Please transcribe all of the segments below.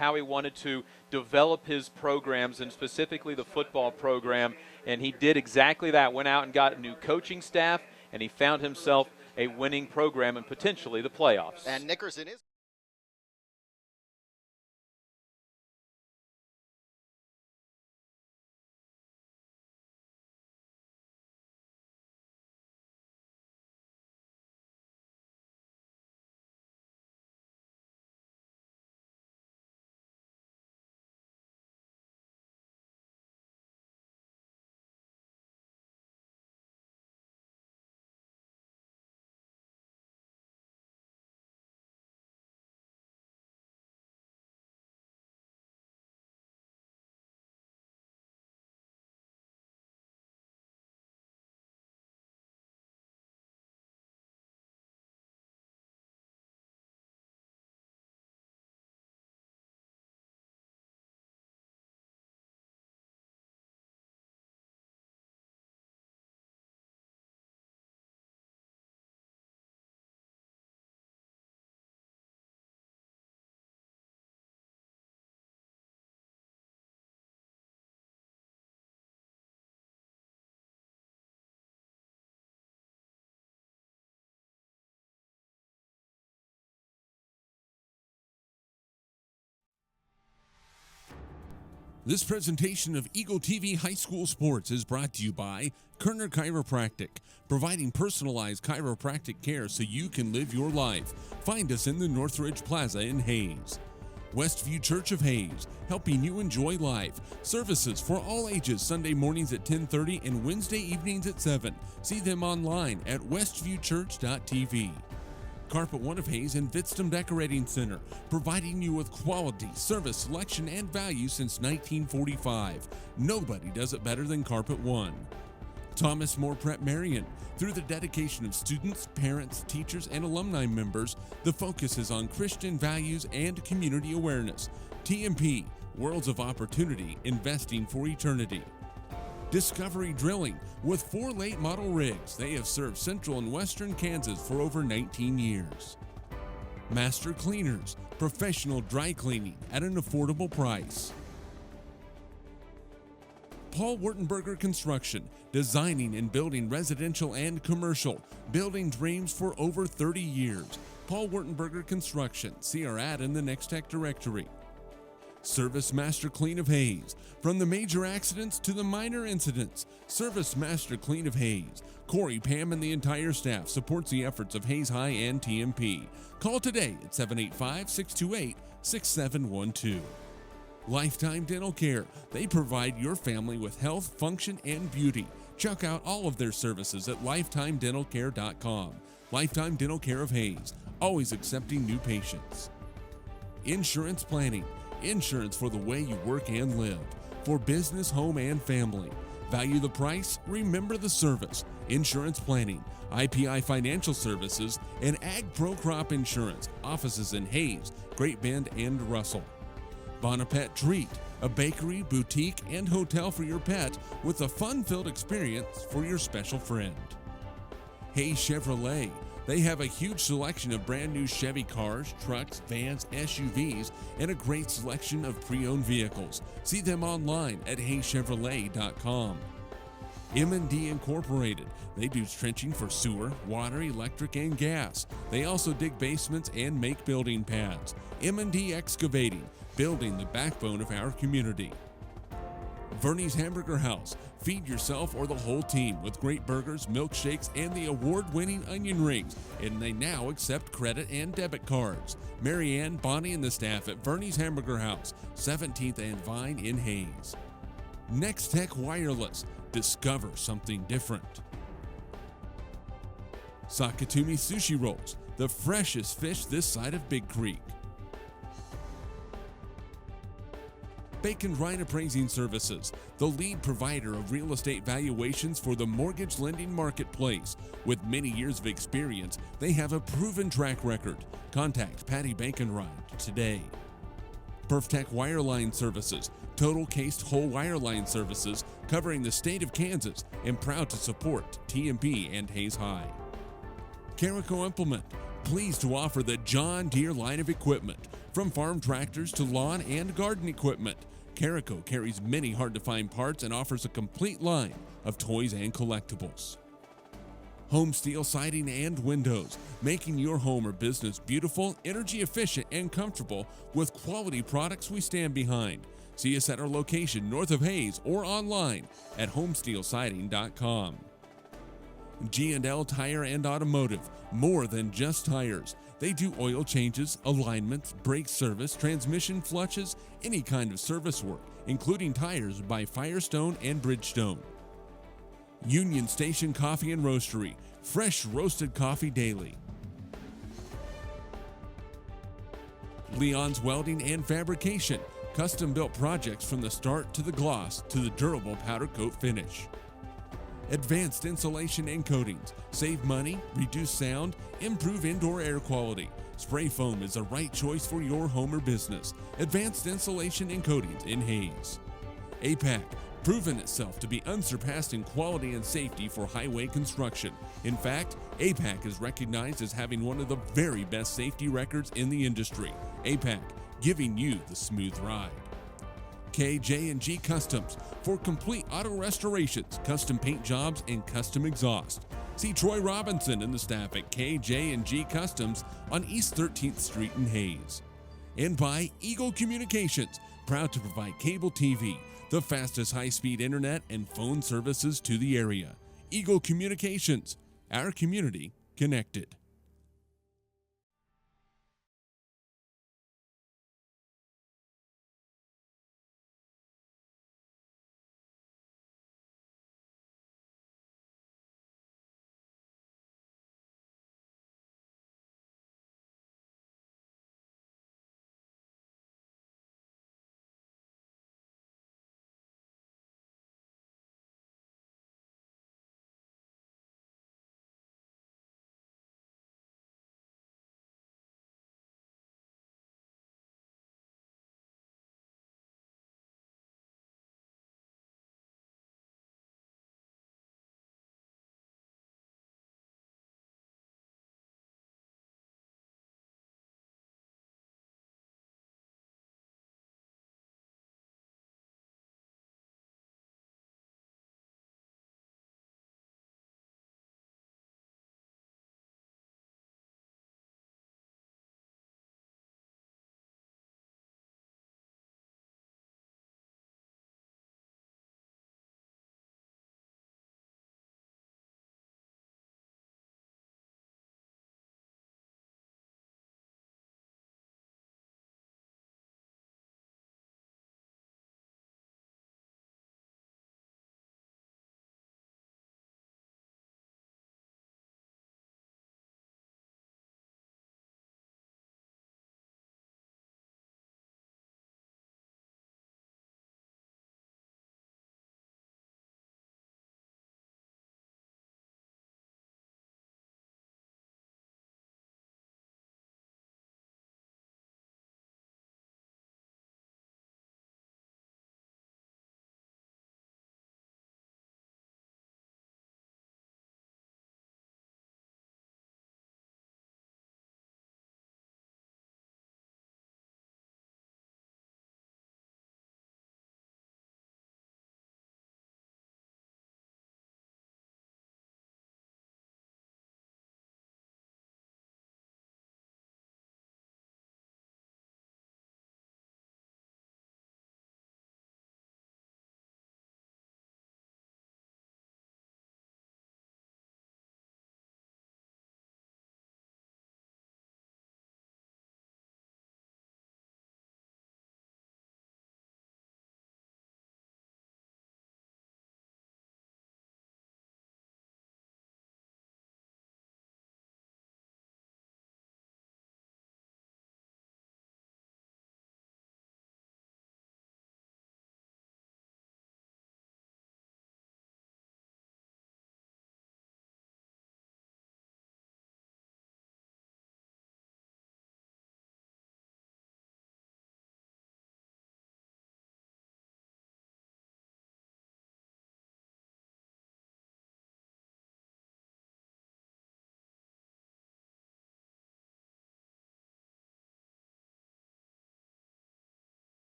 how he wanted to develop his programs, and specifically the football program, and he did exactly that. Went out and got a new coaching staff, and he found himself a winning program and potentially the playoffs. And Nickerson is. This presentation of Eagle TV High School Sports is brought to you by Kerner Chiropractic, providing personalized chiropractic care so you can live your life. Find us in the Northridge Plaza in Hayes. Westview Church of Hayes, helping you enjoy life. Services for all ages, Sunday mornings at 10:30 and Wednesday evenings at 7. See them online at westviewchurch.tv. Carpet One of Hayes and Vidstem Decorating Center, providing you with quality, service, selection, and value since 1945. Nobody does it better than Carpet One. Thomas More Prep Marion. Through the dedication of students, parents, teachers, and alumni members, the focus is on Christian values and community awareness. TMP, Worlds of Opportunity, Investing for Eternity. Discovery Drilling. With 4 late model rigs, they have served central and western Kansas for over 19 years. Master Cleaners, professional dry cleaning at an affordable price. Paul Wurtenberger Construction, designing and building residential and commercial, building dreams for over 30 years. Paul Wurtenberger Construction, see our ad in the Next Tech directory. Service Master Clean of Hayes. From the major accidents to the minor incidents, Service Master Clean of Hayes. Corey, Pam, and the entire staff supports the efforts of Hayes High and TMP. Call today at 785-628-6712. Lifetime Dental Care. They provide your family with health, function, and beauty. Check out all of their services at lifetimedentalcare.com. Lifetime Dental Care of Hayes, always accepting new patients. Insurance Planning. Insurance for the way you work and live. For business, home, and family. Value the price, remember the service. Insurance Planning, IPI Financial Services, and Ag Pro Crop Insurance. Offices in Hayes, Great Bend, and Russell. Bonapet Treat, a bakery, boutique, and hotel for your pet with a fun-filled experience for your special friend. Hayes Chevrolet. They have a huge selection of brand new Chevy cars, trucks, vans, SUVs, and a great selection of pre-owned vehicles. See them online at hayschevrolet.com. M&D Incorporated. They do trenching for sewer, water, electric, and gas. They also dig basements and make building pads. M&D Excavating, building the backbone of our community. Verney's Hamburger House. Feed yourself or the whole team with great burgers, milkshakes, and the award-winning onion rings. And they now accept credit and debit cards. Marianne, Bonnie, and the staff at Verney's Hamburger House, 17th and Vine in Hayes. Next Tech Wireless. Discover something different. Sakatumi Sushi Rolls. The freshest fish this side of Big Creek. Bacon Rhine Appraising Services, the lead provider of real estate valuations for the mortgage lending marketplace. With many years of experience, they have a proven track record. Contact Patty Bacon Rhine today. Perftech Wireline Services, total cased whole wireline services covering the state of Kansas, and proud to support TMP and Hayes High. Carico Implement, Pleased to offer the John Deere line of equipment. From farm tractors to lawn and garden equipment, Carico carries many hard-to-find parts and offers a complete line of toys and collectibles. Home Steel Siding and Windows, making your home or business beautiful, energy efficient, and comfortable with quality products we stand behind. See us at our location north of Hayes or online at homesteelsiding.com. G&L Tire and Automotive, more than just tires. They do oil changes, alignments, brake service, transmission flushes, any kind of service work, including tires by Firestone and Bridgestone. Union Station Coffee and Roastery, fresh roasted coffee daily. Leon's Welding and Fabrication, custom-built projects from the start to the gloss to the durable powder coat finish. Advanced Insulation and Coatings, save money, reduce sound, improve indoor air quality. Spray foam is the right choice for your home or business. Advanced Insulation and Coatings in Hayes. APAC, proven itself to be unsurpassed in quality and safety for highway construction. In fact, APAC is recognized as having one of the very best safety records in the industry. APAC, giving you the smooth ride. KJ&G Customs, for complete auto restorations, custom paint jobs, and custom exhaust. See Troy Robinson and the staff at KJ&G Customs on East 13th Street in Hayes. And by Eagle Communications, proud to provide cable TV, the fastest high-speed internet and phone services to the area. Eagle Communications, our community connected.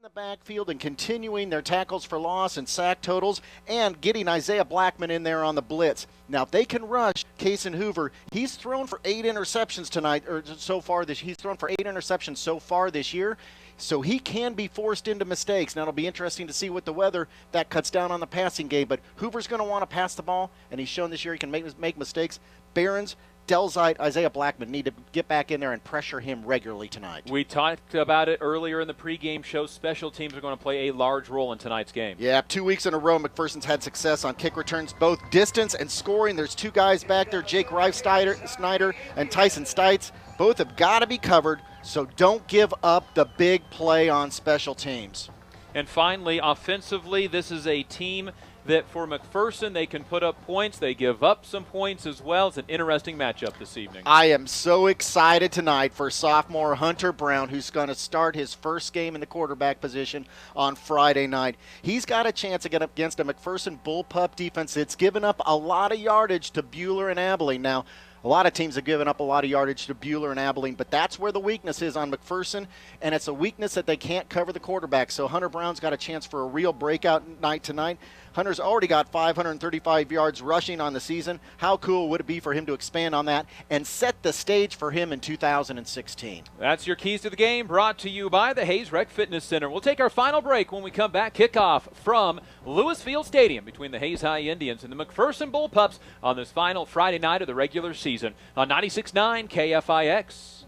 the backfield and continuing their tackles for loss and sack totals and getting Isaiah Blackman in there on the blitz. Now, if they can rush Cason Hoover, he's thrown for 8 interceptions tonight, or so far this. He's thrown for 8 interceptions so far this year, so he can be forced into mistakes. Now, it'll be interesting to see with the weather that cuts down on the passing game, but Hoover's going to want to pass the ball, and he's shown this year he can make mistakes. Behrens, Delzite, Isaiah Blackman need to get back in there and pressure him regularly tonight. We talked about it earlier in the pregame show. Special teams are going to play a large role in tonight's game. Yeah, 2 weeks in a row, McPherson's had success on kick returns, both distance and scoring. There's 2 guys back there, Jake Snyder and Tyson Stites. Both have got to be covered, so don't give up the big play on special teams. And finally, offensively, this is a team that for McPherson, they can put up points. They give up some points as well. It's an interesting matchup this evening. I am so excited tonight for sophomore Hunter Brown, who's going to start his first game in the quarterback position on Friday night. He's got a chance to get up against a McPherson Bullpup defense that's given up a lot of yardage to Buhler and Abilene. Now, a lot of teams have given up a lot of yardage to Buhler and Abilene, but that's where the weakness is on McPherson, and it's a weakness that they can't cover the quarterback. So Hunter Brown's got a chance for a real breakout night tonight. Hunter's already got 535 yards rushing on the season. How cool would it be for him to expand on that and set the stage for him in 2016? That's your keys to the game, brought to you by the Hayes Rec Fitness Center. We'll take our final break. When we come back, kickoff from Lewis Field Stadium between the Hayes High Indians and the McPherson Bullpups on this final Friday night of the regular season on 96.9 KFIX. Best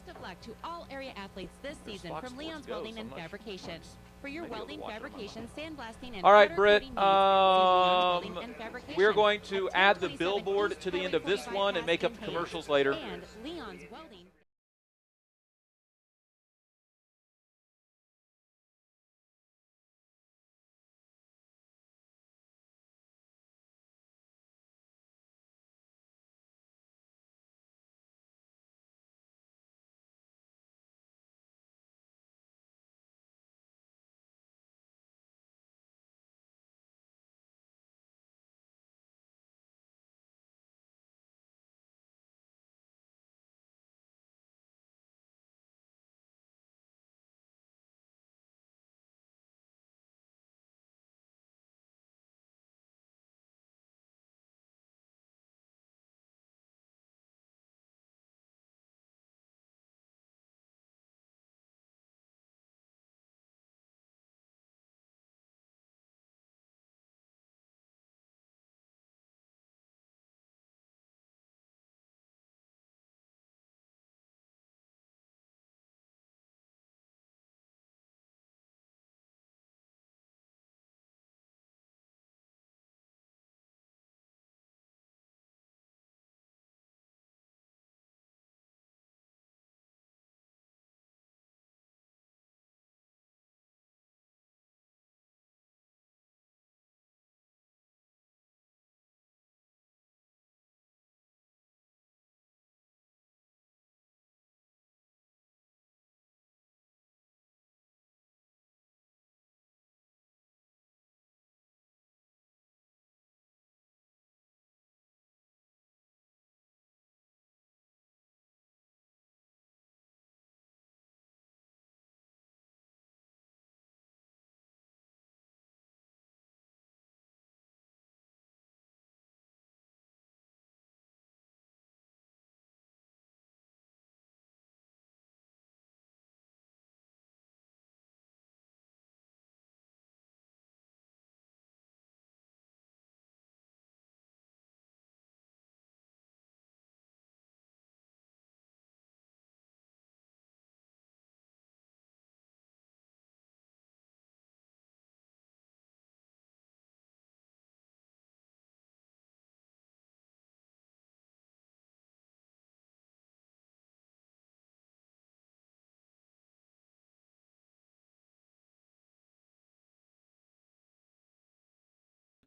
of luck to all area athletes this season from Leon's Welding and Fabrication. For your welding, fabrication, sandblasting, and all right, Britt, we're we're going to add the billboard to the end of this one and make up the commercials later. And Leon's Welding.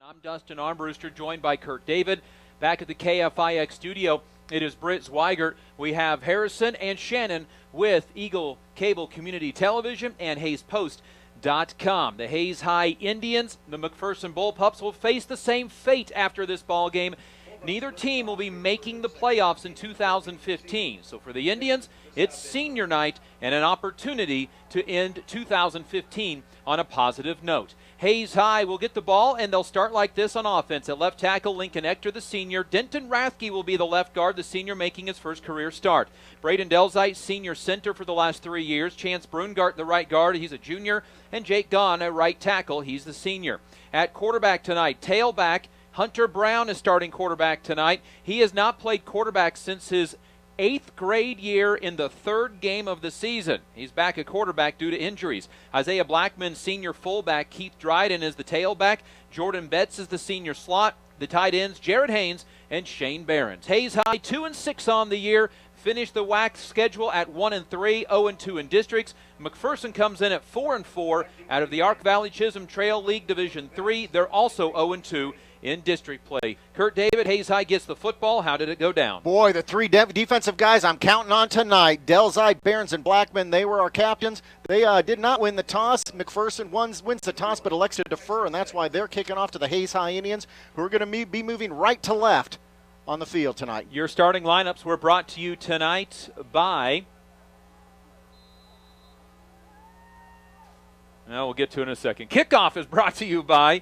I'm Dustin Armbruster, joined by Kurt David. Back at the KFIX studio, it is Britt Zweigert. We have Harrison and Shannon with Eagle Cable Community Television and HayesPost.com. The Hayes High Indians, the McPherson Bullpups, will face the same fate after this ball game neither team will be making the playoffs in 2015. So for the Indians, it's senior night and an opportunity to end 2015 on a positive note. Hayes High will get the ball, and they'll start like this on offense. At left tackle, Lincoln Ector, the senior. Denton Rathke will be the left guard, the senior making his first career start. Braden Delzite, senior center for the last 3 years. Chance Brungart, the right guard, he's a junior. And Jake Gahn, a right tackle, he's the senior. At quarterback tonight, tailback, Hunter Brown is starting quarterback tonight. He has not played quarterback since his 8th grade year in the 3rd game of the season. He's back at quarterback due to injuries. Isaiah Blackman, senior fullback. Keith Dryden is the tailback. Jordan Betts is the senior slot. The tight ends, Jared Haynes and Shane Behrens. Hayes High 2-6 on the year. Finished the WAC schedule at 1-3, 0-2 in districts. McPherson comes in at 4-4 out of the Ark Valley Chisholm Trail League Division 3. They're also 0-2 in district play. Kurt David, Hayes High gets the football. How did it go down? Boy, the three defensive guys I'm counting on tonight, Delzite, Behrens, and Blackman, they were our captains. They did not win the toss. McPherson wins the toss but elects to defer, and that's why they're kicking off to the Hayes High Indians, who are going to be moving right to left on the field tonight. Your starting lineups were brought to you tonight by... Well, we'll get to it in a second. Kickoff is brought to you by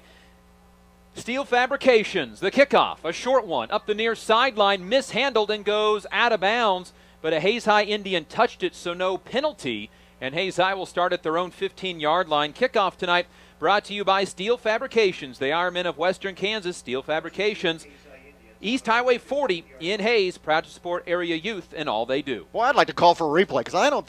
Steel Fabrications. The kickoff, a short one, up the near sideline, mishandled and goes out of bounds, but a Hayes High Indian touched it, so no penalty, and Hayes High will start at their own 15-yard line. Kickoff tonight brought to you by Steel Fabrications. They are men of Western Kansas. Steel Fabrications, East Highway 40 in Hayes, proud to support area youth in all they do. Well, I'd like to call for a replay because I don't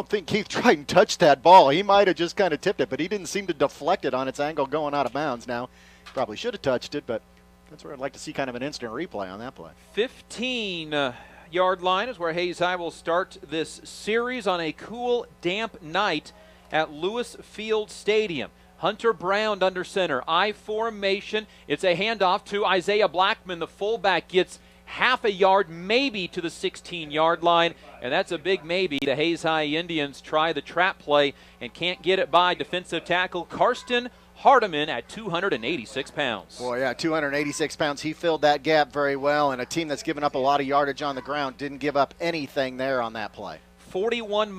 think Keith Dryden touched that ball. He might have just kind of tipped it, but he didn't seem to deflect it on its angle going out of bounds. Now, probably should have touched it, but that's where I'd like to see kind of an instant replay on that play. 15-yard line is where Hayes High will start this series on a cool, damp night at Lewis Field Stadium. Hunter Brown under center, I formation. It's a handoff to Isaiah Blackman. The fullback gets half a yard, maybe to the 16-yard line, and that's a big maybe. The Hayes High Indians try the trap play and can't get it by defensive tackle Karsten Hardiman at 286 pounds. Boy, yeah, 286 pounds. He filled that gap very well, and a team that's given up a lot of yardage on the ground didn't give up anything there on that play. 41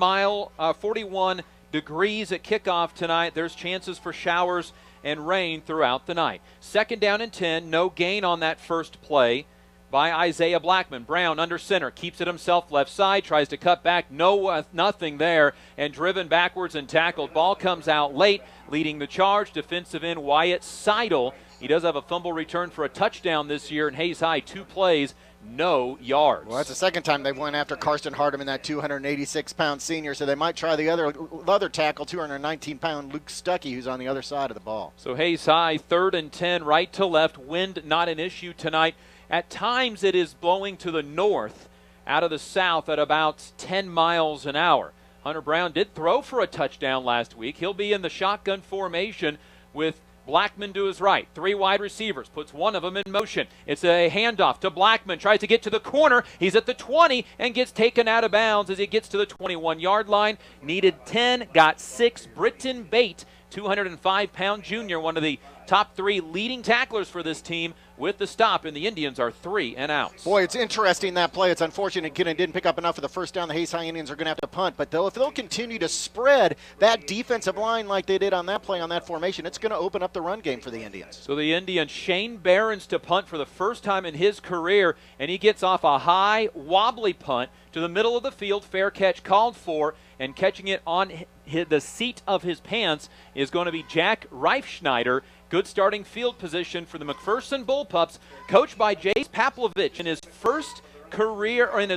degrees at kickoff tonight. There's chances for showers and rain throughout the night. 2nd down and 10. No gain on that first play by Isaiah Blackman. Brown under center, keeps it himself left side, tries to cut back. Nothing there, and driven backwards and tackled. Ball comes out late, leading the charge. Defensive end Wyatt Seidel. He does have a fumble return for a touchdown this year in Hayes High. 2 plays, no yards. Well, that's the second time they went after Karsten Hardiman, that 286-pound senior, so they might try the other tackle, 219-pound Luke Stuckey, who's on the other side of the ball. So Hayes High, 3rd and 10, right to left. Wind not an issue tonight. At times it is blowing to the north out of the south at about 10 miles an hour. Hunter Brown did throw for a touchdown last week. He'll be in the shotgun formation with Blackman to his right. 3 wide receivers, puts one of them in motion. It's a handoff to Blackman, tries to get to the corner. He's at the 20 and gets taken out of bounds as he gets to the 21-yard line. Needed 10, got 6. Britton Bate, 205-pound junior, one of the top 3 leading tacklers for this team, with the stop, and the Indians are 3 and out. Boy, it's interesting, that play. It's unfortunate Kidden didn't pick up enough for the first down. The Hayes High Indians are going to have to punt, but if they'll continue to spread that defensive line like they did on that play, on that formation, it's going to open up the run game for the Indians. So the Indians, Shane Behrens to punt for the first time in his career, and he gets off a high, wobbly punt to the middle of the field. Fair catch called for, and catching it on the seat of his pants is going to be Jack Reifschneider. Good starting field position for the McPherson Bullpups, coached by Jace Paplovich. In his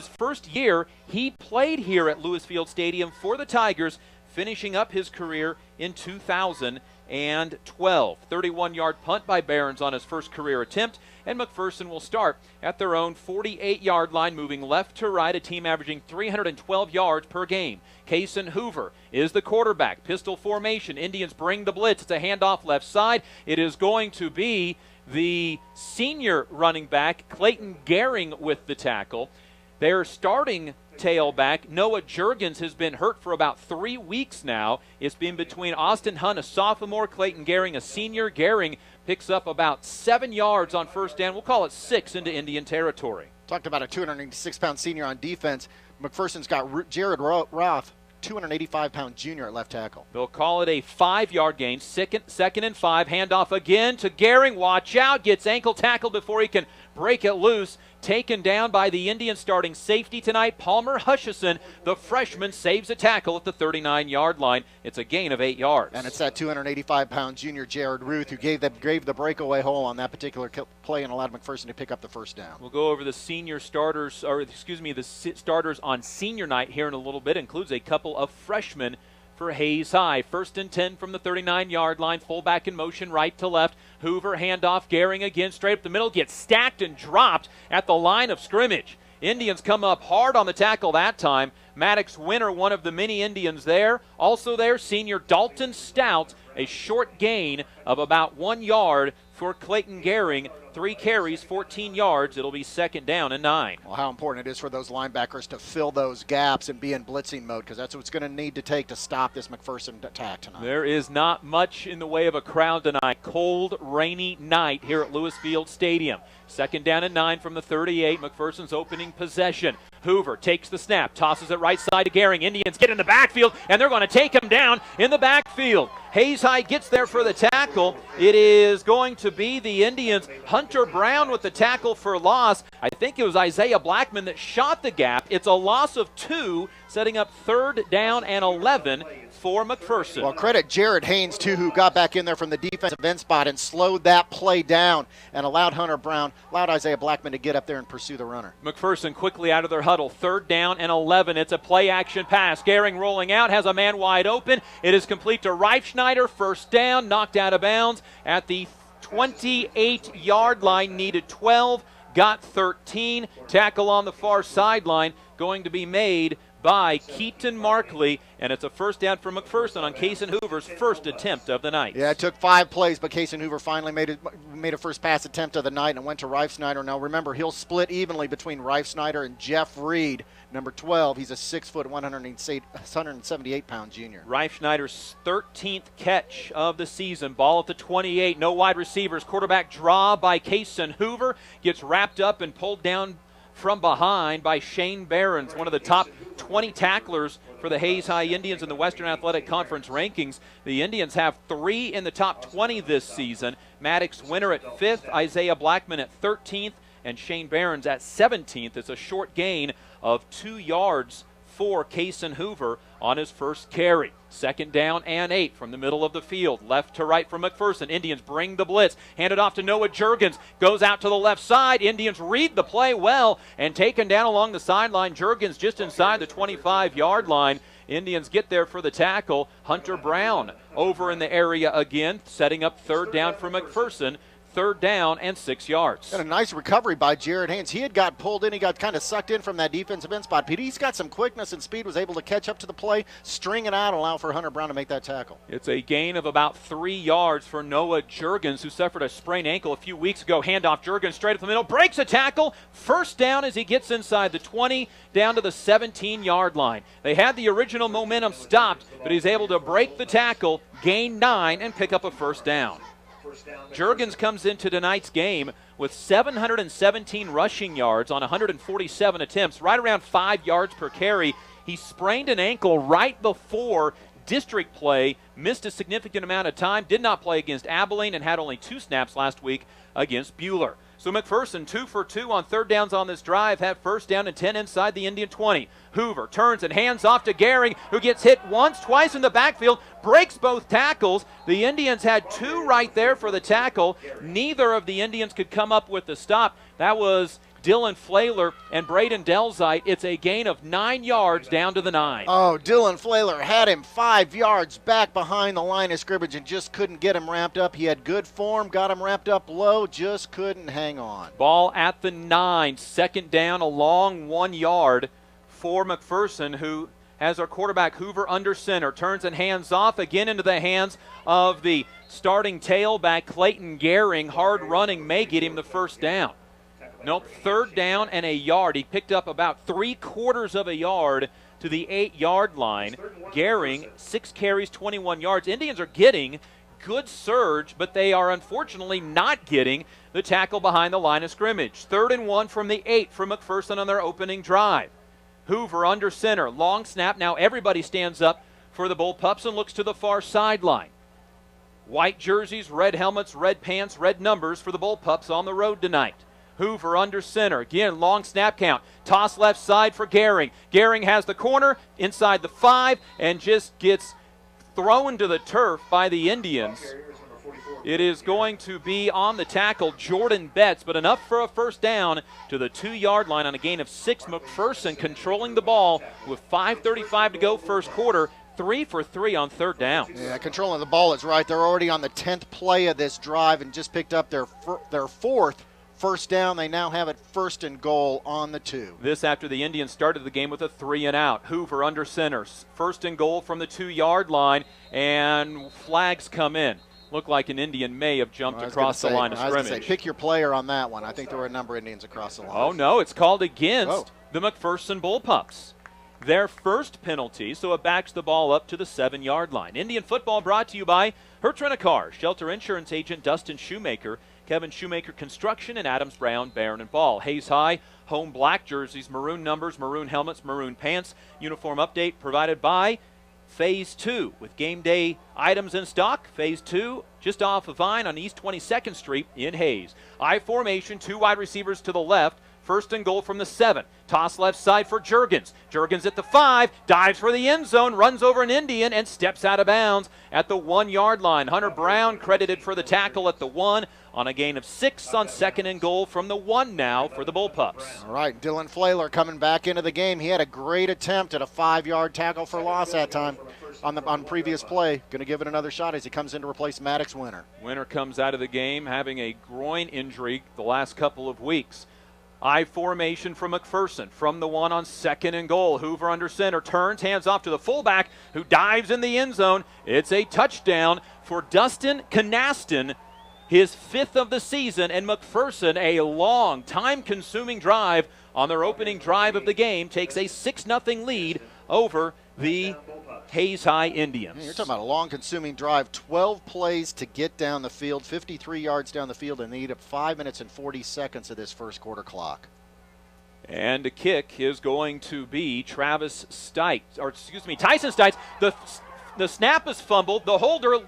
first year, he played here at Lewis Field Stadium for the Tigers, finishing up his career in 2012. 31-yard punt by Behrens on his first career attempt, and McPherson will start at their own 48-yard line, moving left to right, a team averaging 312 yards per game. Kaysen Hoover is the quarterback. Pistol formation. Indians bring the blitz. It's a handoff left side. It is going to be the senior running back, Clayton Gehring, with the tackle. They're starting tailback. Noah Juergens has been hurt for about 3 weeks now. It's been between Austin Hunt, a sophomore, Clayton Gehring, a senior. Gehring picks up about 7 yards on first down. We'll call it 6 into Indian territory. Talked about a 286-pound senior on defense. McPherson's got Jared Roth, 285-pound junior at left tackle. They'll call it a 5-yard gain. Second and 5. Handoff again to Gehring. Watch out. Gets ankle tackled before he can break it loose. Taken down by the Indians starting safety tonight, Palmer Hutchison. The freshman saves a tackle at the 39-yard line. It's a gain of 8 yards. And it's that 285-pound junior Jared Ruth who gave the breakaway hole on that particular play and allowed McPherson to pick up the first down. We'll go over the starters on senior night here in a little bit. Includes a couple of freshmen for Hayes High. 1st and 10 from the 39-yard line. Fullback in motion right to left. Hoover handoff. Gehring again straight up the middle. Gets stacked and dropped at the line of scrimmage. Indians come up hard on the tackle that time. Maddox Winter, one of the many Indians there. Also there, senior Dalton Stout. A short gain of about 1 yard for Clayton Gehring. 3 carries, 14 yards. It'll be 2nd down and 9. Well, how important it is for those linebackers to fill those gaps and be in blitzing mode, because that's what it's going to need to take to stop this McPherson attack tonight. There is not much in the way of a crowd tonight. Cold, rainy night here at Lewis Field Stadium. 2nd down and 9 from the 38. McPherson's opening possession. Hoover takes the snap, tosses it right side to Gehring. Indians get in the backfield, and they're going to take him down in the backfield. Hayes High gets there for the tackle. It is going to be the Indians. Hunter Brown with the tackle for loss. I think it was Isaiah Blackman that shot the gap. It's a loss of 2, setting up 3rd down and 11 for McPherson. Well, credit Jared Haynes, too, who got back in there from the defensive end spot and slowed that play down and allowed Isaiah Blackman to get up there and pursue the runner. McPherson quickly out of their huddle. 3rd down and 11. It's a play-action pass. Gehring rolling out, has a man wide open. It is complete to Reifschneider. 1st down, knocked out of bounds at the 28-yard line. Needed 12, got 13. Tackle on the far sideline going to be made by Keaton Markley, and it's a 1st down for McPherson on Cason Hoover's first attempt of the night. Yeah, it took 5 plays, but Cason Hoover finally made a first pass attempt of the night and went to Reifschneider. Now remember, he'll split evenly between Reifschneider and Jeff Reed, number 12. He's a 6 foot, 178-pound junior. Reifschneider's 13th catch of the season. Ball at the 28. No wide receivers. Quarterback draw by Cason Hoover. Gets wrapped up and pulled down from behind by Shane Behrens, one of the top 20 tacklers for the Hayes High Indians in the Western Athletic Conference rankings. The Indians have 3 in the top 20 this season. Maddox Winter at 5th, Isaiah Blackman at 13th, and Shane Behrens at 17th. It's a short gain of 2 yards for Cason Hoover on his first carry. 2nd down and 8 from the middle of the field. Left to right from McPherson. Indians bring the blitz. Hand it off to Noah Juergens. Goes out to the left side. Indians read the play well and taken down along the sideline. Juergens just inside the 25-yard line. Indians get there for the tackle. Hunter Brown over in the area again, setting up 3rd down for McPherson. 3rd down and 6 yards. And a nice recovery by Jared Haynes. He had got pulled in. He got kind of sucked in from that defensive end spot. But he's got some quickness and speed, was able to catch up to the play, string it out, and allow for Hunter Brown to make that tackle. It's a gain of about 3 yards for Noah Juergens, who suffered a sprained ankle a few weeks ago. Handoff, Juergens straight up the middle, breaks a tackle. 1st down as he gets inside the 20, down to the 17-yard line. They had the original momentum stopped, but he's able to break the tackle, gain 9, and pick up a 1st down. Juergens comes into tonight's game with 717 rushing yards on 147 attempts, right around 5 yards per carry. He sprained an ankle right before district play, missed a significant amount of time, did not play against Abilene, and had only 2 snaps last week against Buhler. So McPherson 2 for 2 on 3rd downs on this drive, have 1st down and 10 inside the Indian 20. Hoover turns and hands off to Gehring, who gets hit once, twice in the backfield, breaks both tackles. The Indians had 2 right there for the tackle. Neither of the Indians could come up with the stop. That was Dylan Flaler and Braden Delzite. It's a gain of 9 yards down to the 9. Oh, Dylan Flaler had him 5 yards back behind the line of scrimmage and just couldn't get him ramped up. He had good form, got him wrapped up low, just couldn't hang on. Ball at the 9, 2nd down, a long 1 yard for McPherson, who has our quarterback Hoover under center. Turns and hands off again into the hands of the starting tailback Clayton Gehring. Hard running may get him the 1st down. Nope, 3rd down and a yard. He picked up about 3/4 of a yard to the 8-yard line. Gehring, 6 carries, 21 yards. Indians are getting good surge, but they are unfortunately not getting the tackle behind the line of scrimmage. 3rd and 1 from the 8 for McPherson on their opening drive. Hoover under center, long snap. Now everybody stands up for the Bullpups and looks to the far sideline. White jerseys, red helmets, red pants, red numbers for the Bullpups on the road tonight. Hoover under center. Again, long snap count. Toss left side for Gehring. Gehring has the corner inside the 5 and just gets thrown to the turf by the Indians. It is going to be on the tackle, Jordan Betts, but enough for a first down to the 2-yard line on a gain of 6. McPherson controlling the ball with 5:35 to go first quarter. 3 for 3 on 3rd down. Yeah, controlling the ball is right. They're already on the 10th play of this drive and just picked up their 4th first down. They now have it 1st and goal on the 2. This after the Indians started the game with a 3 and out. Hoover under center. 1st and goal from the 2-yard line, and flags come in. Looked like an Indian may have jumped across the line of scrimmage. I was going to say, pick your player on that one. I think there were a number of Indians across the line. Oh, no, it's called against the McPherson Bullpups. Their first penalty, so it backs the ball up to the 7-yard line. Indian football brought to you by Hertz Rent-A-Car, Shelter Insurance Agent Dustin Shoemaker, Kevin Shoemaker Construction, and Adams Brown, Barron and Ball. Hayes High, home black jerseys, maroon numbers, maroon helmets, maroon pants. Uniform update provided by Phase 2 with game day items in stock. Phase 2 just off of Vine on East 22nd Street in Hayes. I formation, 2 wide receivers to the left. 1st and goal from the 7. Toss left side for Juergens. Juergens at the 5, dives for the end zone, runs over an Indian, and steps out of bounds at the 1-yard line. Hunter Brown credited for the tackle at the 1 on a gain of 6 on 2nd and goal from the 1 now for the Bullpups. All right, Dylan Flaler coming back into the game. He had a great attempt at a 5-yard tackle for loss that time on previous play. Going to give it another shot as he comes in to replace Maddox Winter. Winter comes out of the game having a groin injury the last couple of weeks. I formation from McPherson from the 1 on 2nd and goal. Hoover under center, turns, hands off to the fullback who dives in the end zone. It's a touchdown for Dustin Canaston, his 5th of the season, and McPherson, a long, time-consuming drive on their opening drive of the game, takes a 6-0 lead over the Hayes High Indians. You're talking about a long-consuming drive, 12 plays to get down the field, 53 yards down the field, and they eat up 5 minutes and 40 seconds of this first quarter clock. And the kick is going to be Tyson Stites. The snap is fumbled. The holder,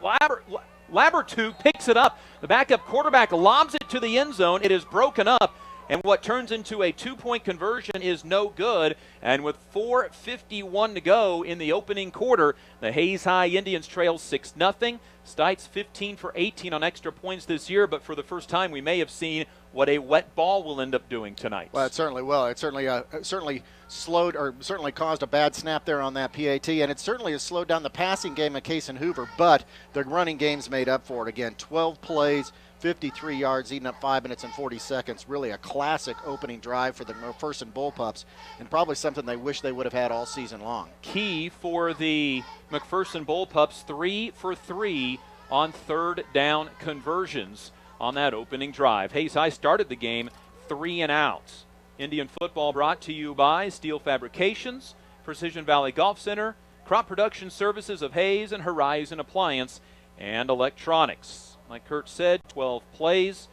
Labertu, picks it up. The backup quarterback lobs it to the end zone. It is broken up. And what turns into a 2-point conversion is no good. And with 4:51 to go in the opening quarter, the Hayes High Indians trail 6-0. Stites 15 for 18 on extra points this year, but for the first time we may have seen what a wet ball will end up doing tonight. Well, it certainly will. It certainly slowed, or certainly caused a bad snap there on that PAT, and it certainly has slowed down the passing game of Case and Hoover, but the running game's made up for it. Again, 12 plays, 53 yards, eating up 5 minutes and 40 seconds. Really a classic opening drive for the McPherson Bullpups, and probably something they wish they would have had all season long. Key for the McPherson Bullpups, 3 for 3 on 3rd down conversions on that opening drive. Hayes High started the game 3 and out. Indian football brought to you by Steel Fabrications, Precision Valley Golf Center, Crop Production Services of Hayes, and Horizon Appliance and Electronics. Like Kurt said, 12 plays,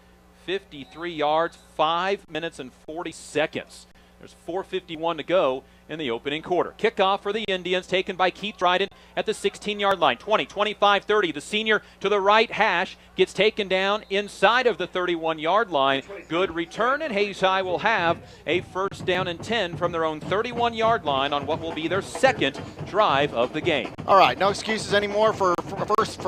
53 yards, 5 minutes and 40 seconds. There's 4:51 to go in the opening quarter. Kickoff for the Indians taken by Keith Dryden at the 16-yard line. 20, 25, 30. The senior to the right hash gets taken down inside of the 31-yard line. Good return, and Hayes High will have a 1st down and 10 from their own 31-yard line on what will be their 2nd drive of the game. All right, no excuses anymore for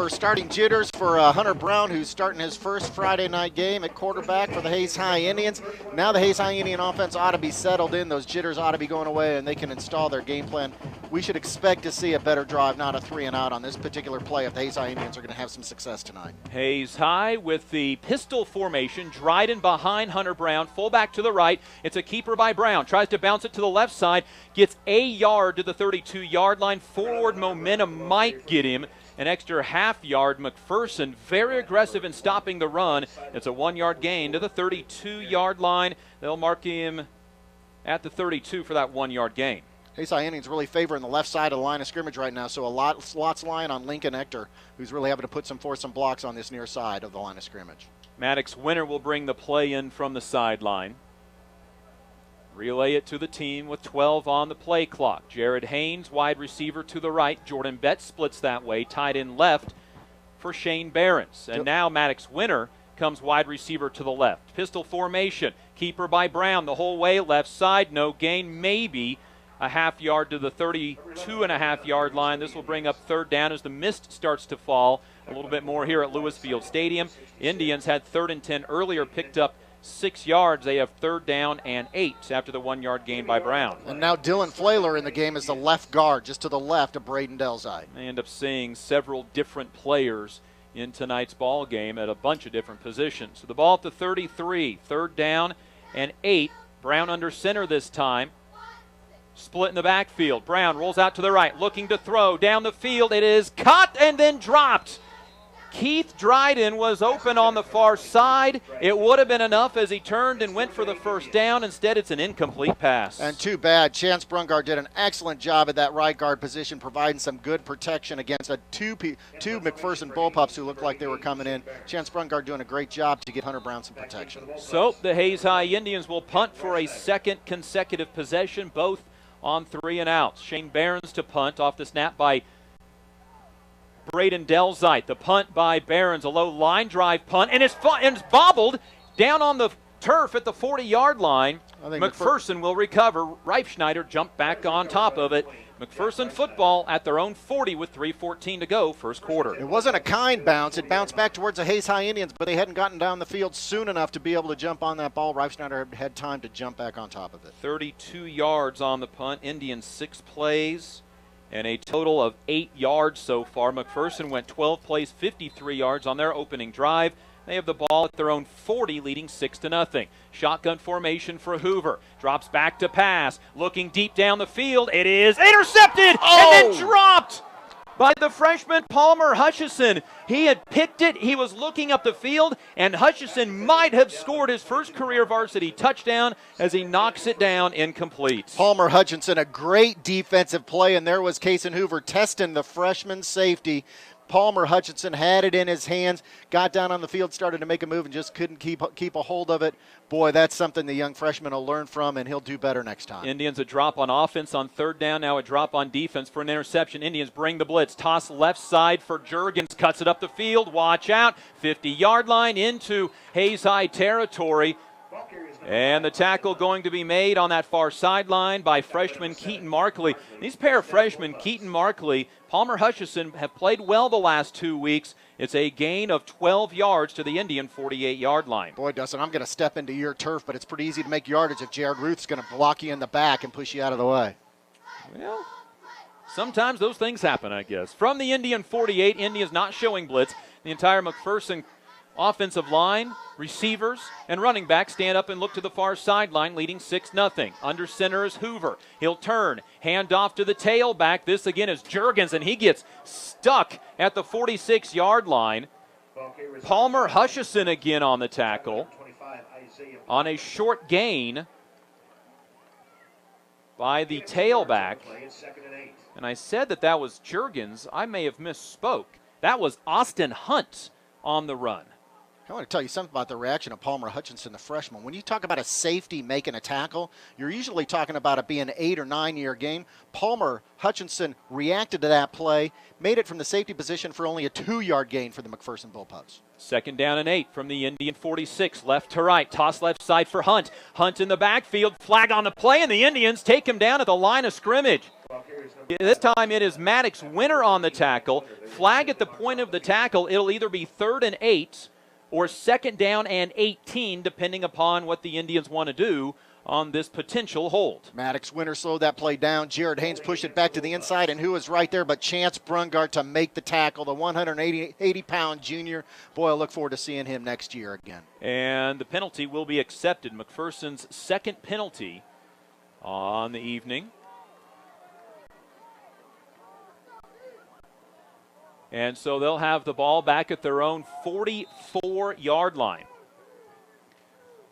starting jitters for Hunter Brown, who's starting his first Friday night game at quarterback for the Hayes High Indians. Now the Hayes High Indian offense ought to be settled in. Those jitters ought to be going away, and they can install their game plan. We should expect to see a better drive, not a 3 and out on this particular play if the Hayes High Indians are going to have some success tonight. Hayes High with the pistol formation, Dryden behind Hunter Brown, fullback to the right. It's a keeper by Brown. Tries to bounce it to the left side, gets a yard to the 32-yard line. Forward momentum might get him an extra half yard. McPherson very aggressive in stopping the run. It's a 1 yard gain to the 32-yard line. They'll mark him at the 32 for that 1 yard gain. Hayes High Indians really favoring the left side of the line of scrimmage right now, so lots lying on Lincoln Ector, who's really having to put some blocks on this near side of the line of scrimmage. Maddox Winter will bring the play in from the sideline. Relay it to the team with 12 on the play clock. Jared Haynes, wide receiver to the right. Jordan Betts splits that way, tied in left for Shane Behrens. And now Maddox Winter comes wide receiver to the left. Pistol formation, keeper by Brown the whole way, left side, no gain, maybe a half yard to the 32.5-yard line. This will bring up third down as the mist starts to fall a little bit more here at Lewis Field Stadium. Indians had 3rd and 10 earlier, picked up 6 yards. They have 3rd down and 8 after the 1 yard gain by Brown. And now Dylan Flaler in the game is the left guard, just to the left of Braden Delzide. They end up seeing several different players in tonight's ball game at a bunch of different positions. So the ball at the 33, 3rd down and 8. Brown under center this time. Split in the backfield. Brown rolls out to the right, looking to throw down the field. It is caught and then dropped. Keith Dryden was open on the far side. It would have been enough as he turned and went for the first down. Instead, it's an incomplete pass. And too bad. Chance Brungard did an excellent job at that right guard position, providing some good protection against two McPherson Bullpups who looked like they were coming in. Chance Brungard doing a great job to get Hunter Brown some protection. So the Hayes High Indians will punt for a second consecutive possession, both on 3 and outs. Shane Behrens to punt off the snap by Braden Delzite. The punt by Behrens, a low line drive punt, and it's bobbled down on the turf at the 40-yard line. McPherson will recover. Reifschneider jumped back on top of it. McPherson football at their own 40 with 3:14 to go, first quarter. It wasn't a kind bounce. It bounced back towards the Hayes High Indians, but they hadn't gotten down the field soon enough to be able to jump on that ball. Reifschneider had time to jump back on top of it. 32 yards on the punt. Indians 6 plays and a total of 8 yards so far. McPherson went 12 plays, 53 yards on their opening drive. They have the ball at their own 40, leading 6-0. Shotgun formation for Hoover. Drops back to pass. Looking deep down the field. It is intercepted and then dropped by the freshman Palmer Hutchison. He had picked it. He was looking up the field, and Hutchison might have scored his first career varsity touchdown as he knocks it down incomplete. Palmer Hutchinson, a great defensive play, and there was Kason Hoover testing the freshman safety. Palmer Hutchinson had it in his hands, got down on the field, started to make a move, and just couldn't keep a hold of it. Boy, that's something the young freshman will learn from, and he'll do better next time. Indians a drop on offense on 3rd down, now a drop on defense for an interception. Indians bring the blitz. Toss left side for Juergens, cuts it up the field. Watch out, 50-yard line into Hayes High territory. And the tackle going to be made on that far sideline by freshman Keaton Markley. These pair of freshmen, Keaton Markley, Palmer Hutchison, have played well the last 2 weeks. It's a gain of 12 yards to the Indian 48-yard line. Boy, Dustin, I'm going to step into your turf, but it's pretty easy to make yardage if Jared Ruth's going to block you in the back and push you out of the way. Well, sometimes those things happen, I guess. From the Indian 48, Indians not showing blitz. The entire McPherson offensive line, receivers, and running back stand up and look to the far sideline, leading 6-0. Under center is Hoover. He'll turn, hand off to the tailback. This again is Juergens, and he gets stuck at the 46-yard line. Palmer Hutchison again on the tackle on a short gain by the tailback. And I said that was Juergens. I may have misspoke. That was Austin Hunt on the run. I want to tell you something about the reaction of Palmer Hutchinson, the freshman. When you talk about a safety making a tackle, you're usually talking about it being an 8 or 9 year game. Palmer Hutchinson reacted to that play, made it from the safety position for only a 2-yard gain for the McPherson Bullpups. 2nd down and 8 from the Indian 46, left to right. Toss left side for Hunt. Hunt in the backfield, flag on the play, and the Indians take him down at the line of scrimmage. This time it is Maddox Winter on the tackle. Flag at the point of the tackle. It'll either be 3rd and 8 or 2nd down and 18, depending upon what the Indians want to do on this potential hold. Maddox Winter slowed that play down. Jared Haynes pushed it back to the inside, and who was right there but Chance Brungard to make the tackle, the 180-pound junior. Boy, I look forward to seeing him next year again. And the penalty will be accepted. McPherson's 2nd penalty on the evening. And so they'll have the ball back at their own 44-yard line.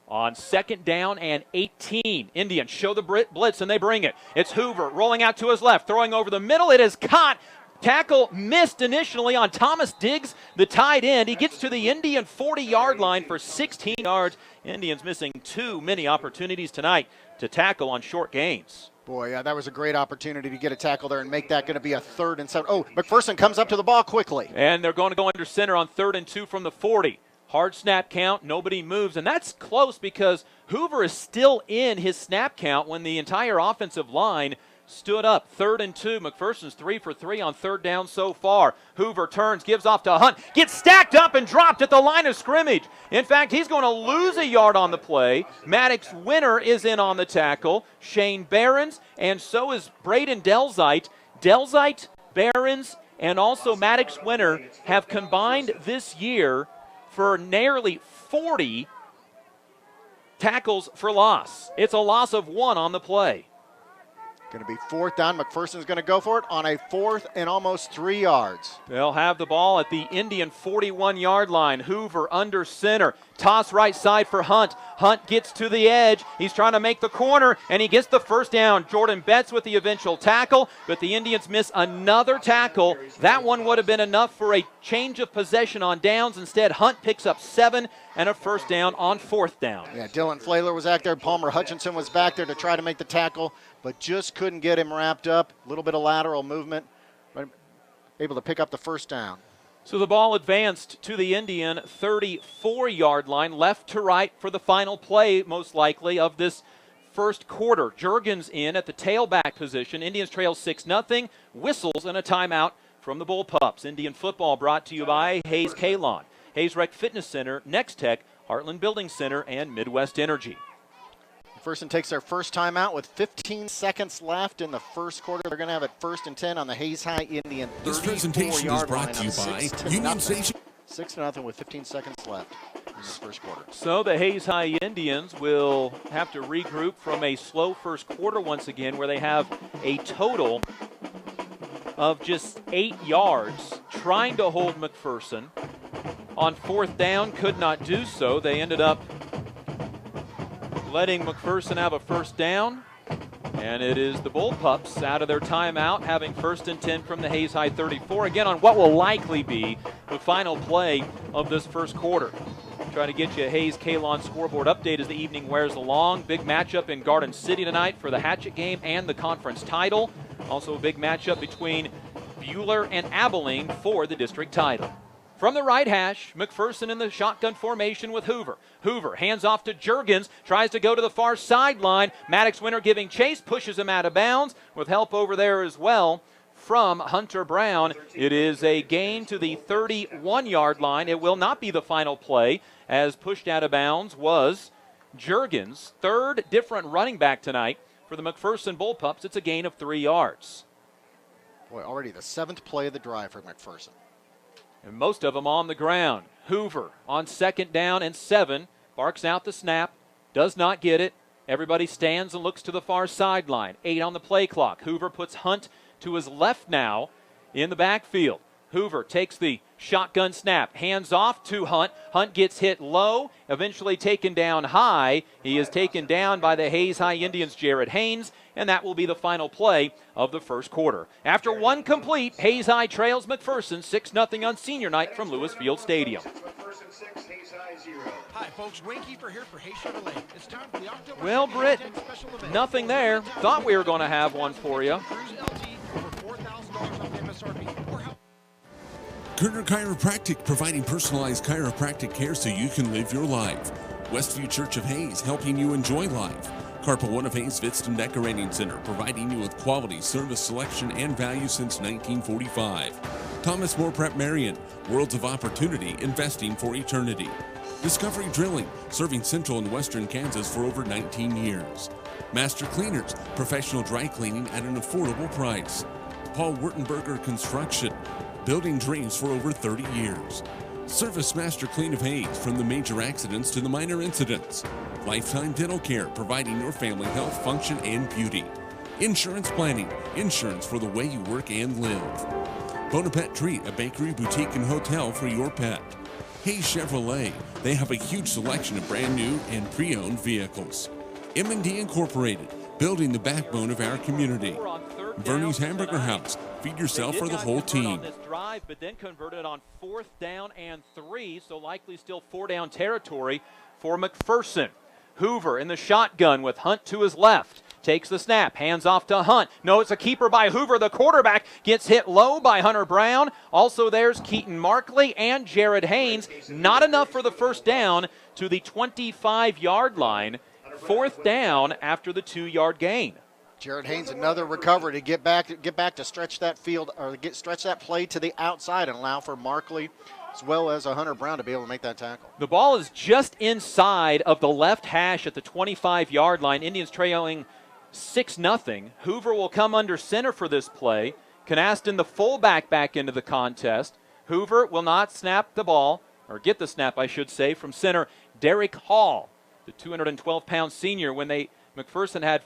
On 2nd down and 18, Indians show the blitz, and they bring it. It's Hoover rolling out to his left, throwing over the middle. It is caught. Tackle missed initially on Thomas Diggs, the tight end. He gets to the Indian 40-yard line for 16 yards. Indians missing too many opportunities tonight to tackle on short gains. Boy, yeah, that was a great opportunity to get a tackle there and make that going to be a 3rd and 7. Oh, McPherson comes up to the ball quickly. And they're going to go under center on 3rd and 2 from the 40. Hard snap count, nobody moves, and that's close because Hoover is still in his snap count when the entire offensive line stood up. 3rd and 2. McPherson's 3 for 3 on 3rd down so far. Hoover turns, gives off to Hunt, gets stacked up and dropped at the line of scrimmage. In fact, he's going to lose a yard on the play. Maddox Winter is in on the tackle. Shane Behrens, and so is Braden Delzite. Delzite, Behrens, and also Maddox Winter have combined this year for nearly 40 tackles for loss. It's a loss of 1 on the play. Going to be 4th down. McPherson's going to go for it on a 4th and almost 3 yards. They'll have the ball at the Indian 41-yard line. Hoover under center. Toss right side for Hunt. Hunt gets to the edge. He's trying to make the corner, and he gets the 1st down. Jordan Betts with the eventual tackle, but the Indians miss another tackle. That one would have been enough for a change of possession on downs. Instead, Hunt picks up 7 and a 1st down on 4th down. Yeah, Dylan Flaler was back there. Palmer Hutchinson was back there to try to make the tackle, but just couldn't get him wrapped up. A little bit of lateral movement, but able to pick up the 1st down. So the ball advanced to the Indian 34-yard line, left to right for the final play, most likely, of this first quarter. Juergens in at the tailback position. Indians trail 6-0. Whistles and a timeout from the Bullpups. Indian football brought to you by Hayes Kalon, Hayes Rec Fitness Center, Next Tech, Heartland Building Center, and Midwest Energy. McPherson takes their first timeout with 15 seconds left in the first quarter. They're going to have it 1st and 10 on the Hayes High Indian 34-yard line. This presentation is brought to you by Union Station. 6-0 with 15 seconds left in this first quarter. So the Hayes High Indians will have to regroup from a slow first quarter once again, where they have a total of just 8 yards trying to hold McPherson. On 4th down, could not do so. They ended up letting McPherson have a 1st down, and it is the Bullpups out of their timeout, having 1st and 10 from the Hayes High 34, again on what will likely be the final play of this first quarter. Try to get you a Hayes Kalon scoreboard update as the evening wears along. Big matchup in Garden City tonight for the Hatchet game and the conference title. Also a big matchup between Buhler and Abilene for the district title. From the right hash, McPherson in the shotgun formation with Hoover. Hoover hands off to Juergens, tries to go to the far sideline. Maddox Winter giving chase, pushes him out of bounds with help over there as well from Hunter Brown. It is a gain to the 31-yard line. It will not be the final play, as pushed out of bounds was Juergens, 3rd different running back tonight for the McPherson Bullpups. It's a gain of 3 yards. Boy, already the 7th play of the drive for McPherson. And most of them on the ground. Hoover on 2nd down and 7. Barks out the snap. Does not get it. Everybody stands and looks to the far sideline. 8 on the play clock. Hoover puts Hunt to his left now in the backfield. Hoover takes the shotgun snap. Hands off to Hunt. Hunt gets hit low, eventually taken down high. He is taken down by the Hayes High Indians' Jared Haynes, and that will be the final play of the first quarter. After one complete, Hayes High trails McPherson 6-0 on senior night from Lewis Field Stadium. Hi, folks. Wayne Kiefer here for Hayes Chevrolet. It's time for the October Well, Britt, special event. nothing there. Thought we were going to have one for you. Cruise LT over $4,000 off MSRP. Or how Kerner Chiropractic, providing personalized chiropractic care so you can live your life. Westview Church of Hayes, helping you enjoy life. Carpa One of Hayes Vitston Decorating Center, providing you with quality service selection and value since 1945. Thomas More Prep Marion, Worlds of Opportunity, investing for eternity. Discovery Drilling, serving central and western Kansas for over 19 years. Master Cleaners, professional dry cleaning at an affordable price. Paul Wurtenberger Construction, building dreams for over 30 years. Service Master Clean of Hayes, from the major accidents to the minor incidents. Lifetime Dental Care, providing your family health, function, and beauty. Insurance Planning, insurance for the way you work and live. Bonaparte Treat, a bakery, boutique, and hotel for your pet. Hayes Chevrolet, they have a huge selection of brand new and pre-owned vehicles. M&D Incorporated, building the backbone of our community. Bernie's Hamburger House, feed yourself for the whole team. On this drive, but then converted on 4th down and 3, so likely still 4-down territory for McPherson. Hoover in the shotgun with Hunt to his left. Takes the snap, hands off to Hunt. No, it's a keeper by Hoover. The quarterback gets hit low by Hunter Brown. Also there's Keaton Markley and Jared Haynes. Not enough for the first down to the 25-yard line. 4th down after the 2-yard gain. Jared Haynes, another recovery to get back to stretch that field, or stretch that play to the outside and allow for Markley as well as a Hunter Brown to be able to make that tackle. The ball is just inside of the left hash at the 25-yard line. Indians trailing 6-0. Hoover will come under center for this play. Canaston, the fullback, back into the contest. Hoover will not snap the ball, or get the snap, I should say, from center Derek Hall, the 212-pound senior. When McPherson had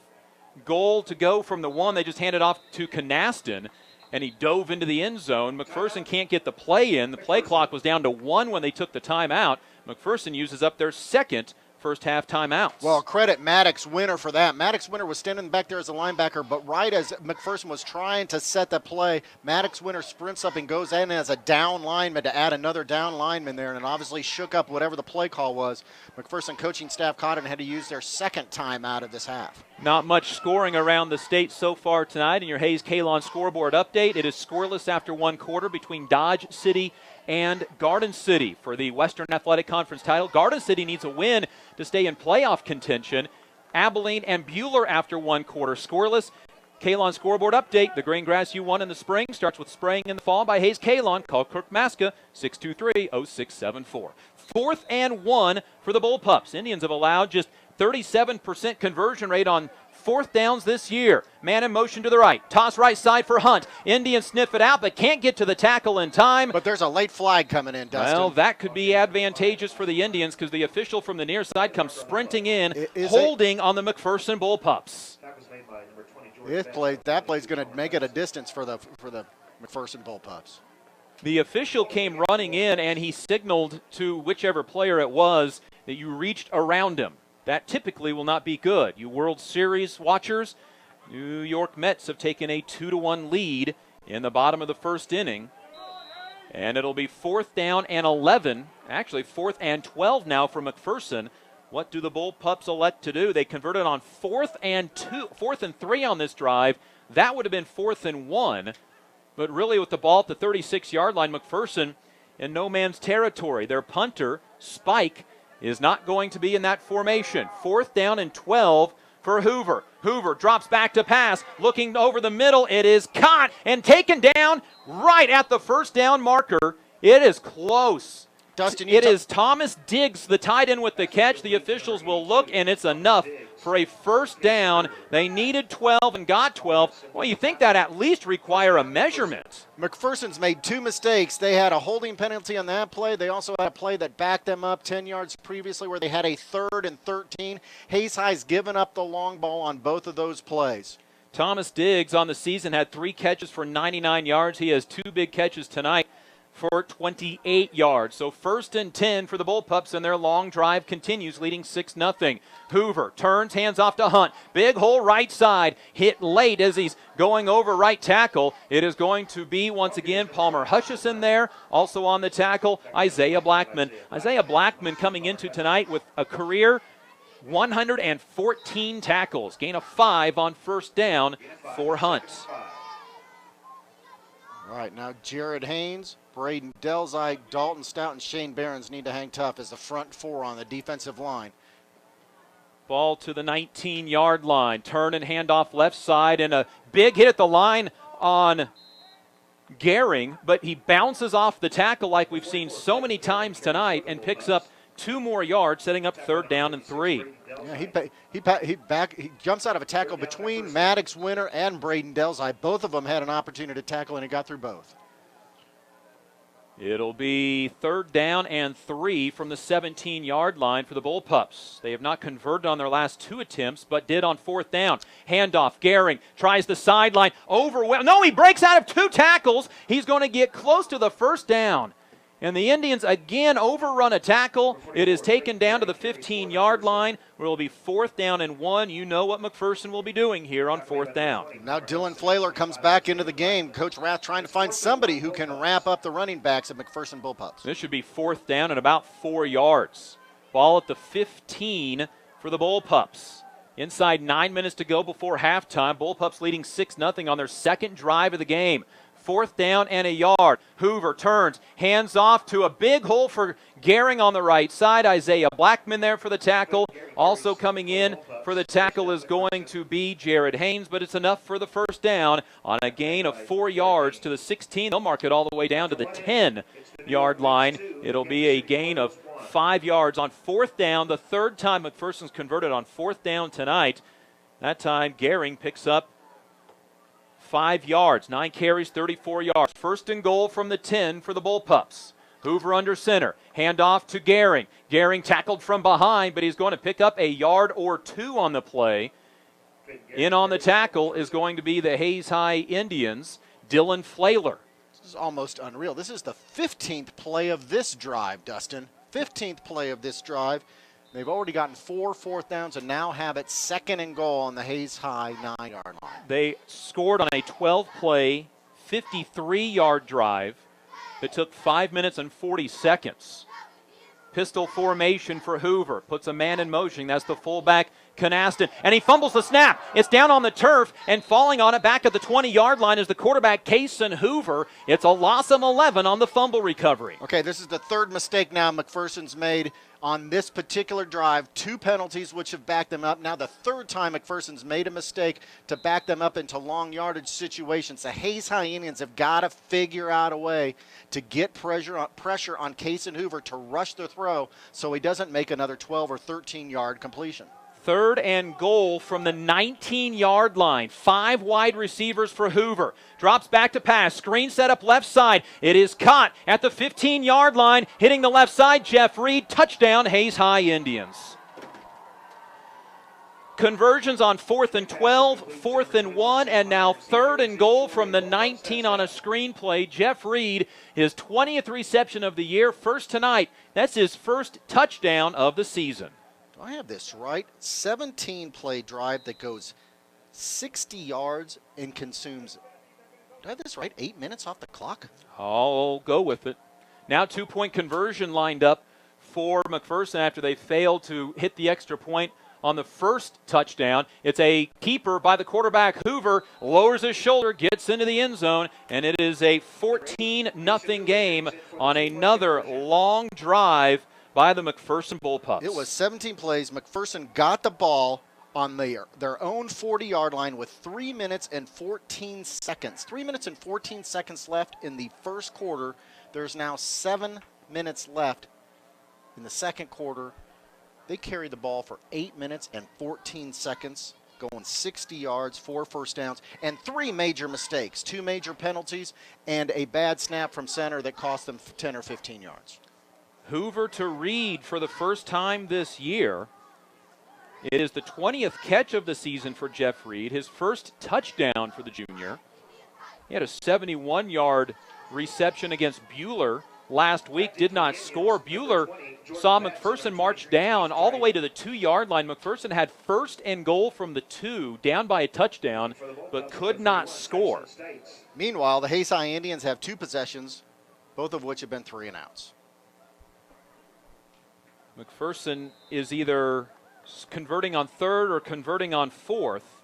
goal to go from the 1, they just handed off to Canaston, and he dove into the end zone. McPherson can't get the play in. The play clock was down to 1 when they took the timeout. McPherson uses up their second first half timeouts. Well, credit Maddox Winter for that. Maddox Winter was standing back there as a linebacker, but right as McPherson was trying to set the play, Maddox Winter sprints up and goes in as a down lineman to add another down lineman there, and it obviously shook up whatever the play call was. McPherson coaching staff caught it and had to use their second timeout of this half. Not much scoring around the state so far tonight. In your Hayes Kalon scoreboard update, it is scoreless after 1 quarter between Dodge City and Garden City for the Western Athletic Conference title. Garden City needs a win to stay in playoff contention. Abilene and Buhler after 1 quarter scoreless. Kalon scoreboard update. The green grass you won in the spring starts with spraying in the fall by Hayes Kalon. Call Kirk Maska, 623-0674. 4th and 1 for the Bullpups. Indians have allowed just 37% conversion rate on 4th downs this year. Man in motion to the right. Toss right side for Hunt. Indians sniff it out, but can't get to the tackle in time. But there's a late flag coming in, Dustin. Well, that could be advantageous for the Indians because the official from the near side comes sprinting in, holding on the McPherson Bullpups. That play's going to make it a distance for the McPherson Bullpups. The official came running in, and he signaled to whichever player it was that you reached around him. That typically will not be good. You World Series watchers, New York Mets have taken a 2-1 lead in the bottom of the first inning. And it'll be 4th down and 11, actually 4th and 12 now for McPherson. What do the Bullpups elect to do? They converted on 4th and 3 on this drive. That would have been 4th and 1. But really with the ball at the 36-yard line, McPherson in no man's territory. Their punter, Spike, is not going to be in that formation. 4th down and 12 for Hoover. Hoover drops back to pass, looking over the middle. It is caught and taken down right at the first down marker. It is close. Dustin, it is Thomas Diggs, the tight end with the catch. The officials will look, and it's enough for a first down. They needed 12 and got 12. Well, you think that at least require a measurement. McPherson's made 2 mistakes. They had a holding penalty on that play. They also had a play that backed them up 10 yards previously where they had a 3rd and 13. Hayes High's given up the long ball on both of those plays. Thomas Diggs on the season had 3 catches for 99 yards. He has 2 big catches tonight for 28 yards. So 1st and 10 for the Bullpups, and their long drive continues, leading 6-0. Hoover turns, hands off to Hunt. Big hole right side, hit late as he's going over right tackle. It is going to be, once again, Palmer Hutchison there. Also on the tackle, Isaiah Blackman. Isaiah Blackman coming into tonight with a career 114 tackles. Gain of 5 on 1st down for Hunt. All right, now Jared Haynes, Braden Delzai, Dalton Stout, and Shane Behrens need to hang tough as the front 4 on the defensive line. Ball to the 19-yard line. Turn and hand off left side, and a big hit at the line on Gehring, but he bounces off the tackle like we've seen so many times tonight and picks up 2 more yards, setting up 3rd down and 3. Yeah, he jumps out of a tackle between Maddox Winter and Braden Delzai. Both of them had an opportunity to tackle, and he got through both. It'll be 3rd down and 3 from the 17-yard line for the Bullpups. They have not converted on their last 2 attempts, but did on 4th down. Handoff, Gehring tries the sideline. Overwhelmed. No, he breaks out of 2 tackles. He's going to get close to the 1st down. And the Indians again overrun a tackle. It is taken down to the 15-yard line, where it will be 4th down and 1. You know what McPherson will be doing here on 4th down. Now Dylan Flaler comes back into the game. Coach Rath trying to find somebody who can wrap up the running backs at McPherson Bullpups. This should be 4th down and about 4 yards. Ball at the 15 for the Bullpups. Inside 9 minutes to go before halftime. Bullpups leading 6-0 on their 2nd drive of the game. 4th down and a yard. Hoover turns, hands off to a big hole for Gehring on the right side. Isaiah Blackman there for the tackle. Also coming in for the tackle is going to be Jared Haynes, but it's enough for the 1st down on a gain of 4 yards to the 16. They'll mark it all the way down to the 10-yard line. It'll be a gain of 5 yards on 4th down. The 3rd time McPherson's converted on 4th down tonight. That time Gehring picks up 5 yards, 9 carries, 34 yards. 1st and goal from the 10 for the Bullpups. Hoover under center. Handoff to Gehring. Gehring tackled from behind, but he's going to pick up a yard or 2 on the play. In on the tackle is going to be the Hayes High Indians, Dylan Flaler. This is almost unreal. This is the 15th play of this drive, Dustin. 15th play of this drive. They've already gotten 4 4th downs and now have it 2nd and goal on the Hayes High 9-yard line. They scored on a 12-play, 53-yard drive that took 5 minutes and 40 seconds. Pistol formation for Hoover. Puts a man in motion. That's the fullback, Canaston. And he fumbles the snap. It's down on the turf, and falling on it back at the 20-yard line is the quarterback, Kason Hoover. It's a loss of 11 on the fumble recovery. Okay, this is the 3rd mistake now McPherson's made on this particular drive. 2 penalties which have backed them up. Now the 3rd time McPherson's made a mistake to back them up into long yardage situations. The Hayes High Indians have got to figure out a way to get pressure on Kason Hoover to rush the throw so he doesn't make another 12 or 13-yard completion. 3rd and goal from the 19-yard line. 5 wide receivers for Hoover. Drops back to pass. Screen set up left side. It is caught at the 15-yard line. Hitting the left side, Jeff Reed. Touchdown, Hayes High Indians. Conversions on 4th and 12, 4th and 1, and now 3rd and goal from the 19 on a screen play. Jeff Reed, his 20th reception of the year, first tonight. That's his first touchdown of the season. Do I have this right? 17-play drive that goes 60 yards and consumes, do I have this right, 8 minutes off the clock? I'll go with it. Now 2-point conversion lined up for McPherson after they failed to hit the extra point on the first touchdown. It's a keeper by the quarterback, Hoover, lowers his shoulder, gets into the end zone, and it is a 14-0 game on another long drive by the McPherson Bullpups. It was 17 plays. McPherson got the ball on their own 40-yard line with 3 minutes and 14 seconds. 3 minutes and 14 seconds left in the first quarter. There's now 7 minutes left in the second quarter. They carried the ball for 8 minutes and 14 seconds, going 60 yards, 4 first downs, and 3 major mistakes. 2 major penalties and a bad snap from center that cost them 10 or 15 yards. Hoover to Reed for the first time this year. It is the 20th catch of the season for Jeff Reed, his first touchdown for the junior. He had a 71-yard reception against Buhler last week, did not score. Buhler saw McPherson march down all the way to the 2-yard line. McPherson had 1st and goal from the 2, down by a touchdown, but could not score. Meanwhile, the Hayes High Indians have 2 possessions, both of which have been 3 and outs. McPherson is either converting on 3rd or converting on 4th,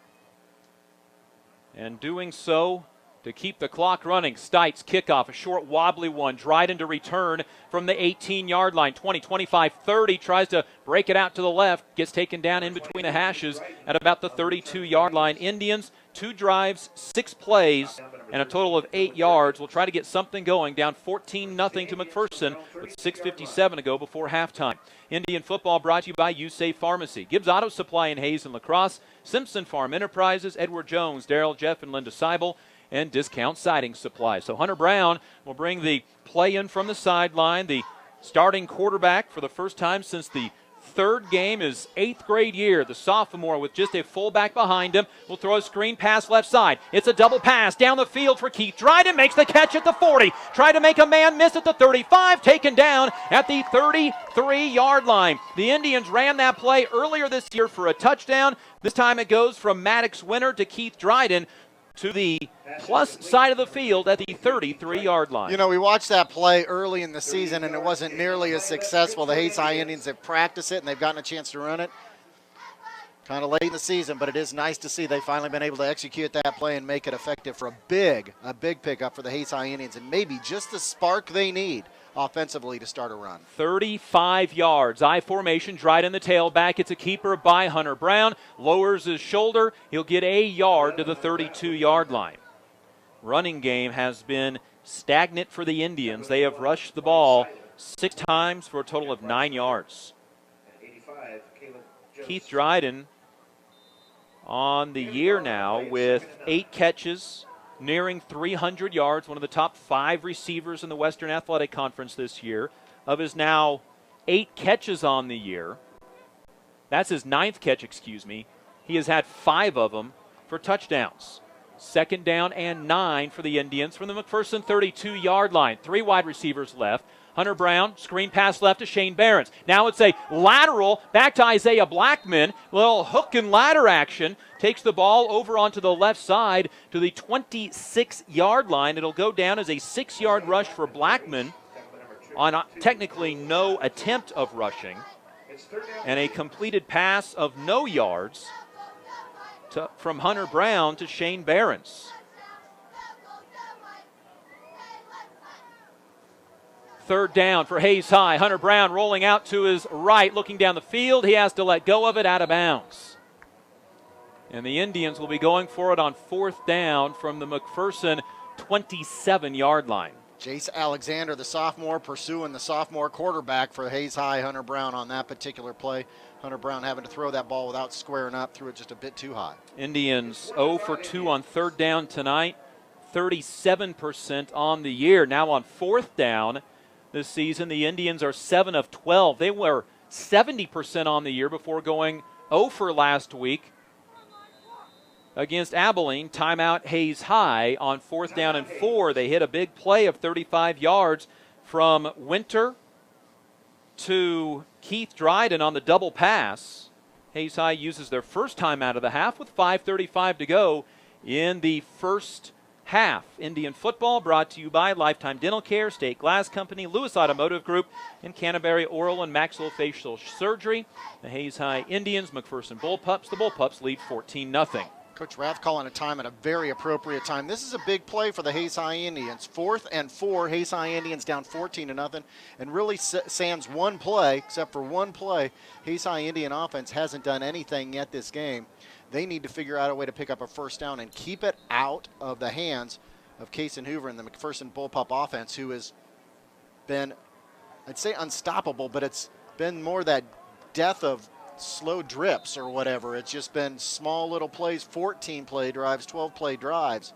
and doing so to keep the clock running. Stites kickoff, a short wobbly one. Dryden to return from the 18-yard line. 20, 25, 30. Tries to break it out to the left. Gets taken down in between the hashes at about the 32-yard line. Indians, 2 drives, 6 plays, and a total of 8 yards. We'll try to get something going. Down 14-0 to McPherson with 6:57 to go before halftime. Indian football brought to you by USAFE Pharmacy. Gibbs Auto Supply in Hayes and La Crosse. Simpson Farm Enterprises. Edward Jones, Darrell Jeff, and Linda Seibel. and Discount Siding Supply. So Hunter Brown will bring the play in from the sideline. The starting quarterback for the first time since the third game, his 8th grade year. The sophomore with just a fullback behind him will throw a screen pass left side. It's a double pass down the field for Keith Dryden. Makes the catch at the 40. Tried to make a man miss at the 35. Taken down at the 33-yard line. The Indians ran that play earlier this year for a touchdown. This time it goes from Maddox Winter to Keith Dryden to the plus side of the field at the 33-yard line. You know, we watched that play early in the season, and it wasn't nearly as successful. The Hayes High Indians have practiced it, and they've gotten a chance to run it kind of late in the season, but it is nice to see they've finally been able to execute that play and make it effective for a big pickup for the Hayes High Indians, and maybe just the spark they need offensively to start a run. 35 yards. I formation, Dryden the tailback. It's a keeper by Hunter Brown. Lowers his shoulder. He'll get a yard to the 32-yard line. Running game has been stagnant for the Indians. They have rushed the ball 6 times for a total of 9 yards. Keith Dryden on the year now with 8 catches, nearing 300 yards, one of the top 5 receivers in the Western Athletic Conference this year. Of his now 8 catches on the year, that's his 9th catch, he has had 5 of them for touchdowns. 2nd down and 9 for the Indians from the McPherson 32-yard line. 3 wide receivers left. Hunter Brown, screen pass left to Shane Behrens. Now it's a lateral back to Isaiah Blackman. Little hook and ladder action. Takes the ball over onto the left side to the 26-yard line. It'll go down as a 6-yard rush for Blackman on technically no attempt of rushing. And a completed pass of no yards from Hunter Brown to Shane Behrens. 3rd down for Hayes High. Hunter Brown rolling out to his right, looking down the field. He has to let go of it out of bounds. And the Indians will be going for it on 4th down from the McPherson 27-yard line. Jace Alexander, the sophomore, pursuing the sophomore quarterback for Hayes High, Hunter Brown, on that particular play. Hunter Brown having to throw that ball without squaring up, threw it just a bit too high. Indians 0 for 2 on 3rd down tonight, 37% on the year. Now on 4th down this season, the Indians are 7 of 12. They were 70% on the year before going 0 for last week against Abilene. Timeout Hayes High on 4th down and 4. They hit a big play of 35 yards from Winter to Keith Dryden on the double pass. Hayes High uses their first time out of the half with 5:35 to go in the first half. Indian football brought to you by Lifetime Dental Care, State Glass Company, Lewis Automotive Group, and Canterbury Oral and Maxillofacial Surgery. The Hayes High Indians, McPherson Bullpups. The Bullpups lead 14-0. Coach Rath calling a time at a very appropriate time. This is a big play for the Hayes High Indians. 4th and 4, Hayes High Indians down 14-0. And really sans one play, except for one play, Hayes High Indian offense hasn't done anything yet this game. They need to figure out a way to pick up a 1st down and keep it out of the hands of Kason Hoover and the McPherson Bullpup offense, who has been, I'd say unstoppable, but it's been more that death of slow drips or whatever. It's just been small little plays, 14 play drives, 12 play drives.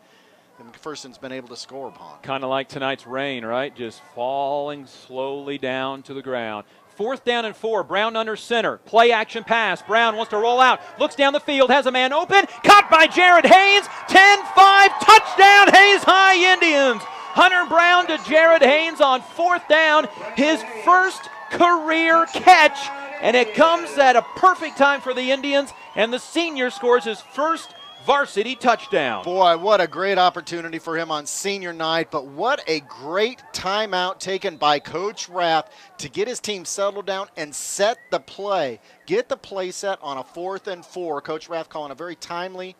And McPherson's been able to score upon. Kind of like tonight's rain, right? Just falling slowly down to the ground. 4th down and 4, Brown under center. Play action pass. Brown wants to roll out. Looks down the field, has a man open. Caught by Jared Haynes. 10-5, touchdown Hayes High Indians. Hunter Brown to Jared Haynes on 4th down. His first career catch. And it comes at a perfect time for the Indians. And the senior scores his first varsity touchdown. Boy, what a great opportunity for him on senior night, but what a great timeout taken by Coach Rath to get his team settled down and set the play. Get the play set on a 4th and 4. Coach Rath calling a very timely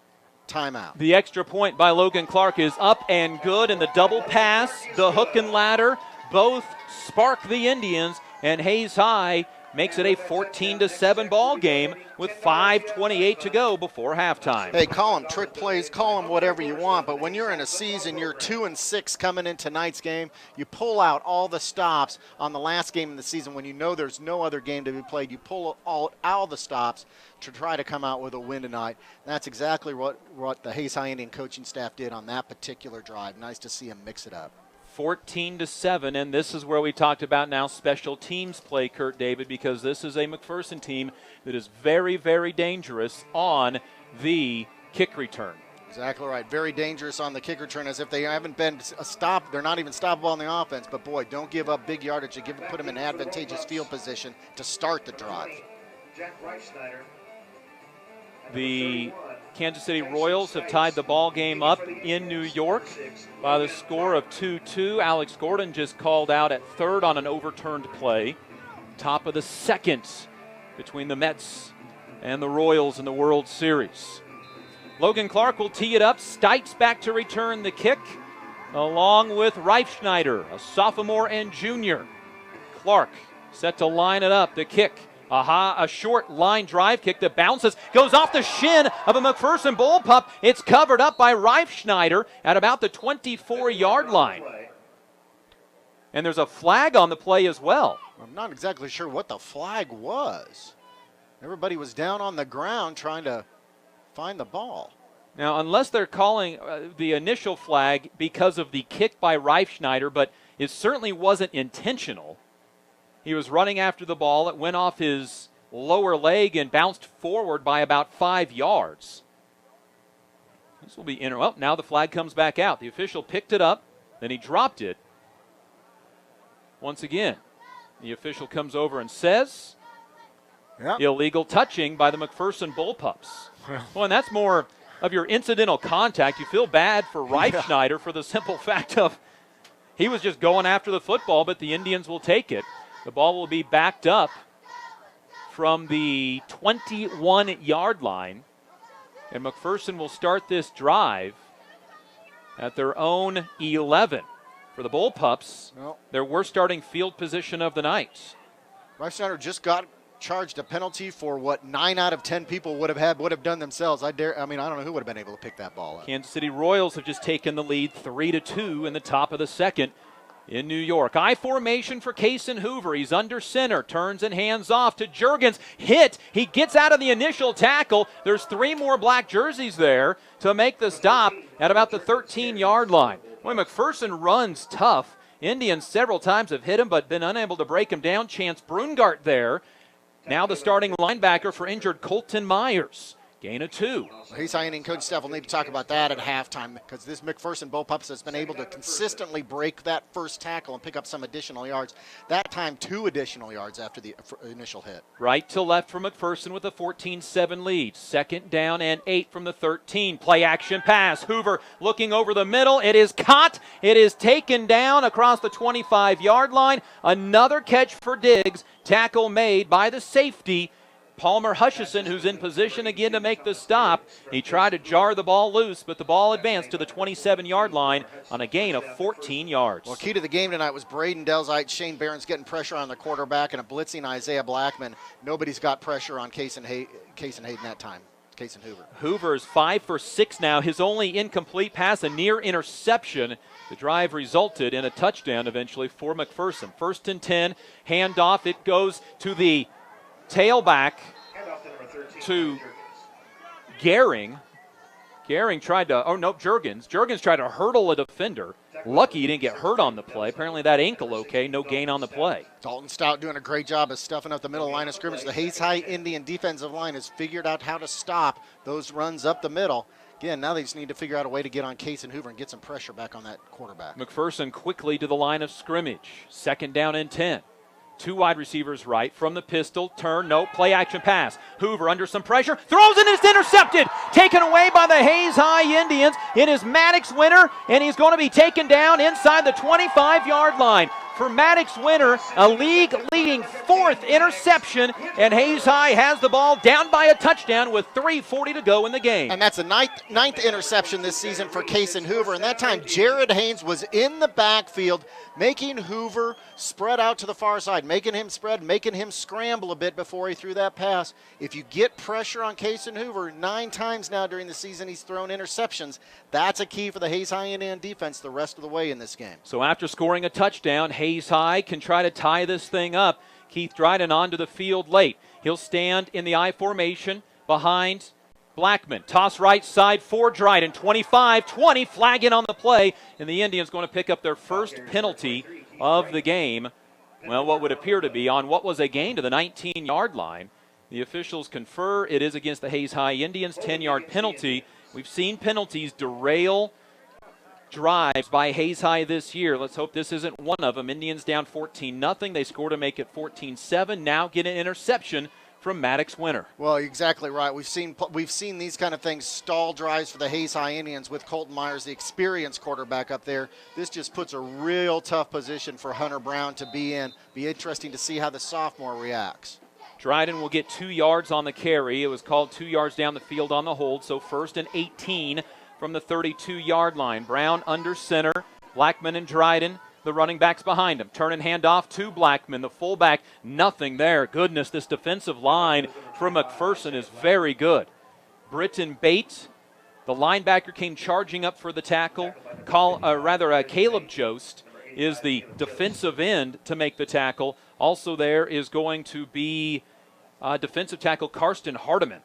timeout. The extra point by Logan Clark is up and good, and the double pass, the hook and ladder, both spark the Indians, and Hayes High makes it a 14-7 ball game with 5:28 to go before halftime. Hey, call them trick plays, call them whatever you want, but when you're in a season, you're 2-6 coming in tonight's game, you pull out all the stops on the last game of the season when you know there's no other game to be played. You pull all the stops to try to come out with a win tonight. And that's exactly what the Hayes High Indian coaching staff did on that particular drive. Nice to see them mix it up. 14-7, and this is where we talked about now special teams play, Kurt David, because this is a McPherson team that is very, very dangerous on the kick return. Exactly right. Very dangerous on the kick return, as if they haven't been a stop. They're not even stoppable on the offense, but boy, don't give up big yardage. Put them in advantageous field position to start the drive. The Kansas City Royals have tied the ball game up in New York by the score of 2-2. Alex Gordon just called out at third on an overturned play. Top of the second between the Mets and the Royals in the World Series. Logan Clark will tee it up. Stites back to return the kick, along with Reifschneider, a sophomore and junior. Clark set to line it up. The kick. A short line drive kick that bounces, goes off the shin of a McPherson Bullpup. It's covered up by Reifschneider at about the 24-yard line. And there's a flag on the play as well. I'm not exactly sure what the flag was. Everybody was down on the ground trying to find the ball. Now, unless they're calling the initial flag because of the kick by Reifschneider, but it certainly wasn't intentional. He was running after the ball. It went off his lower leg and bounced forward by about 5 yards. This will be well, now the flag comes back out. The official picked it up, then he dropped it. Once again, the official comes over and says, illegal touching by the McPherson Bullpups. Well, and that's more of your incidental contact. You feel bad for Reifschneider for the simple fact of he was just going after the football, but the Indians will take it. The ball will be backed up from the 21-yard line, and McPherson will start this drive at their own 11. For the Bullpups, their worst starting field position of the night. Reifschneider just got charged a penalty for what 9 out of 10 people would have done themselves. I don't know who would have been able to pick that ball up. Kansas City Royals have just taken the lead 3-2 in the top of the second. In New York, I formation for Kason Hoover. He's under center, turns and hands off to Juergens. Hit. He gets out of the initial tackle. There's 3 more black jerseys there to make the stop at about the 13-yard line. Boy, McPherson runs tough. Indians several times have hit him but been unable to break him down. Chance Brungart there. Now the starting linebacker for injured Colton Myers. Gain of 2. Hayes High Indian coach staff will need to talk about that at halftime because this McPherson Bullpups has been able to consistently break that first tackle and pick up some additional yards. That time, 2 additional yards after the initial hit. Right to left for McPherson with a 14-7 lead. Second down and 8 from the 13. Play action pass. Hoover looking over the middle. It is caught. It is taken down across the 25-yard line. Another catch for Diggs. Tackle made by the safety, Palmer Hutchison, who's in position again to make the stop. He tried to jar the ball loose, but the ball advanced to the 27-yard line on a gain of 14 yards. Well, key to the game tonight was Braden Delzite, Shane Barron's getting pressure on the quarterback, and a blitzing Isaiah Blackman. Nobody's got pressure on Kason Hayden that time. Kason Hoover. Hoover is 5 for 6 now. His only incomplete pass, a near interception. The drive resulted in a touchdown eventually for McPherson. 1st and 10, handoff. It goes to the tailback to Gehring. Gehring tried to, Juergens. Juergens tried to hurdle a defender. Lucky he didn't get hurt on the play. Apparently that ankle okay, no gain on the play. Dalton Stout doing a great job of stuffing up the middle line of scrimmage. The Hayes High Indian defensive line has figured out how to stop those runs up the middle. Again, now they just need to figure out a way to get on Kason Hoover and get some pressure back on that quarterback. McPherson quickly to the line of scrimmage. 2nd down and 10. 2 wide receivers right from the pistol. Turn, no, play action pass. Hoover under some pressure. Throws it and it's intercepted. Taken away by the Hayes High Indians. It is Maddox Winter, and he's going to be taken down inside the 25-yard line. for Maddox Winter, a league-leading 4th interception, and Hayes High has the ball down by a touchdown with 3:40 to go in the game. And that's a ninth interception this season for Cason Hoover, and that time Jared Haynes was in the backfield, making Hoover spread out to the far side, making him spread, making him scramble a bit before he threw that pass. If you get pressure on Cason Hoover, 9 times now during the season he's thrown interceptions. That's a key for the Hayes High Indian defense the rest of the way in this game. So after scoring a touchdown, Hayes High can try to tie this thing up. Keith Dryden onto the field late. He'll stand in the I formation behind Blackman. Toss right side for Dryden. 25-20, flagging on the play, and the Indians going to pick up their first penalty of the game. Well, what would appear to be on what was a gain to the 19-yard line. The officials confer it is against the Hayes High Indians, 10-yard penalty. We've seen penalties derail drives by Hayes High this year. Let's hope this isn't one of them. Indians down 14-0. They score to make it 14-7. Now get an interception from Maddox Winter. Well, exactly right. We've seen these kind of things stall drives for the Hayes High Indians with Colton Myers, the experienced quarterback up there. This just puts a real tough position for Hunter Brown to be in. Be interesting to see how the sophomore reacts. Dryden will get 2 yards on the carry. It was called 2 yards down the field on the hold, so 1st and 18 from the 32-yard line. Brown under center. Blackman and Dryden, the running backs behind him. Turn and hand off to Blackman, the fullback. Nothing there. Goodness, this defensive line from McPherson is very good. Britton Bates, the linebacker, came charging up for the tackle. Caleb Jost is the defensive end to make the tackle. Also there is going to be defensive tackle Karsten Hardiman.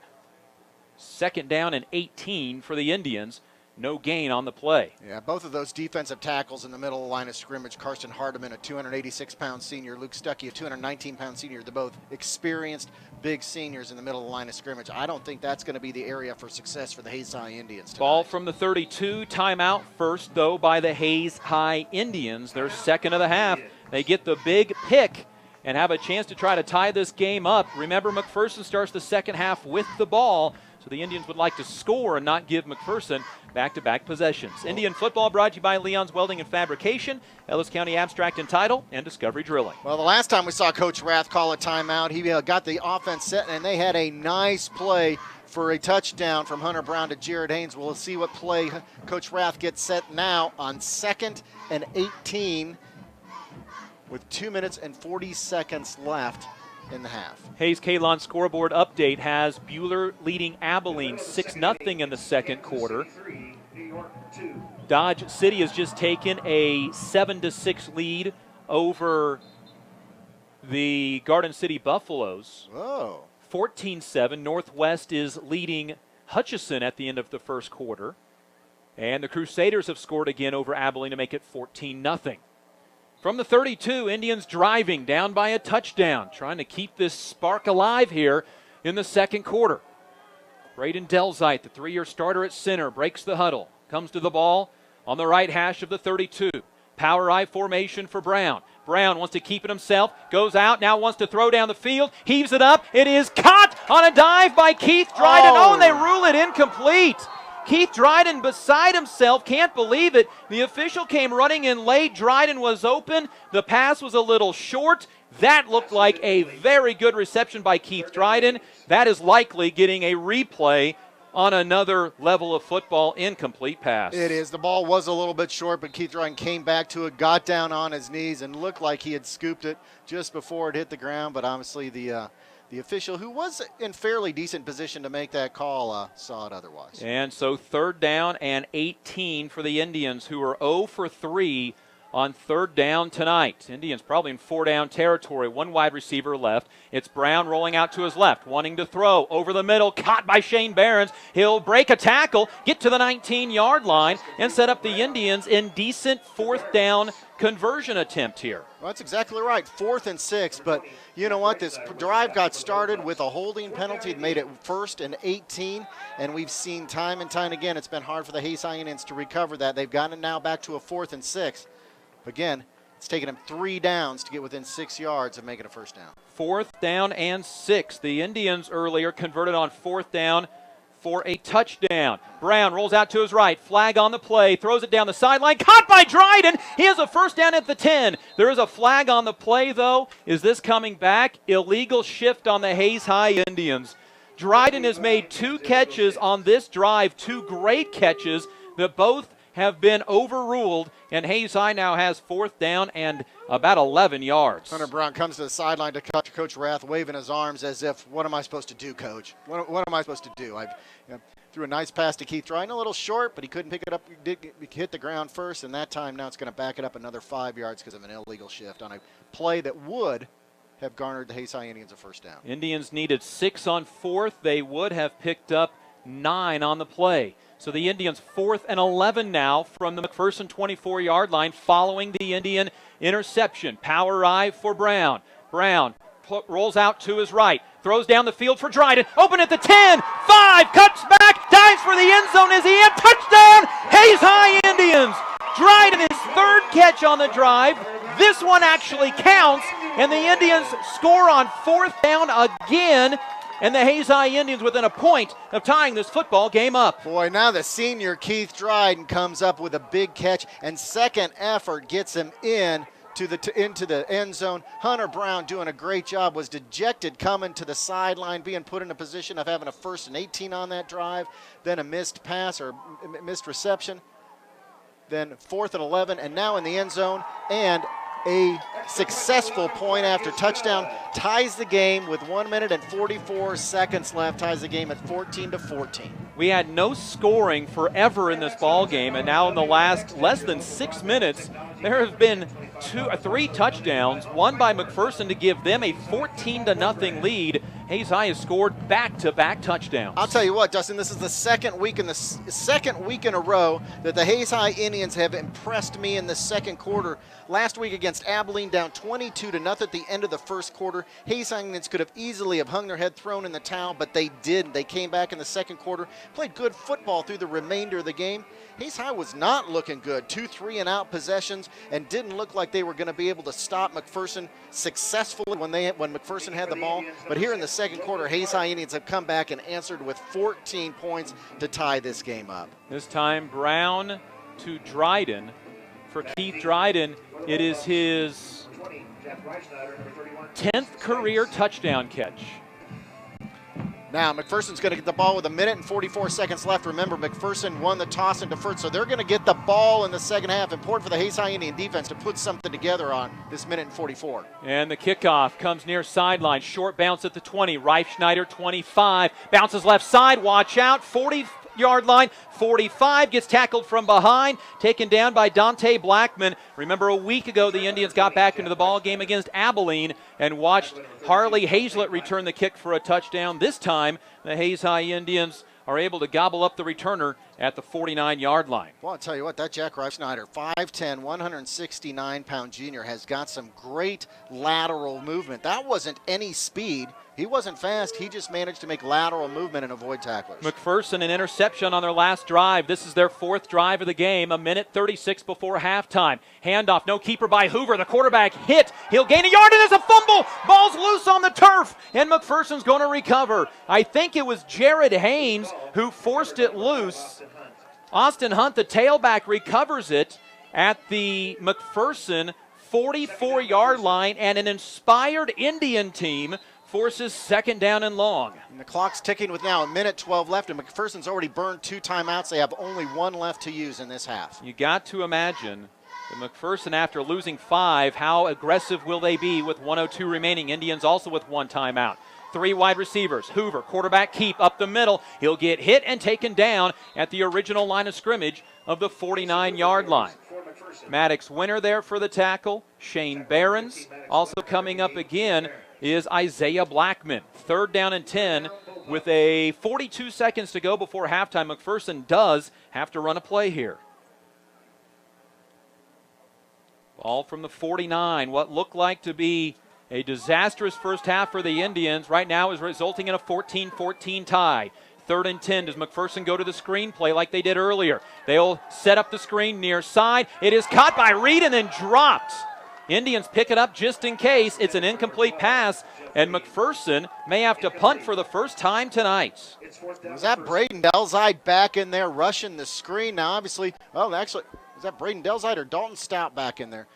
2nd down and 18 for the Indians. No gain on the play. Yeah, both of those defensive tackles in the middle of the line of scrimmage, Karsten Hardiman, a 286-pound senior, Luke Stuckey, a 219-pound senior. They're both experienced big seniors in the middle of the line of scrimmage. I don't think that's going to be the area for success for the Hayes High Indians tonight. Ball from the 32. Timeout first, though, by the Hayes High Indians. Their 2nd of the half. They get the big pick and have a chance to try to tie this game up. Remember, McPherson starts the 2nd half with the ball, so the Indians would like to score and not give McPherson back-to-back possessions. Indian football brought to you by Leon's Welding and Fabrication, Ellis County Abstract and Title, and Discovery Drilling. Well, the last time we saw Coach Rath call a timeout, he got the offense set, and they had a nice play for a touchdown from Hunter Brown to Jared Haynes. We'll see what play Coach Rath gets set now on 2nd and 18 with 2 minutes and 40 seconds left in the half. Hayes Kalon scoreboard update has Buhler leading Abilene 6-0 in the 2nd quarter. Dodge City has just taken a 7-6 lead over the Garden City Buffaloes. Whoa. 14-7. Northwest is leading Hutchison at the end of the 1st quarter. And the Crusaders have scored again over Abilene to make it 14-0. From the 32, Indians driving down by a touchdown, trying to keep this spark alive here in the 2nd quarter. Braden Delzite, the 3-year starter at center, breaks the huddle, comes to the ball on the right hash of the 32. Power I formation for Brown. Brown wants to keep it himself, goes out, now wants to throw down the field, heaves it up. It is caught on a dive by Keith Dryden. Oh, and they rule it incomplete. Keith Dryden beside himself, can't believe it. The official came running in late. Dryden was open. The pass was a little short. That looked like a very good reception by Keith Dryden. That is likely getting a replay on another level of football. Incomplete pass. It is. The ball was a little bit short, but Keith Dryden came back to it, got down on his knees, and looked like he had scooped it just before it hit the ground. But obviously the official, who was in fairly decent position to make that call, saw it otherwise. And so 3rd down and 18 for the Indians, who are 0 for 3 on 3rd down tonight. Indians probably in 4-down territory. 1 wide receiver left. It's Brown rolling out to his left, wanting to throw over the middle, caught by Shane Behrens. He'll break a tackle, get to the 19-yard line, and set up the Indians in decent 4th down conversion attempt here. Well, that's exactly right. 4th and 6, but you know what? This drive got started with a holding penalty. It made it 1st and 18, and we've seen time and time again it's been hard for the Hayes High Indians to recover that. They've gotten it now back to a 4th and 6. Again, it's taken them 3 downs to get within 6 yards of making a 1st down. 4th down and 6. The Indians earlier converted on 4th down for a touchdown. Brown rolls out to his right, flag on the play, throws it down the sideline, caught by Dryden. He has a first down at the 10. There is a flag on the play, though. Is this coming back? Illegal shift on the Hayes High Indians. Dryden has made 2 catches on this drive, 2 great catches that both have been overruled, and Hayes High now has 4th down and about 11 yards. Hunter Brown comes to the sideline to Coach Rath, waving his arms as if, what am I supposed to do, Coach? What am I supposed to do? I threw a nice pass to Keith Dryden, a little short, but he couldn't pick it up. He did hit the ground first, and that time now it's going to back it up another 5 yards because of an illegal shift on a play that would have garnered the Hayes High Indians a first down. Indians needed 6 on 4th. They would have picked up 9 on the play. So the Indians 4th and 11 now from the McPherson 24-yard line following the Indian interception. Power I for Brown. Brown rolls out to his right, throws down the field for Dryden. Open at the 10, 5, cuts back, dives for the end zone. Is he in? Touchdown, Hayes High Indians. Dryden, his 3rd catch on the drive. This one actually counts, and the Indians score on 4th down again. And the Hayes High Indians within a point of tying this football game up. Boy, now the senior Keith Dryden comes up with a big catch, and second effort gets him into the end zone. Hunter Brown doing a great job, was dejected coming to the sideline, being put in a position of having a 1st and 18 on that drive, then a missed pass or missed reception, then 4th and 11, and now in the end zone, and a successful point after touchdown ties the game with 1 minute and 44 seconds left, ties the game at 14-14. We had no scoring forever in this ball game, and now in the last less than 6 minutes, there have been 3 touchdowns, one by McPherson to give them a 14-0 lead. Hayes High has scored back-to-back touchdowns. I'll tell you what, Dustin, this is the second week in a row that the Hayes High Indians have impressed me in the second quarter. Last week against Abilene, down 22-0 at the end of the first quarter. Hayes High Indians could have easily have hung their head, thrown in the towel, but they didn't. They came back in the second quarter, played good football through the remainder of the game. Hayes High was not looking good. 2 3-and-out possessions, and didn't look like they were going to be able to stop McPherson successfully when McPherson had the ball. But here in the second quarter, Hayes High Indians have come back and answered with 14 points to tie this game up. This time Brown to Dryden. For Keith Dryden, it is his 10th career touchdown catch. Now, McPherson's going to get the ball with 1 minute and 44 seconds left. Remember, McPherson won the toss and deferred, so they're going to get the ball in the second half. Important for the Hayes High Indian defense to put something together on this minute and 44. And the kickoff comes near sideline. Short bounce at the 20. Reifschneider, 25. Bounces left side. Watch out. 40-yard line. 45, gets tackled from behind, taken down by Dante Blackman. Remember, a week ago, the Indians got back into the ball game against Abilene and watched Harley Hazlett return the kick for a touchdown. This time, the Hayes High Indians are able to gobble up the returner at the 49-yard line. Well, I'll tell you what, that Jack Reifschneider, 5'10", 169-pound junior, has got some great lateral movement. That wasn't any speed. He wasn't fast. He just managed to make lateral movement and avoid tacklers. McPherson, an interception on their last drive. This is their 4th drive of the game, 1:36 before halftime. Handoff, no keeper by Hoover. The quarterback hit. He'll gain a yard, and there's a fumble. Ball's loose on the turf, and McPherson's going to recover. I think it was Jared Haynes who forced it loose. Austin Hunt, the tailback, recovers it at the McPherson 44-yard line, and an inspired Indian team forces 2nd down and long. And the clock's ticking with now 1:12 left, and McPherson's already burned 2 timeouts. They have only 1 left to use in this half. You got to imagine that McPherson, after losing 5, how aggressive will they be with 1:02 remaining? Indians also with 1 timeout. 3 wide receivers. Hoover, quarterback keep up the middle. He'll get hit and taken down at the original line of scrimmage of the 49-yard line. Maddox Winter there for the tackle. Shane Behrens. Also coming up again is Isaiah Blackman. 3rd down and 10 with 42 seconds to go before halftime. McPherson does have to run a play here. Ball from the 49. What looked like to be a disastrous first half for the Indians right now is resulting in a 14-14 tie. 3rd and 10. Does McPherson go to the screen play like they did earlier? They'll set up the screen near side. It is caught by Reed and then dropped. Indians pick it up just in case. It's an incomplete pass, and McPherson may have to punt for the first time tonight. Was that Braden Delzide back in there rushing the screen? Now, obviously, actually, is that Braden Delzide or Dalton Stout back in there?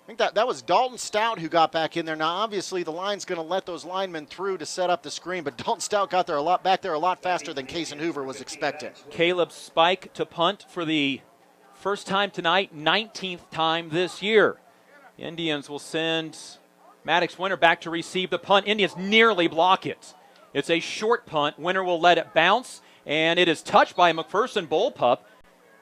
I think that was Dalton Stout who got back in there. Now, obviously, the line's going to let those linemen through to set up the screen, but Dalton Stout got there back there a lot faster than Cason Hoover was expecting. Caleb Spike to punt for the first time tonight, 19th time this year. Indians will send Maddox Winter back to receive the punt. Indians nearly block it. It's a short punt. Winter will let it bounce, and it is touched by a McPherson Bullpup,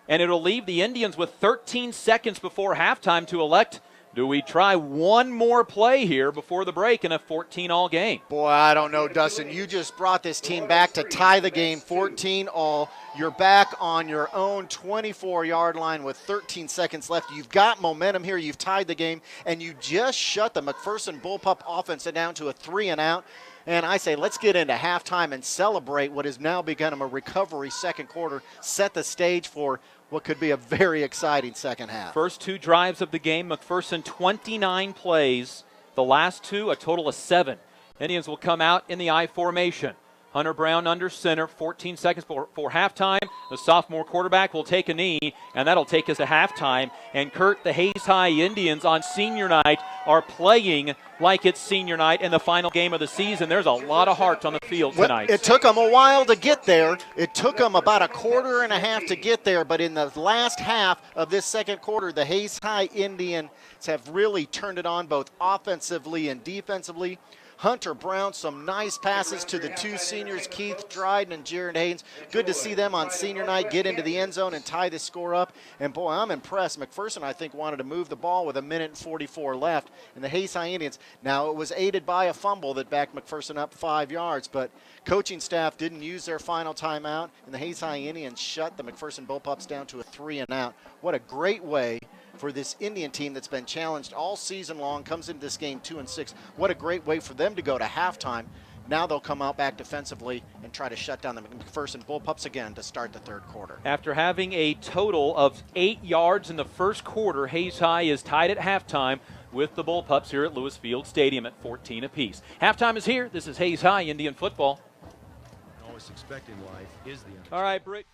and it'll leave the Indians with 13 seconds before halftime to elect. Do we try one more play here before the break in a 14-all game? Boy, I don't know, Dustin. You just brought this team back to tie the game 14-all. You're back on your own 24-yard line with 13 seconds left. You've got momentum here. You've tied the game, and you just shut the McPherson Bullpup offense down to a 3-and-out. And I say let's get into halftime and celebrate what has now become a recovery second quarter, set the stage for what could be a very exciting second half. First two drives of the game, McPherson 29 plays. The last two, a total of 7. Indians will come out in the I formation. Hunter Brown under center, 14 seconds before halftime. The sophomore quarterback will take a knee, and that'll take us to halftime. And Kurt, the Hayes High Indians on senior night are playing like it's senior night in the final game of the season. There's a lot of heart on the field tonight. Well, it took them a while to get there. It took them about a quarter and a half to get there, but in the last half of this second quarter, the Hayes High Indians have really turned it on both offensively and defensively. Hunter Brown, some nice passes to the two seniors, Keith Dryden and Jared Haynes. Good to see them on senior night get into the end zone and tie the score up. And, boy, I'm impressed. McPherson, I think, wanted to move the ball with 1:44 left. And the Hayes High Indians, now it was aided by a fumble that backed McPherson up 5 yards, but coaching staff didn't use their final timeout, and the Hayes High Indians shut the McPherson Bullpups down to a 3-and-out. What a great way for this Indian team that's been challenged all season long, comes into this game 2-6. What a great way for them to go to halftime. Now they'll come out back defensively and try to shut down the McPherson Bullpups again to start the third quarter. After having a total of 8 yards in the first quarter, Hayes High is tied at halftime with the Bullpups here at Lewis Field Stadium at 14 apiece. Halftime is here. This is Hayes High Indian football. Always expect in life is the end. All right, Britt.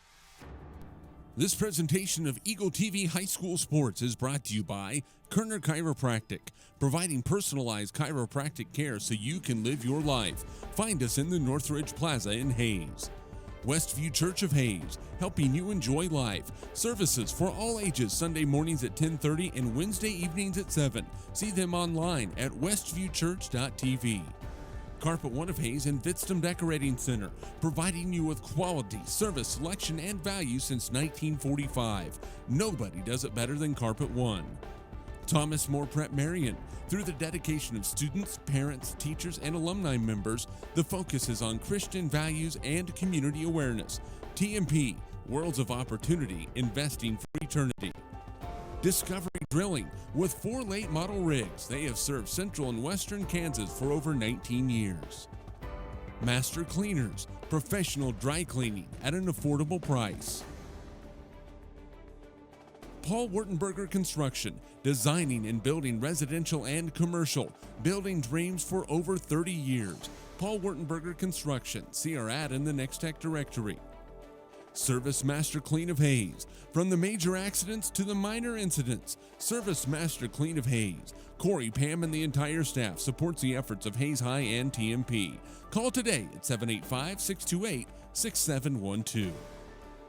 This presentation of Eagle TV High School Sports is brought to you by Kerner Chiropractic, providing personalized chiropractic care so you can live your life. Find us in the Northridge Plaza in Hayes. Westview Church of Hayes, helping you enjoy life. Services for all ages, Sunday mornings at 10:30 and Wednesday evenings at 7. See them online at westviewchurch.tv. Carpet One of Hayes and Vidstem Decorating Center, providing you with quality, service, selection, and value since 1945. Nobody does it better than Carpet One. Thomas More Prep Marion. Through the dedication of students, parents, teachers, and alumni members, the focus is on Christian values and community awareness. TMP, Worlds of Opportunity, Investing for Eternity. Discovery Drilling. With 4 late model rigs, they have served central and western Kansas for over 19 years. Master Cleaners, professional dry cleaning at an affordable price. Paul Wurtenberger Construction, designing and building residential and commercial, building dreams for over 30 years. Paul Wurtenberger Construction. See our ad in the Next Tech directory. Service Master Clean of Hayes. From the major accidents to the minor incidents, Service Master Clean of Hayes. Corey, Pam, and the entire staff supports the efforts of Hayes High and TMP. Call today at 785-628-6712.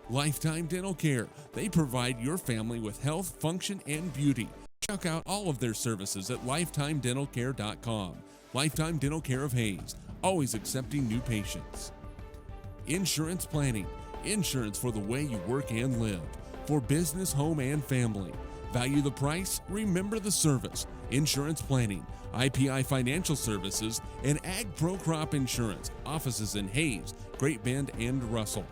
Lifetime Dental Care. They provide your family with health, function, and beauty. Check out all of their services at lifetimedentalcare.com. Lifetime Dental Care of Hayes, always accepting new patients. Insurance Planning. Insurance for the way you work and live. For business, home, and family. Value the price, remember the service. Insurance Planning, IPI Financial Services, and Ag Pro Crop Insurance. Offices in Hayes, Great Bend, and Russell.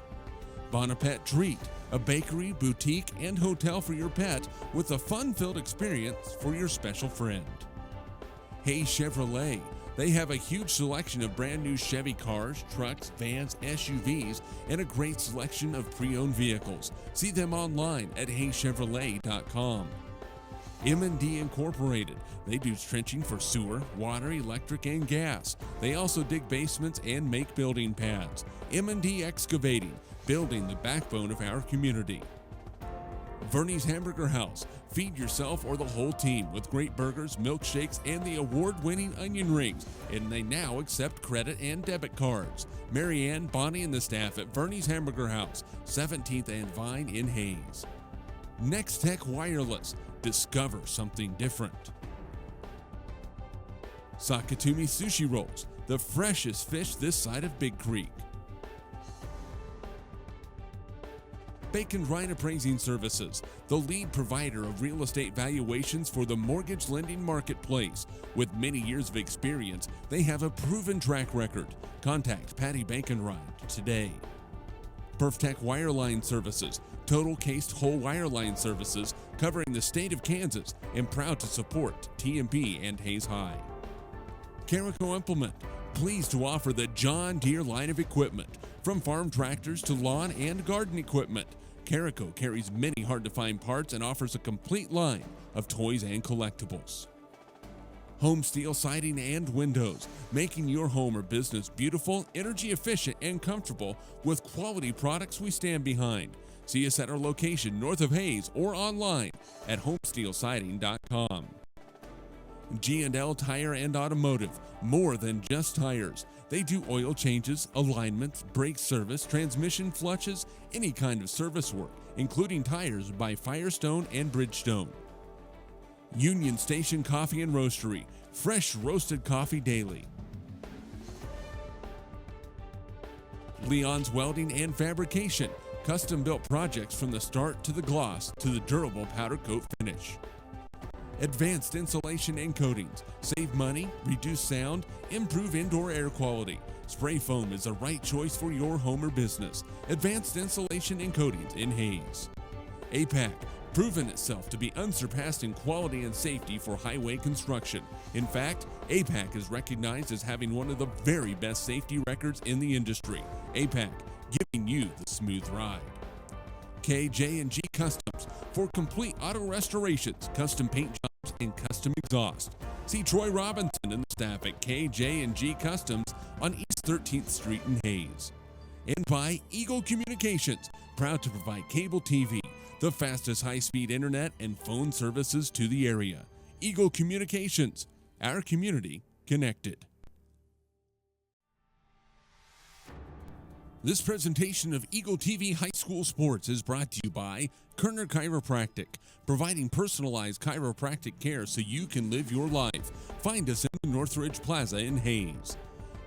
Bonapet Treat, a bakery, boutique, and hotel for your pet with a fun-filled experience for your special friend. Hayes Chevrolet. They have a huge selection of brand new Chevy cars, trucks, vans, SUVs, and a great selection of pre-owned vehicles. See them online at hayschevrolet.com. M&D Incorporated. They do trenching for sewer, water, electric, and gas. They also dig basements and make building pads. M&D Excavating, building the backbone of our community. Verney's Hamburger House. Feed yourself or the whole team with great burgers, milkshakes, and the award-winning onion rings. And they now accept credit and debit cards. Marianne, Bonnie, and the staff at Verney's Hamburger House, 17th and Vine in Hayes. Next Tech Wireless. Discover something different. Sakatumi Sushi Rolls, the freshest fish this side of Big Creek. Bacon Ryan Appraising Services, the lead provider of real estate valuations for the mortgage lending marketplace. With many years of experience, they have a proven track record. Contact Patty Bacon-Ryan today. Perftech Wireline Services, total cased whole wireline services covering the state of Kansas, and proud to support TMP and Hayes High. Carico Implement, pleased to offer the John Deere line of equipment, from farm tractors to lawn and garden equipment. Carico carries many hard-to-find parts and offers a complete line of toys and collectibles. Home Steel Siding and Windows, making your home or business beautiful, energy efficient, and comfortable with quality products we stand behind. See us at our location north of Hayes or online at homesteelsiding.com. G&L Tire and Automotive, more than just tires. They do oil changes, alignments, brake service, transmission flushes, any kind of service work, including tires by Firestone and Bridgestone. Union Station Coffee and Roastery, fresh roasted coffee daily. Leon's Welding and Fabrication, custom-built projects from the start to the gloss to the durable powder coat finish. Advanced Insulation and Coatings, save money, reduce sound, improve indoor air quality. Spray foam is the right choice for your home or business. Advanced Insulation and Coatings in Hayes. APAC, proven itself to be unsurpassed in quality and safety for highway construction. In fact, APAC is recognized as having one of the very best safety records in the industry. APAC, giving you the smooth ride. KJ&G Customs, for complete auto restorations, custom paint jobs, and custom exhaust. See Troy Robinson and the staff at KJ&G Customs on East 13th Street in Hayes. And by Eagle Communications, proud to provide cable TV, the fastest high-speed internet and phone services to the area. Eagle Communications, our community connected. This presentation of Eagle TV High School Sports is brought to you by Kerner Chiropractic, providing personalized chiropractic care so you can live your life. Find us in the Northridge Plaza in Hayes.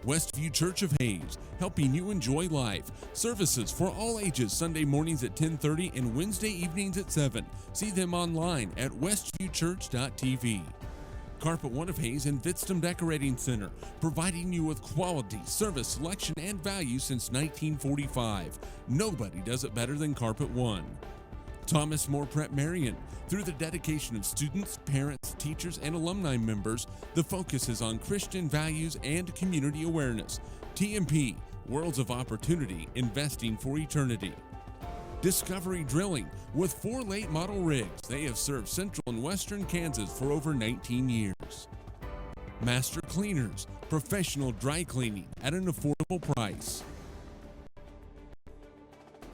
Westview Church of Hayes, helping you enjoy life. Services for all ages, Sunday mornings at 10:30 and Wednesday evenings at 7. See them online at westviewchurch.tv. Carpet One of Hayes and Vidstem Decorating Center, providing you with quality, service, selection, and value since 1945. Nobody does it better than Carpet One. Thomas More Prep Marion. Through the dedication of students, parents, teachers, and alumni members, the focus is on Christian values and community awareness. TMP, Worlds of Opportunity, investing for eternity. Discovery Drilling, with 4 late model rigs, they have served central and western Kansas for over 19 years. Master Cleaners, professional dry cleaning at an affordable price.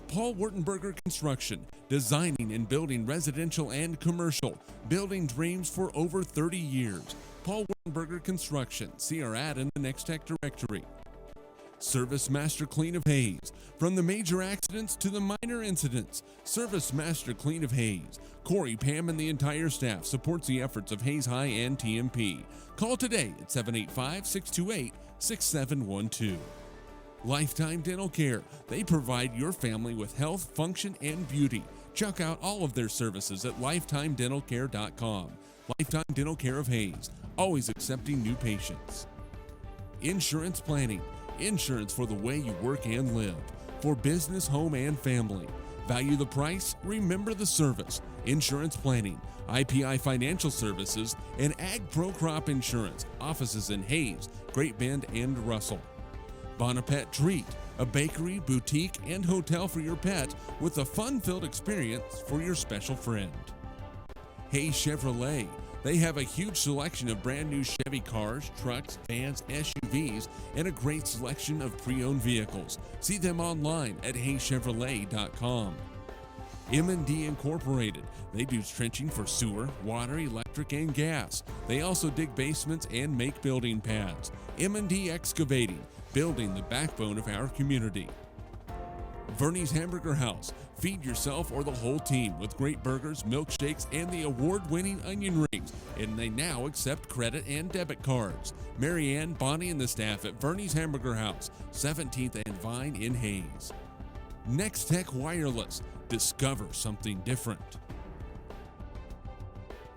Paul Wurtenberger Construction, designing and building residential and commercial, building dreams for over 30 years. Paul Wurtenberger Construction, see our ad in the Next Tech directory. Service Master Clean of Hayes, from the major accidents to the minor incidents. Service Master Clean of Hayes. Corey, Pam, and the entire staff supports the efforts of Hayes High and TMP. Call today at 785-628-6712. Lifetime Dental Care. They provide your family with health, function, and beauty. Check out all of their services at lifetimedentalcare.com. Lifetime Dental Care of Hayes, always accepting new patients. Insurance Planning. Insurance for the way you work and live. For business, home, and family. Value the price, remember the service. Insurance Planning, IPI Financial Services, and Ag Pro Crop Insurance. Offices in Hayes, Great Bend, and Russell. Bonapet Treat, a bakery, boutique, and hotel for your pet with a fun-filled experience for your special friend. Hayes Chevrolet. They have a huge selection of brand new Chevy cars, trucks, vans, SUVs, and a great selection of pre-owned vehicles. See them online at haychevrolet.com. M&D Incorporated. They do trenching for sewer, water, electric, and gas. They also dig basements and make building pads. M&D Excavating, building the backbone of our community. Vernie's Hamburger House. Feed yourself or the whole team with great burgers, milkshakes, and the award-winning onion rings. And they now accept credit and debit cards. Marianne, Bonnie, and the staff at Vernie's Hamburger House, 17th and Vine in Hayes. Next Tech Wireless. Discover something different.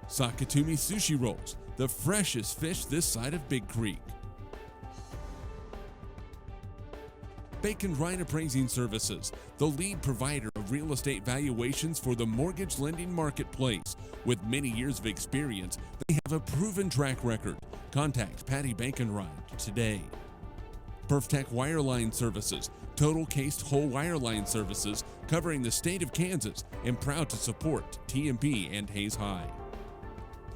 Sakatumi Sushi Rolls, the freshest fish this side of Big Creek. Bacon Ryan Appraising Services, the lead provider of real estate valuations for the mortgage lending marketplace. With many years of experience, they have a proven track record. Contact Patty Bacon-Ryan today. Perftech Wireline Services, total cased whole wireline services covering the state of Kansas, and proud to support TMP and Hayes High.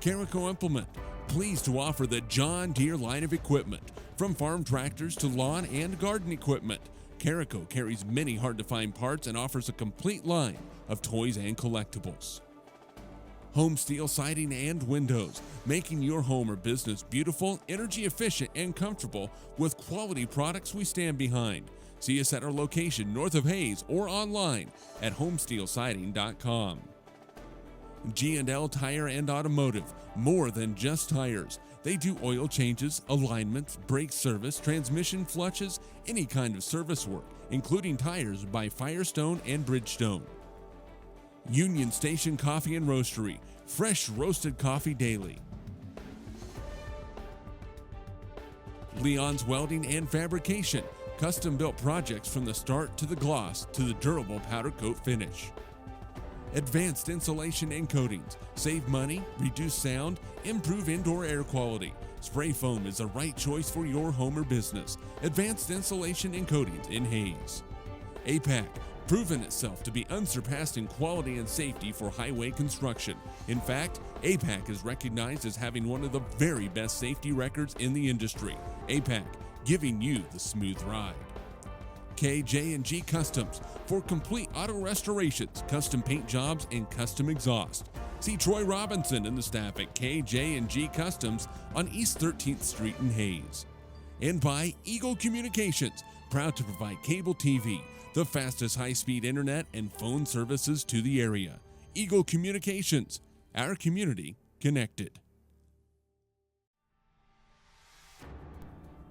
Carico Implement, pleased to offer the John Deere line of equipment, from farm tractors to lawn and garden equipment. Carico carries many hard-to-find parts and offers a complete line of toys and collectibles. Home Steel Siding and Windows, making your home or business beautiful, energy efficient, and comfortable with quality products we stand behind. See us at our location north of Hayes or online at homesteelsiding.com. G&L Tire and Automotive, more than just tires. They do oil changes, alignments, brake service, transmission flushes, any kind of service work, including tires by Firestone and Bridgestone. Union Station Coffee and Roastery, fresh roasted coffee daily. Leon's Welding and Fabrication, custom-built projects from the start to the gloss to the durable powder coat finish. Advanced Insulation and Coatings, save money, reduce sound, improve indoor air quality. Spray foam is the right choice for your home or business. Advanced Insulation and Coatings in Hayes. APAC, proven itself to be unsurpassed in quality and safety for highway construction. In fact, APAC is recognized as having one of the very best safety records in the industry. APAC, giving you the smooth ride. KJ&G Customs, for complete auto restorations, custom paint jobs, and custom exhaust. See Troy Robinson and the staff at KJ&G Customs on East 13th Street in Hayes. And by Eagle Communications, proud to provide cable TV, the fastest high-speed internet and phone services to the area. Eagle Communications, our community connected.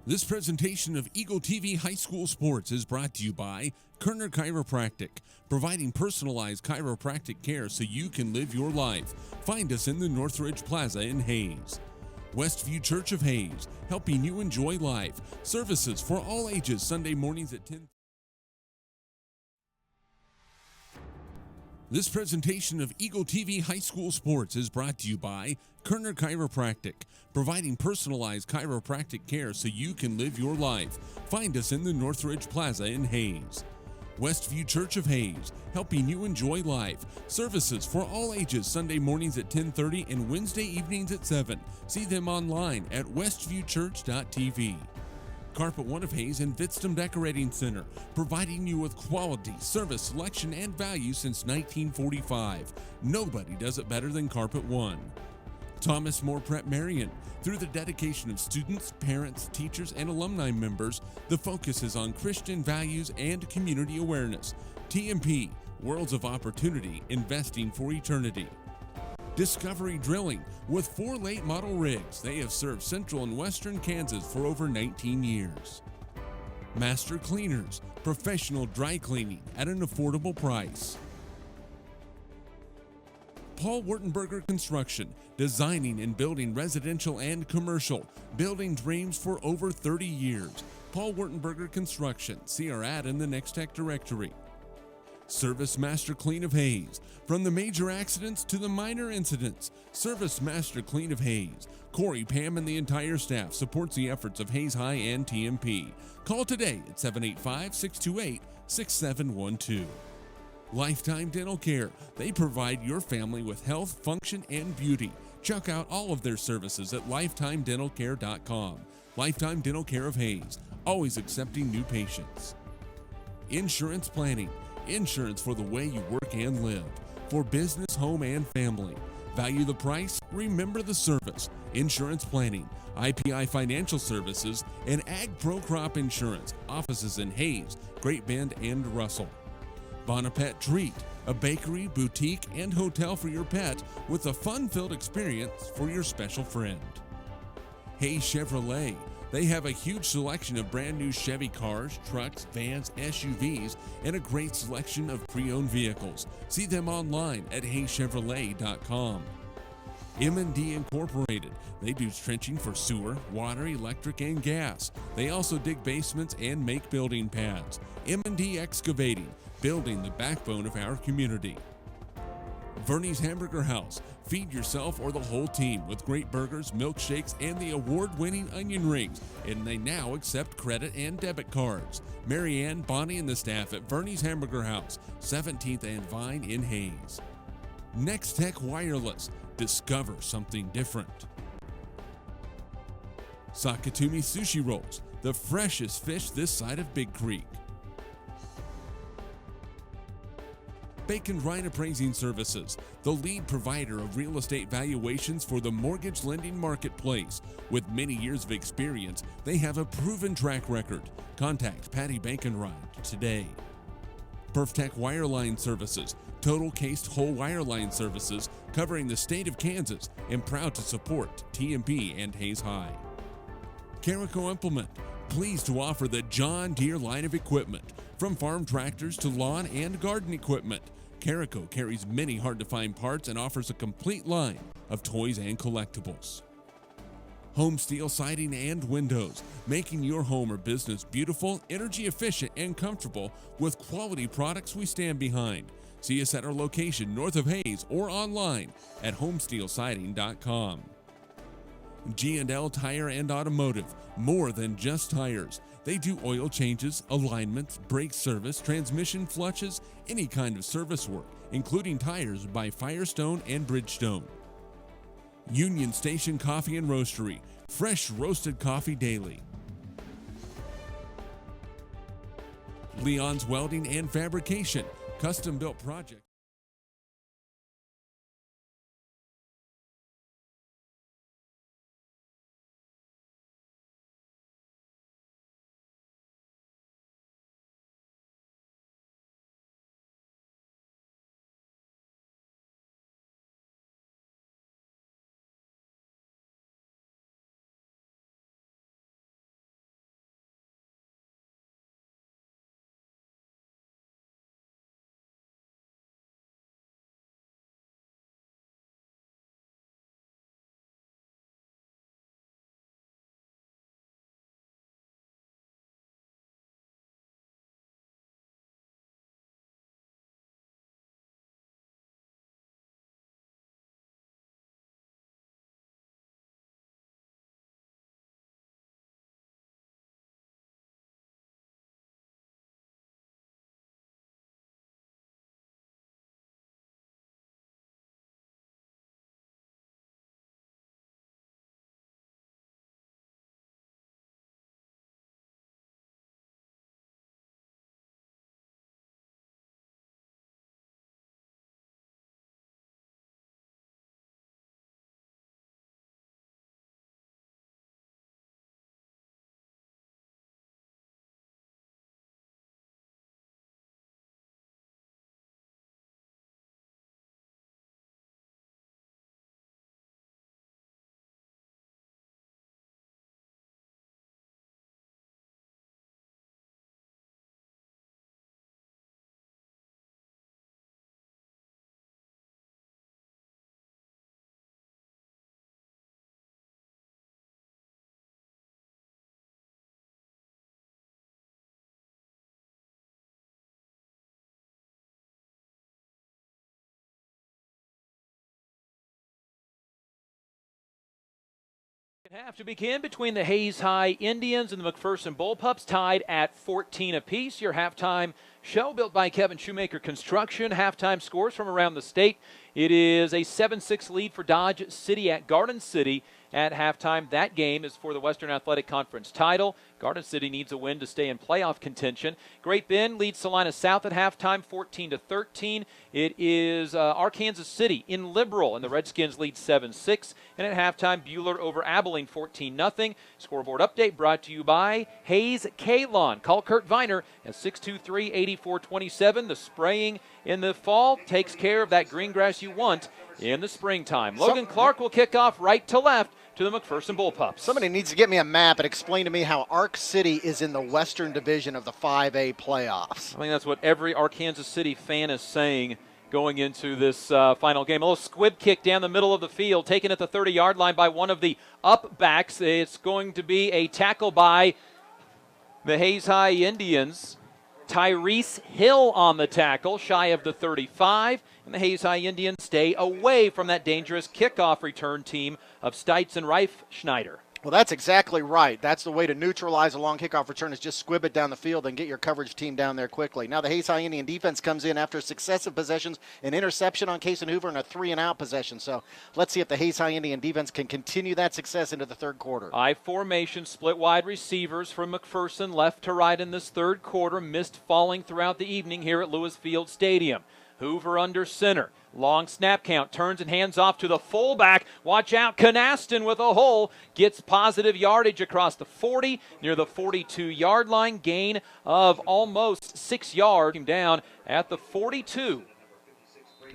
This presentation of Eagle TV High School Sports is brought to you by Kerner Chiropractic, providing personalized chiropractic care so you can live your life. Find us in the Northridge Plaza in Hayes. Westview Church of Hayes, helping you enjoy life. Services for all ages, Sunday mornings at 10. This presentation of Eagle TV High School Sports is brought to you by Kerner Chiropractic, providing personalized chiropractic care so you can live your life. Find us in the Northridge Plaza in Hayes. Westview Church of Hayes, helping you enjoy life. Services for all ages, Sunday mornings at 10:30 and Wednesday evenings at 7. See them online at westviewchurch.tv. Carpet One of Hayes and Vitstum Decorating Center, providing you with quality, service, selection, and value since 1945. Nobody does it better than Carpet One. Thomas More Prep Marion. Through the dedication of students, parents, teachers, and alumni members, the focus is on Christian values and community awareness. TMP, Worlds of Opportunity, Investing for Eternity. Discovery Drilling, with 4 late model rigs. They have served central and western Kansas for over 19 years. Master Cleaners, professional dry cleaning at an affordable price. Paul Wurtenberger Construction, designing and building residential and commercial, building dreams for over 30 years. Paul Wurtenberger Construction, see our ad in the Next Tech directory. Service Master Clean of Hayes, from the major accidents to the minor incidents. Service Master Clean of Hayes. Corey, Pam, and the entire staff supports the efforts of Hayes High and TMP. Call today at 785-628-6712. Lifetime Dental Care. They provide your family with health, function, and beauty. Check out all of their services at lifetimedentalcare.com. Lifetime Dental Care of Hayes, always accepting new patients. Insurance planning. Insurance for the way you work and live. For business, home, and family. Value the price, remember the service. Insurance planning, IPI Financial Services, and Ag Pro Crop Insurance. Offices in Hayes, Great Bend, and Russell. Bonapet Treat, a bakery, boutique, and hotel for your pet with a fun-filled experience for your special friend. Hayes Chevrolet. They have a huge selection of brand new Chevy cars, trucks, vans, SUVs, and a great selection of pre-owned vehicles. See them online at hayschevrolet.com. M&D Incorporated. They do trenching for sewer, water, electric, and gas. They also dig basements and make building pads. M&D Excavating, building the backbone of our community. Verney's Hamburger House. Feed yourself or the whole team with great burgers, milkshakes, and the award-winning onion rings. And they now accept credit and debit cards. Marianne, Bonnie, and the staff at Verney's Hamburger House, 17th and Vine in Hayes. Next Tech Wireless. Discover something different. Sakatumi Sushi Rolls. The freshest fish this side of Big Creek. Bacon Ryan Appraising Services, the lead provider of real estate valuations for the mortgage lending marketplace. With many years of experience, they have a proven track record. Contact Patty Bacon-Ryan today. Perftech Wireline Services, total cased whole wireline services covering the state of Kansas, and proud to support TMP and Hayes High. Carico Implement, pleased to offer the John Deere line of equipment, from farm tractors to lawn and garden equipment. Carico carries many hard-to-find parts and offers a complete line of toys and collectibles. Home Steel Siding and Windows, making your home or business beautiful, energy efficient, and comfortable with quality products we stand behind. See us at our location north of Hayes or online at homesteelsiding.com. G&L Tire and Automotive, more than just tires. They do oil changes, alignments, brake service, transmission flushes, any kind of service work, including tires by Firestone and Bridgestone. Union Station Coffee and Roastery, fresh roasted coffee daily. Leon's Welding and Fabrication, custom-built project. Half to begin between the Hayes High Indians and the McPherson Bullpups, tied at 14 apiece. Your halftime show built by Kevin Shoemaker Construction. Halftime scores from around the state. It is a 7-6 lead for Dodge City at Garden City at halftime. That game is for the Western Athletic Conference title. Garden City needs a win to stay in playoff contention. Great Bend leads Salina South at halftime, 14-13. It is Arkansas City in Liberal, and the Redskins lead 7-6. And at halftime, Buhler over Abilene, 14-0. Scoreboard update brought to you by Hayes Kalon. Call Kurt Viner at 623-8427. The spraying in the fall takes care of that green grass you want in the springtime. Logan Clark will kick off right to left to the McPherson Bullpups. Somebody needs to get me a map and explain to me how Ark City is in the Western Division of the 5A playoffs. I think that's what every Arkansas City fan is saying going into this final game. A little squib kick down the middle of the field, taken at the 30-yard line by one of the up backs. It's going to be a tackle by the Hayes High Indians. Tyrese Hill on the tackle, shy of the 35. And the Hayes High Indians stay away from that dangerous kickoff return team of Stites and Reifschneider. Well, that's exactly right. That's the way to neutralize a long kickoff return, is just squib it down the field and get your coverage team down there quickly. Now the Hayes High Indian defense comes in after successive possessions, an interception on Case and Hoover, and a 3-and-out possession. So let's see if the Hayes High Indian defense can continue that success into the third quarter. I formation, split wide receivers from McPherson left to right in this third quarter. Mist falling throughout the evening here at Lewis Field Stadium. Hoover under center. Long snap count. Turns and hands off to the fullback. Watch out. Canaston with a hole. Gets positive yardage across the 40 near the 42-yard line. Gain of almost 6 yards. Down at the 42.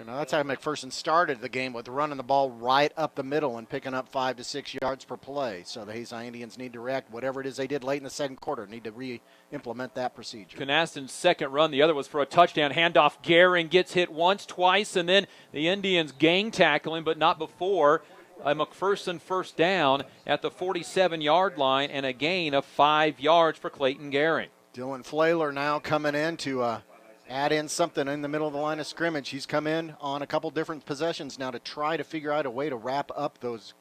Now that's how McPherson started the game, with running the ball right up the middle and picking up 5 to 6 yards per play. So the Hayes High Indians need to react. Whatever it is they did late in the second quarter, need to re-implement that procedure. Canaston's second run, the other was for a touchdown. Handoff, Garing gets hit once, twice, and then the Indians gang tackle him, but not before. A McPherson first down at the 47-yard line and a gain of 5 yards for Clayton Garing. Dylan Flaler now coming in to add in something in the middle of the line of scrimmage. He's come in on a couple different possessions now to try to figure out a way to wrap up those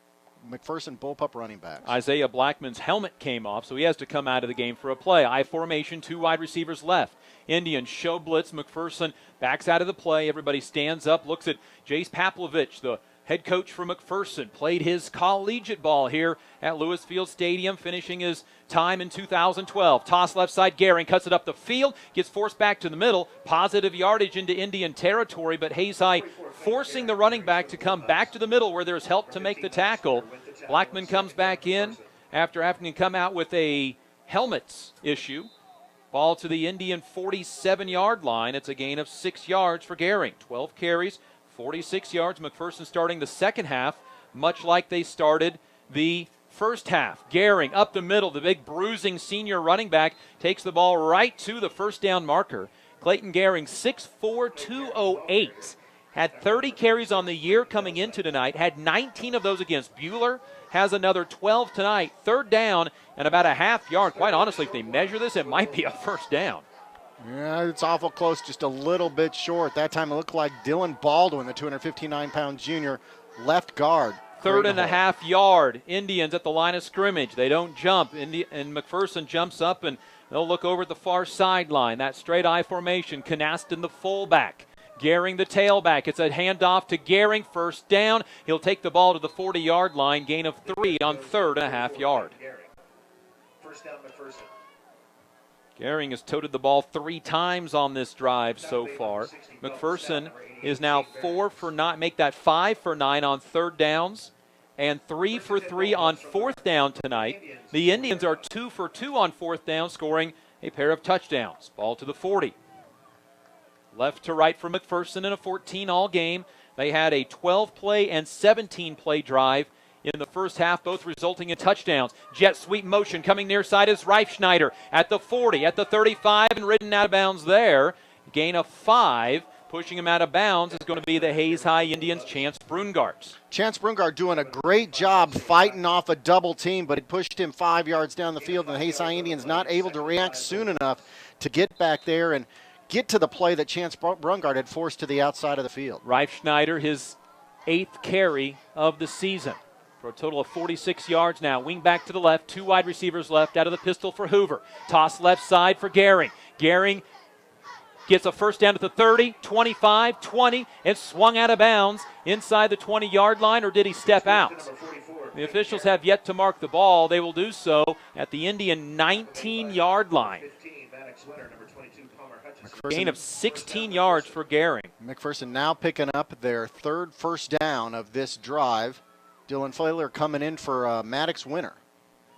McPherson Bullpup running backs. Isaiah Blackman's helmet came off, so he has to come out of the game for a play. I formation, 2 wide receivers left. Indians show blitz. McPherson backs out of the play. Everybody stands up, looks at Jace Paplovich, the head coach for McPherson. Played his collegiate ball here at Lewis Field Stadium, finishing his time in 2012. Toss left side, Garing cuts it up the field, gets forced back to the middle. Positive yardage into Indian territory, but Hayes High forcing the running back to come back to the middle where there's help to make the tackle. Blackman comes back in after having to come out with a helmets issue. Ball to the Indian 47-yard line. It's a gain of 6 yards for Garing. 12 carries, 46 yards. McPherson starting the second half much like they started the first half. Garing up the middle, the big bruising senior running back, takes the ball right to the first down marker. Clayton Garing, 6'4", 208. Had 30 carries on the year coming into tonight. Had 19 of those against Buhler. Has another 12 tonight. Third down and about a half yard. Quite honestly, if they measure this, it might be a first down. Yeah, it's awful close, just a little bit short. That time it looked like Dylan Baldwin, the 259-pound junior, left guard. Third and a half yard. Indians at the line of scrimmage. They don't jump. And McPherson jumps up, and they'll look over at the far sideline. That straight I formation. Canaston the fullback. Garing the tailback. It's a handoff to Garing. First down. He'll take the ball to the 40-yard line. Gain of 3 on third and a half yard. First down, McPherson. Garing has toted the ball 3 times on this drive so far. McPherson is now 4 for 9, make that 5 for 9 on third downs, and 3 for 3 on fourth down tonight. The Indians are 2 for 2 on fourth down, scoring a pair of touchdowns. Ball to the 40. Left to right for McPherson in a 14-all game. They had a 12-play and 17-play drive in the first half, both resulting in touchdowns. Jet sweep motion coming near side is Reifschneider at the 40, at the 35, and ridden out of bounds there. Gain of 5. Pushing him out of bounds is going to be the Hayes High Indians' Chance Brungart. Chance Brungart doing a great job fighting off a double team, but it pushed him 5 yards down the field, and the Hayes High Indians not able to react soon enough to get back there and get to the play that Chance Brungart had forced to the outside of the field. Reifschneider, his 8th carry of the season. for a total of 46 yards now. Wing back to the left, 2 wide receivers left out of the pistol for Hoover. Toss left side for Gehring. Gehring gets a first down at the 30, 25, 20, and swung out of bounds inside the 20-yard line, or did he step out? The officials have yet to mark the ball. They will do so at the Indian 19-yard line. Gain of 16 yards for Gehring. McPherson now picking up their 3rd first down of this drive. Dylan Flayler coming in for Maddox winner.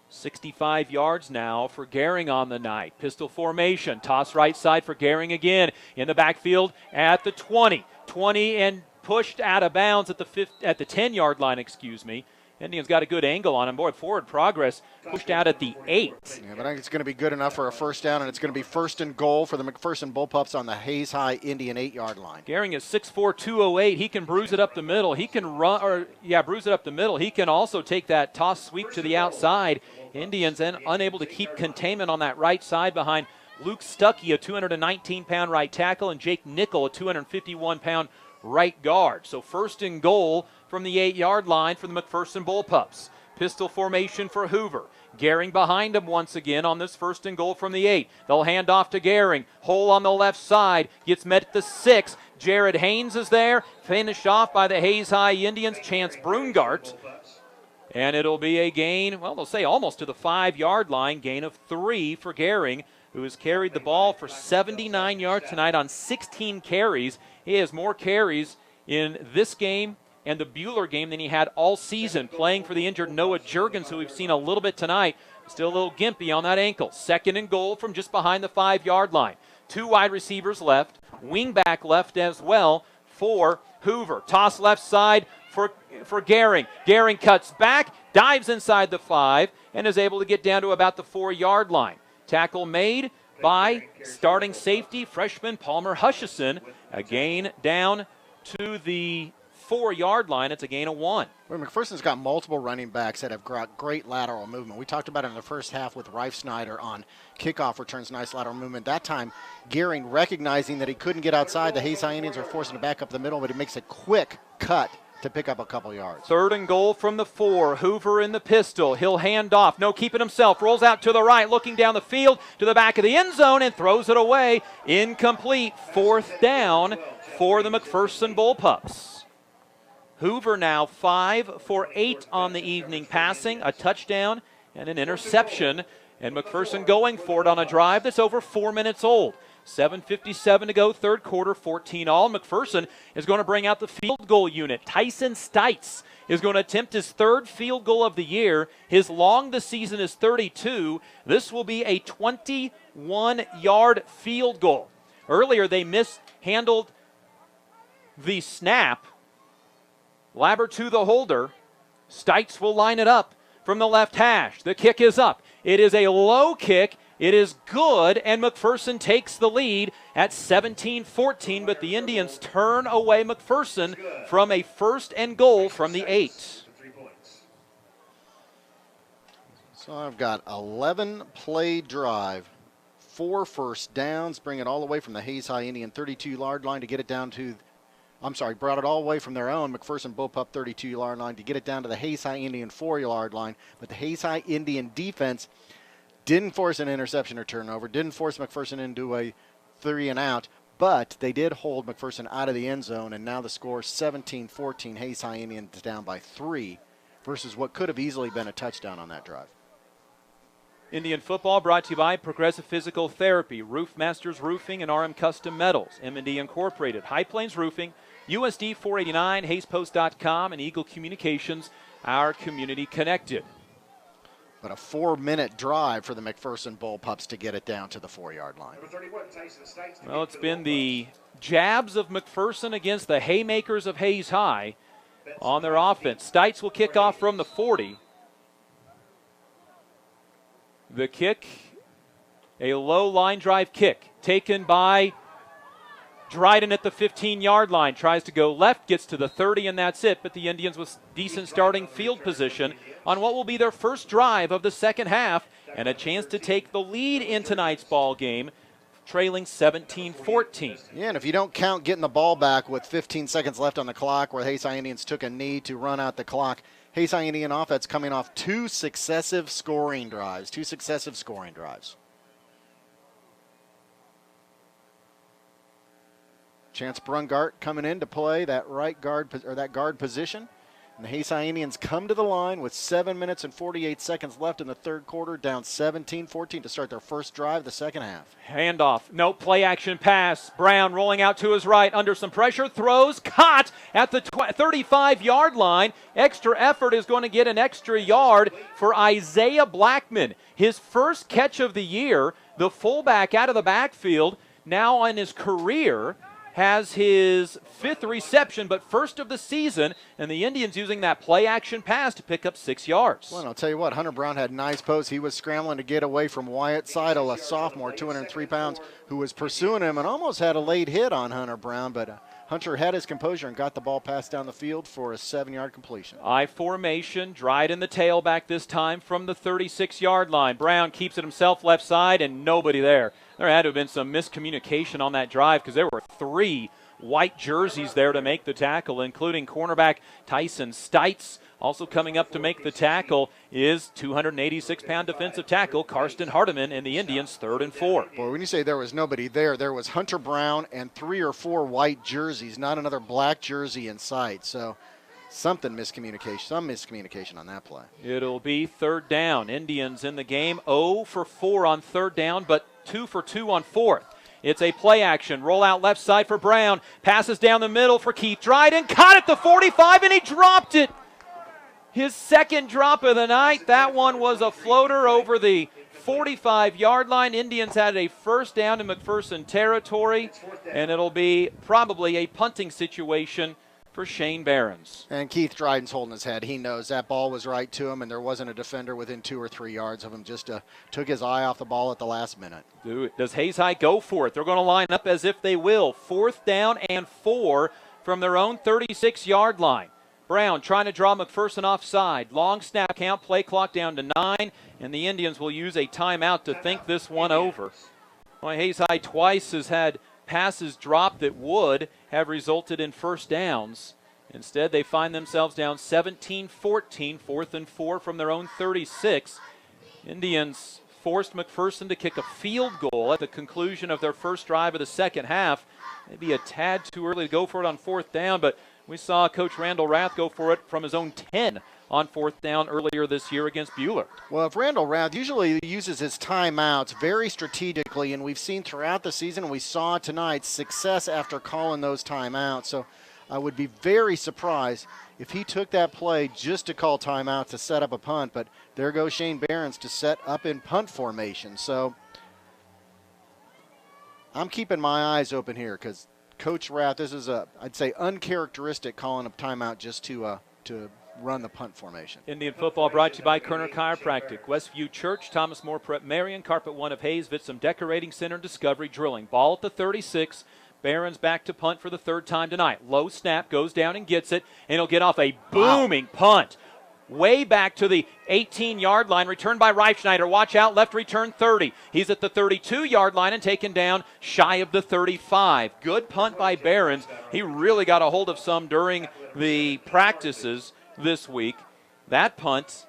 65 yards now for Gehring on the night. Pistol formation. Toss right side for Gehring again. In the backfield at the 20. 20 and pushed out of bounds at the 10-yard line, excuse me. Indians got a good angle on him. Boy, forward progress pushed out at the 8. Yeah, but I think it's going to be good enough for a first down, and it's going to be 1st and goal for the McPherson Bullpups on the Hayes High Indian 8-yard line. Gehring is 6'4", 208. He can bruise it up the middle. He can bruise it up the middle. He can also take that toss sweep to the outside. Indians unable to keep containment on that right side behind Luke Stuckey, a 219-pound right tackle, and Jake Nickel, a 251-pound right guard. So 1st and goal from the 8-yard line for the McPherson Bullpups. Pistol formation for Hoover. Gehring behind him once again on this 1st and goal from the 8. They'll hand off to Gehring. Hole on the left side. Gets met at the 6. Jared Haynes is there. Finished off by the Hayes High Indians. Chance Brungart. And it'll be a gain, well, they'll say almost to the 5-yard line. Gain of 3 for Gehring, who has carried the ball for 79 yards tonight on 16 carries. He has more carries in this game and the Buhler game than he had all season, playing for the injured Noah Juergens, who we've seen a little bit tonight. Still a little gimpy on that ankle. 2nd and goal from just behind the 5-yard line. 2 wide receivers left. Wing back left as well for Hoover. Toss left side for Gehring. Gehring cuts back, dives inside the 5, and is able to get down to about the 4-yard line. Tackle made by starting safety, freshman Palmer Hutchison. A gain down to the 4-yard line. It's a gain of 1. Well, McPherson's got multiple running backs that have got great lateral movement. We talked about it in the first half with Reif Snyder on kickoff returns, nice lateral movement. That time, Gehring, recognizing that he couldn't get outside, the Hayes High Indians are forcing to back up the middle, but he makes a quick cut to pick up a couple yards. 3rd and goal from the 4. Hoover in the pistol. He'll hand off. No keeping himself. Rolls out to the right, looking down the field to the back of the end zone and throws it away. Incomplete. 4th down for the McPherson Bullpups. Hoover now 5 for 8 on the evening passing, a touchdown and an interception. And McPherson going for it on a drive that's over 4 minutes old. 7:57 to go, 3rd quarter, 14-all. McPherson is going to bring out the field goal unit. Tyson Stites is going to attempt his 3rd field goal of the year. His long this season is 32. This will be a 21-yard field goal. Earlier, they mishandled the snap. Labber to the holder. Stites will line it up from the left hash. The kick is up. It is a low kick. It is good, and McPherson takes the lead at 17-14, but the Indians turn away McPherson from a 1st and goal from the 8. So I've got 11-play drive, 4 first downs, bring it all the way from the Hayes High Indian 32-yard line to get it down to, brought it all the way from their own McPherson Bullpup 32-yard line to get it down to the Hayes High Indian 4-yard line, but the Hayes High Indian defense didn't force an interception or turnover, didn't force McPherson into a 3-and-out, but they did hold McPherson out of the end zone, and now the score 17-14, Hayes High Indians down by 3 versus what could have easily been a touchdown on that drive. Indian football brought to you by Progressive Physical Therapy, Roof Masters Roofing, and RM Custom Metals, M&D Incorporated, High Plains Roofing, USD 489, HaysPost.com, and Eagle Communications, our community connected. But a 4-minute drive for the McPherson Bullpups to get it down to the 4-yard line. Well, it's been the jabs of McPherson against the haymakers of Hayes High on their offense. Stites will kick off from the 40. The kick, a low line drive kick, taken by Dryden at the 15-yard line. Tries to go left, gets to the 30, and that's it. But the Indians with decent starting field position on what will be their first drive of the second half and a chance to take the lead in tonight's ball game, trailing 17-14. Yeah, and if you don't count getting the ball back with 15 seconds left on the clock where the Hayes High Indians took a knee to run out the clock, Hayes High Indian offense coming off two successive scoring drives. Chance Brungart coming in to play that right guard or that guard position. And the Hayes High Indians come to the line with 7 minutes and 48 seconds left in the third quarter, down 17-14 to start their first drive of the second half. Handoff, no play action pass. Brown rolling out to his right under some pressure, throws, caught at the 35-yard line. Extra effort is going to get an extra yard for Isaiah Blackman. His first catch of the year, the fullback out of the backfield, now in his career, has his fifth reception, but first of the season, and the Indians using that play-action pass to pick up 6 yards. Well, and I'll tell you what, Hunter Brown had nice pose. He was scrambling to get away from Wyatt Seidel, a sophomore, 203 pounds, who was pursuing him and almost had a late hit on Hunter Brown, but Hunter had his composure and got the ball passed down the field for a 7-yard completion. I formation, Dryden the tailback this time from the 36-yard line. Brown keeps it himself left side and nobody there. There had to have been some miscommunication on that drive because there were 3 white jerseys there to make the tackle, including cornerback Tyson Stites. Also coming up to make the tackle is 286-pound defensive tackle Karsten Hardiman, and the Indians 3rd and 4. Boy, when you say there was nobody there, there was Hunter Brown and 3 or 4 white jerseys, not another black jersey in sight. So some miscommunication on that play. It'll be 3rd down. Indians in the game 0 for 4 on 3rd down, but 2 for 2 on 4th. It's a play action. Roll out left side for Brown. Passes down the middle for Keith Dryden. Caught at the 45 and he dropped it. His second drop of the night. That one was a floater over the 45-yard line. Indians had a first down in McPherson territory, and it'll be probably a punting situation for Shane Behrens. And Keith Dryden's holding his head. He knows that ball was right to him, and there wasn't a defender within 2 or 3 yards of him. Just took his eye off the ball at the last minute. Does Hayes High go for it? They're going to line up as if they will. 4th down and 4 from their own 36-yard line. Brown trying to draw McPherson offside. Long snap count, play clock down to 9, and the Indians will use a timeout to think this one over. Well, Hayes High twice has had passes dropped that would have resulted in first downs. Instead, they find themselves down 17-14, 4th and 4 from their own 36. Indians forced McPherson to kick a field goal at the conclusion of their first drive of the second half. Maybe a tad too early to go for it on 4th down, but we saw Coach Randall Rath go for it from his own 10 on 4th down earlier this year against Buhler. Well, if Randall Rath usually uses his timeouts very strategically, and we've seen throughout the season, we saw tonight success after calling those timeouts. So I would be very surprised if he took that play just to call timeout to set up a punt. But there goes Shane Behrens to set up in punt formation. So I'm keeping my eyes open here because Coach Rath, this is I'd say uncharacteristic calling a timeout just to run the punt formation. Indian football brought to you by Kerner Chiropractic, Westview Church, Thomas More Prep Marion, Carpet One of Hayes, Vitsum Decorating Center, and Discovery Drilling. Ball at the 36. Behrens back to punt for the 3rd time tonight. Low snap, goes down and gets it, and he'll get off a booming punt. Way back to the 18-yard line, returned by Reifschneider. Watch out, left return 30. He's at the 32-yard line and taken down shy of the 35. Good punt by Behrens. He really got a hold of some during the practices this week. That punt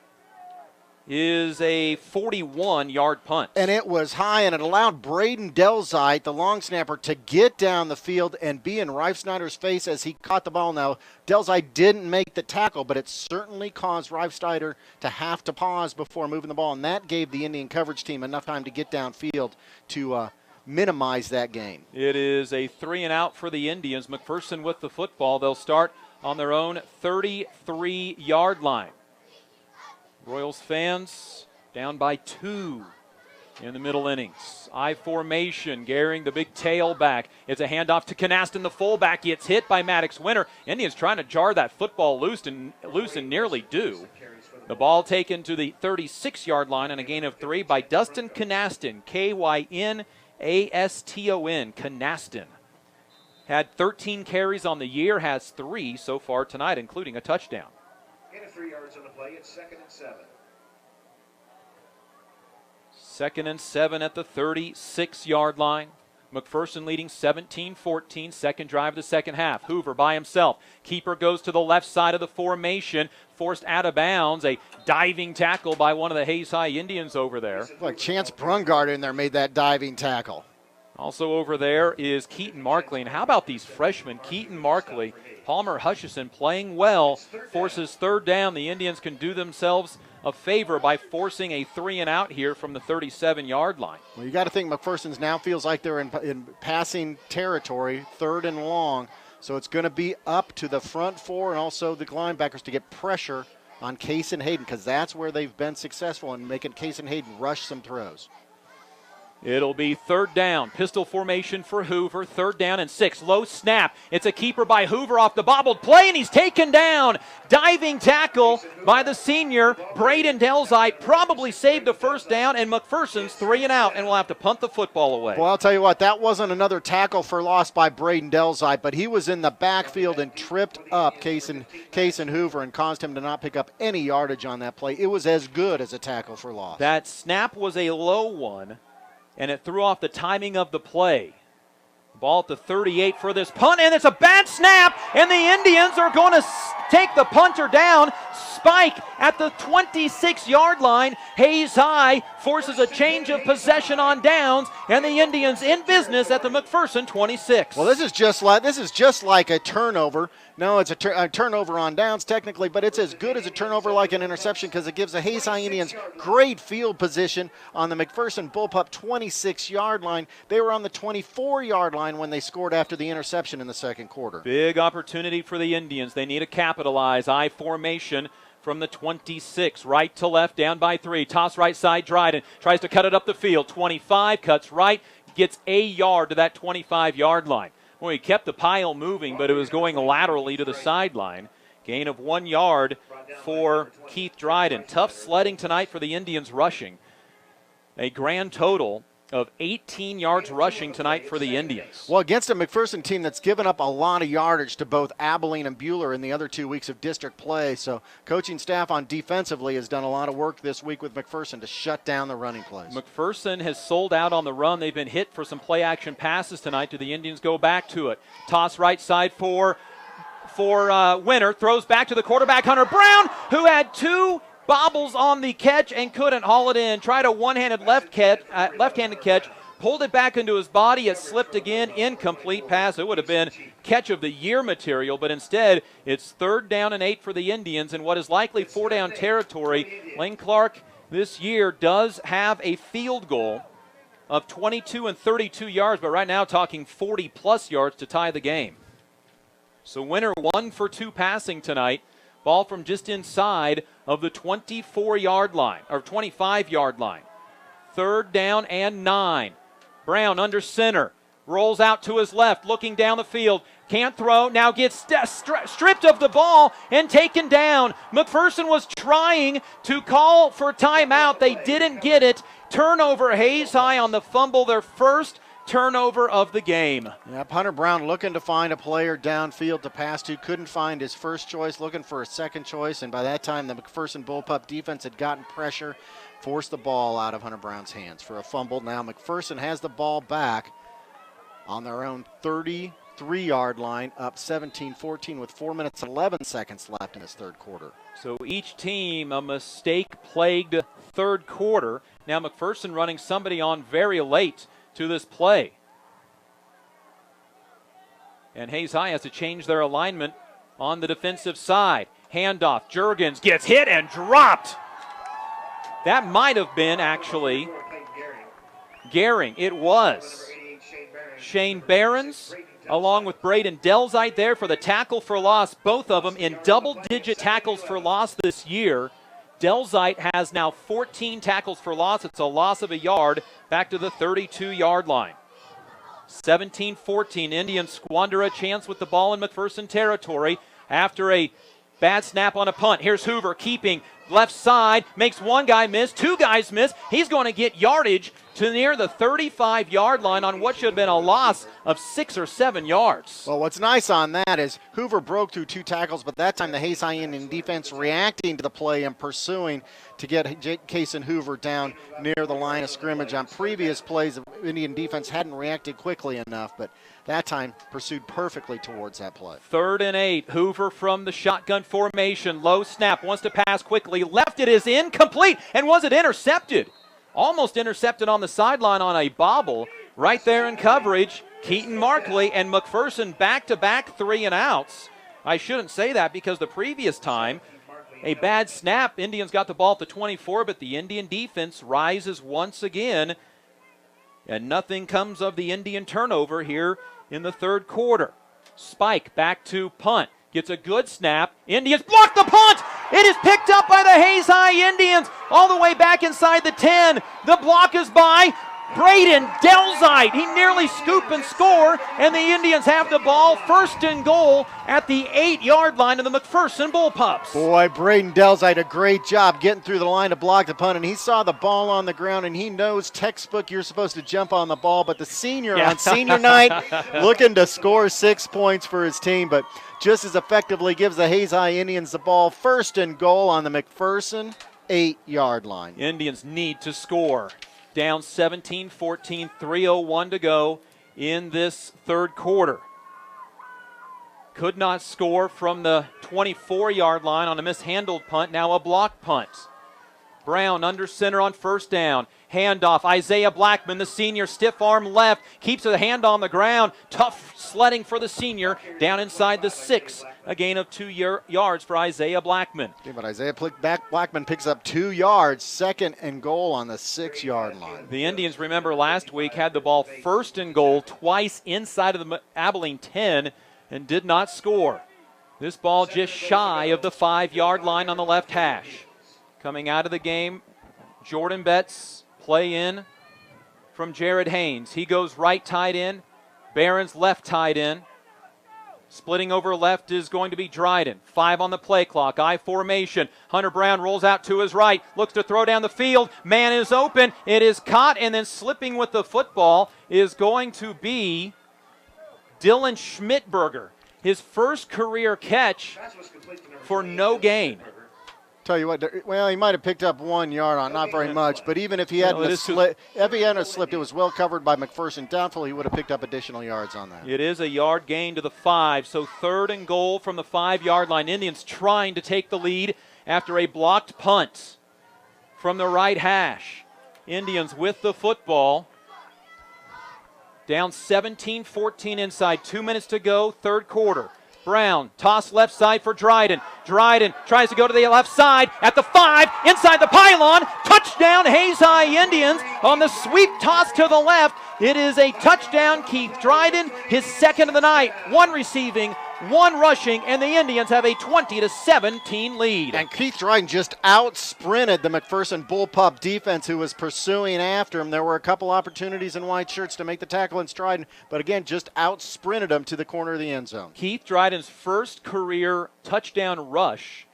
is a 41-yard punt. And it was high, and it allowed Braden Delzite, the long snapper, to get down the field and be in Reifschneider's face as he caught the ball. Now, Delzite didn't make the tackle, but it certainly caused Reifschneider to have to pause before moving the ball, and that gave the Indian coverage team enough time to get downfield to minimize that gain. It is a 3-and-out for the Indians. McPherson with the football. They'll start on their own 33-yard line. Royals fans down by 2 in the middle innings. I formation, Gehring, the big tailback. It's a handoff to Canaston, the fullback. Gets hit by Maddox Winter. Indians trying to jar that football loose and nearly do. The ball taken to the 36-yard line and a gain of 3 by Dustin Canaston, Kynaston. Canaston. Had 13 carries on the year, has 3 so far tonight, including a touchdown. Gain of 3 yards on the play. It's 2nd and 7. 2nd and 7 at the 36-yard line. McPherson leading 17-14, second drive of the second half. Hoover by himself. Keeper goes to the left side of the formation, forced out of bounds. A diving tackle by one of the Hayes High Indians over there. Like Chance Brungard in there made that diving tackle. Also over there is Keaton Markley. And how about these freshmen? Keaton Markley, Palmer Hutchison playing well, forces third down. The Indians can do themselves a favor by forcing a 3-and-out here from the 37-yard line. Well, you got to think McPherson's now feels like they're in passing territory, third and long. So it's going to be up to the front four and also the linebackers to get pressure on Case and Hayden, because that's where they've been successful in making Case and Hayden rush some throws. It'll be third down. Pistol formation for Hoover. Third down and 6. Low snap. It's a keeper by Hoover off the bobbled play, and he's taken down. Diving tackle by the senior. Braden Delzite probably saved a first down, and McPherson's 3-and-out, and will have to punt the football away. Well, I'll tell you what, that wasn't another tackle for loss by Braden Delzite, but he was in the backfield and tripped up Case and Hoover and caused him to not pick up any yardage on that play. It was as good as a tackle for loss. That snap was a low one, and it threw off the timing of the play. Ball at the 38 for this punt, and it's a bad snap, and the Indians are going to take the punter down. Spike at the 26-yard line. Hayes High forces a change of possession on downs, and the Indians in business at the McPherson 26. Well, this is just like a turnover. No, it's a turnover on downs technically, but it's as good as a turnover like an interception, because it gives the Hayes High Indians great field position on the McPherson Bullpup 26-yard line. They were on the 24-yard line when they scored after the interception in the second quarter. Big opportunity for the Indians. They need to capitalize. I formation from the 26, right to left, down by 3. Toss right side, Dryden tries to cut it up the field. 25, cuts right, gets a yard to that 25-yard line. Well, he kept the pile moving, but it was going laterally to the sideline. Gain of 1 yard for Keith Dryden. Tough sledding tonight for the Indians rushing. A grand total of 18 yards rushing tonight for the Indians. Well, against a McPherson team that's given up a lot of yardage to both Abilene and Buhler in the other 2 weeks of district play. So coaching staff on defensively has done a lot of work this week with McPherson to shut down the running plays. McPherson has sold out on the run. They've been hit for some play-action passes tonight. Do the Indians go back to it? Toss right side for Winter. Throws back to the quarterback, Hunter Brown, who had 2 bobbles on the catch and couldn't haul it in. Tried a one-handed left-handed catch, pulled it back into his body. It slipped again. Incomplete pass. It would have been catch of the year material, but instead it's third down and 8 for the Indians in what is likely 4-down territory. Lane Clark this year does have a field goal of 22 and 32 yards, but right now talking 40-plus yards to tie the game. So Winter 1 for 2 passing tonight. Ball from just inside of the 24-yard line, or 25-yard line. Third down and 9. Brown under center. Rolls out to his left, looking down the field. Can't throw, now gets stripped of the ball and taken down. McPherson was trying to call for timeout. They didn't get it. Turnover, Hayes High on the fumble, their first turnover of the game. Yep, Hunter Brown looking to find a player downfield to pass to. Couldn't find his first choice, looking for a second choice, and by that time the McPherson Bullpup defense had gotten pressure, forced the ball out of Hunter Brown's hands for a fumble. Now McPherson has the ball back on their own 33-yard line, up 17-14 with 4 minutes and 11 seconds left in this third quarter. So each team a mistake-plagued third quarter. Now McPherson running somebody on very late to this play. And Hayes High has to change their alignment on the defensive side. Handoff, Juergens gets hit and dropped. That might have been actually Gehring. It was. Shane Behrens along with Braden Delzite there for the tackle for loss. Both of them in double-digit tackles for loss this year. Delzite has now 14 tackles for loss. It's a loss of a yard back to the 32-yard line. 17-14, Indians squander a chance with the ball in McPherson territory after a bad snap on a punt. Here's Hoover keeping left side, makes one guy miss, two guys miss. He's going to get yardage to near the 35-yard line on what should have been a loss of 6 or 7 yards. Well, what's nice on that is Hoover broke through 2 tackles, but that time the Hayes High Indian defense reacting to the play and pursuing to get Cason Hoover down near the line of scrimmage. On previous plays, the Indian defense hadn't reacted quickly enough, but that time pursued perfectly towards that play. 3rd and 8. Hoover from the shotgun formation. Low snap. Wants to pass quickly. Left it is incomplete. And was it intercepted? Almost intercepted on the sideline on a bobble. Right there in coverage. Keaton Markley and McPherson back-to-back 3 and outs. I shouldn't say that because the previous time, a bad snap. Indians got the ball at the 24, but the Indian defense rises once again. And nothing comes of the Indian turnover here in the 3rd quarter. Spike back to punt. Gets a good snap. Indians block the punt. It is picked up by the Hayes High Indians all the way back inside the 10. The block is by Braden Delzite. He nearly scoop and score, and the Indians have the ball 1st and goal at the 8-yard line of the McPherson Bullpups. Boy, Braden Delzite, a great job getting through the line to block the punt, and he saw the ball on the ground, and he knows textbook you're supposed to jump on the ball, but the senior on senior night looking to score 6 points for his team, but just as effectively gives the Hayes High Indians the ball 1st and goal on the McPherson 8-yard line. Indians need to score. Down 17-14, 3:01 to go in this 3rd quarter. Could not score from the 24-yard line on a mishandled punt, now a block punt. Brown under center on 1st down. Handoff, Isaiah Blackman, the senior, stiff arm left, keeps the hand on the ground. Tough sledding for the senior, down inside the 6. A gain of 2 yards for Isaiah Blackman. Yeah, but Isaiah Blackman picks up 2 yards, 2nd and goal on the 6-yard line. The Indians, remember, last week had the ball 1st and goal twice inside of the Abilene 10 and did not score. This ball just shy of the 5-yard line on the left hash. Coming out of the game, Jordan Betts, play in from Jared Haynes. He goes right tight end. Barron's left tight end. Splitting over left is going to be Dryden. 5 on the play clock. I formation. Hunter Brown rolls out to his right. Looks to throw down the field. Man is open. It is caught, and then slipping with the football is going to be Dylan Schmidberger. His first career catch for no gain. Tell you what, well, he might have picked up 1 yard on, not very much, but even if he hadn't slipped, it was well covered by McPherson. Doubtful he would have picked up additional yards on that. It is a yard gain to the 5, so 3rd and goal from the 5-yard line. Indians trying to take the lead after a blocked punt from the right hash. Indians with the football. Down 17-14 inside, 2 minutes to go, 3rd quarter. Brown, toss left side for Dryden. Dryden tries to go to the left side at the 5, inside the pylon. Touchdown, Hayes High Indians on the sweep toss to the left. It is a touchdown, Keith Dryden, his 2nd of the night. 1 receiving, 1 rushing, and the Indians have a 20-17 lead. And Keith Dryden just out-sprinted the McPherson Bullpup defense who was pursuing after him. There were a couple opportunities in white shirts to make the tackle in Dryden, but again, just out-sprinted him to the corner of the end zone. Keith Dryden's first career touchdown rush.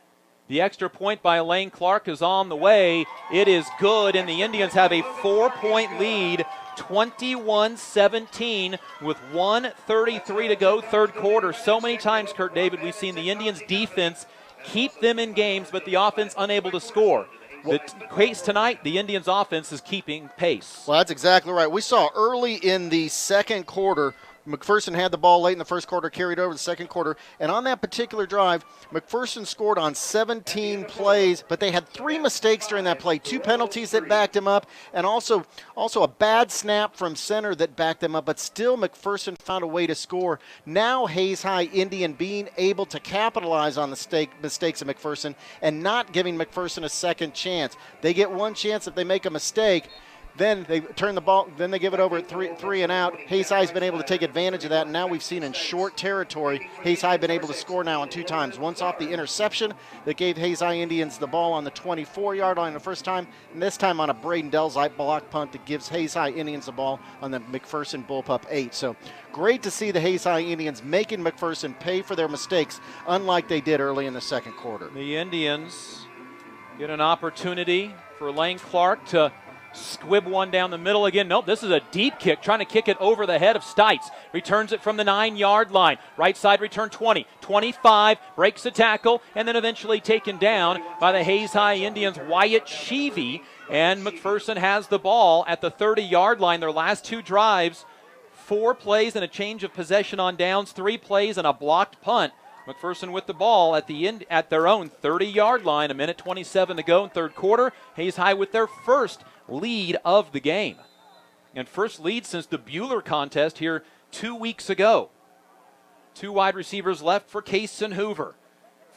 The extra point by Lane Clark is on the way. It is good, and the Indians have a 4-point lead, 21-17 with 1:33 to go, 3rd quarter. So many times, Kurt David, we've seen the Indians' defense keep them in games, but the offense unable to score. The case tonight, the Indians' offense is keeping pace. Well, that's exactly right. We saw early in the 2nd quarter, McPherson had the ball late in the 1st quarter, carried over the 2nd quarter, and on that particular drive, McPherson scored on 17 plays, but they had 3 mistakes during that play, 2 penalties that backed him up, and also a bad snap from center that backed them up, but still McPherson found a way to score. Now Hayes High Indian being able to capitalize on the mistakes of McPherson and not giving McPherson a second chance. They get 1 chance if they make a mistake. Then they turn the ball, then they give it over at 3 and out. Hayes High's been able to take advantage of that, and now we've seen in short territory, Hayes High been able to score now on 2 times. Once off the interception that gave Hayes High Indians the ball on the 24-yard line the first time, and this time on a Braden Delzite block punt that gives Hayes High Indians the ball on the McPherson Bullpup 8. So great to see the Hayes High Indians making McPherson pay for their mistakes, unlike they did early in the 2nd quarter. The Indians Get an opportunity for Lane Clark to squib one down the middle again. Nope, this is a deep kick, trying to kick it over the head of Stites. Returns it from the 9-yard line. Right side return 20, 25, breaks the tackle, and then eventually taken down by the Hayes High Indians' Wyatt Sheevy. And McPherson has the ball at the 30-yard line. Their last 2 drives, 4 plays and a change of possession on downs, 3 plays and a blocked punt. McPherson with the ball at the end at their own 30-yard line. 1:27 to go in third quarter. Hayes High with their first lead of the game. And first lead since the Bueller contest here 2 weeks ago. 2 wide receivers left for Kason Hoover.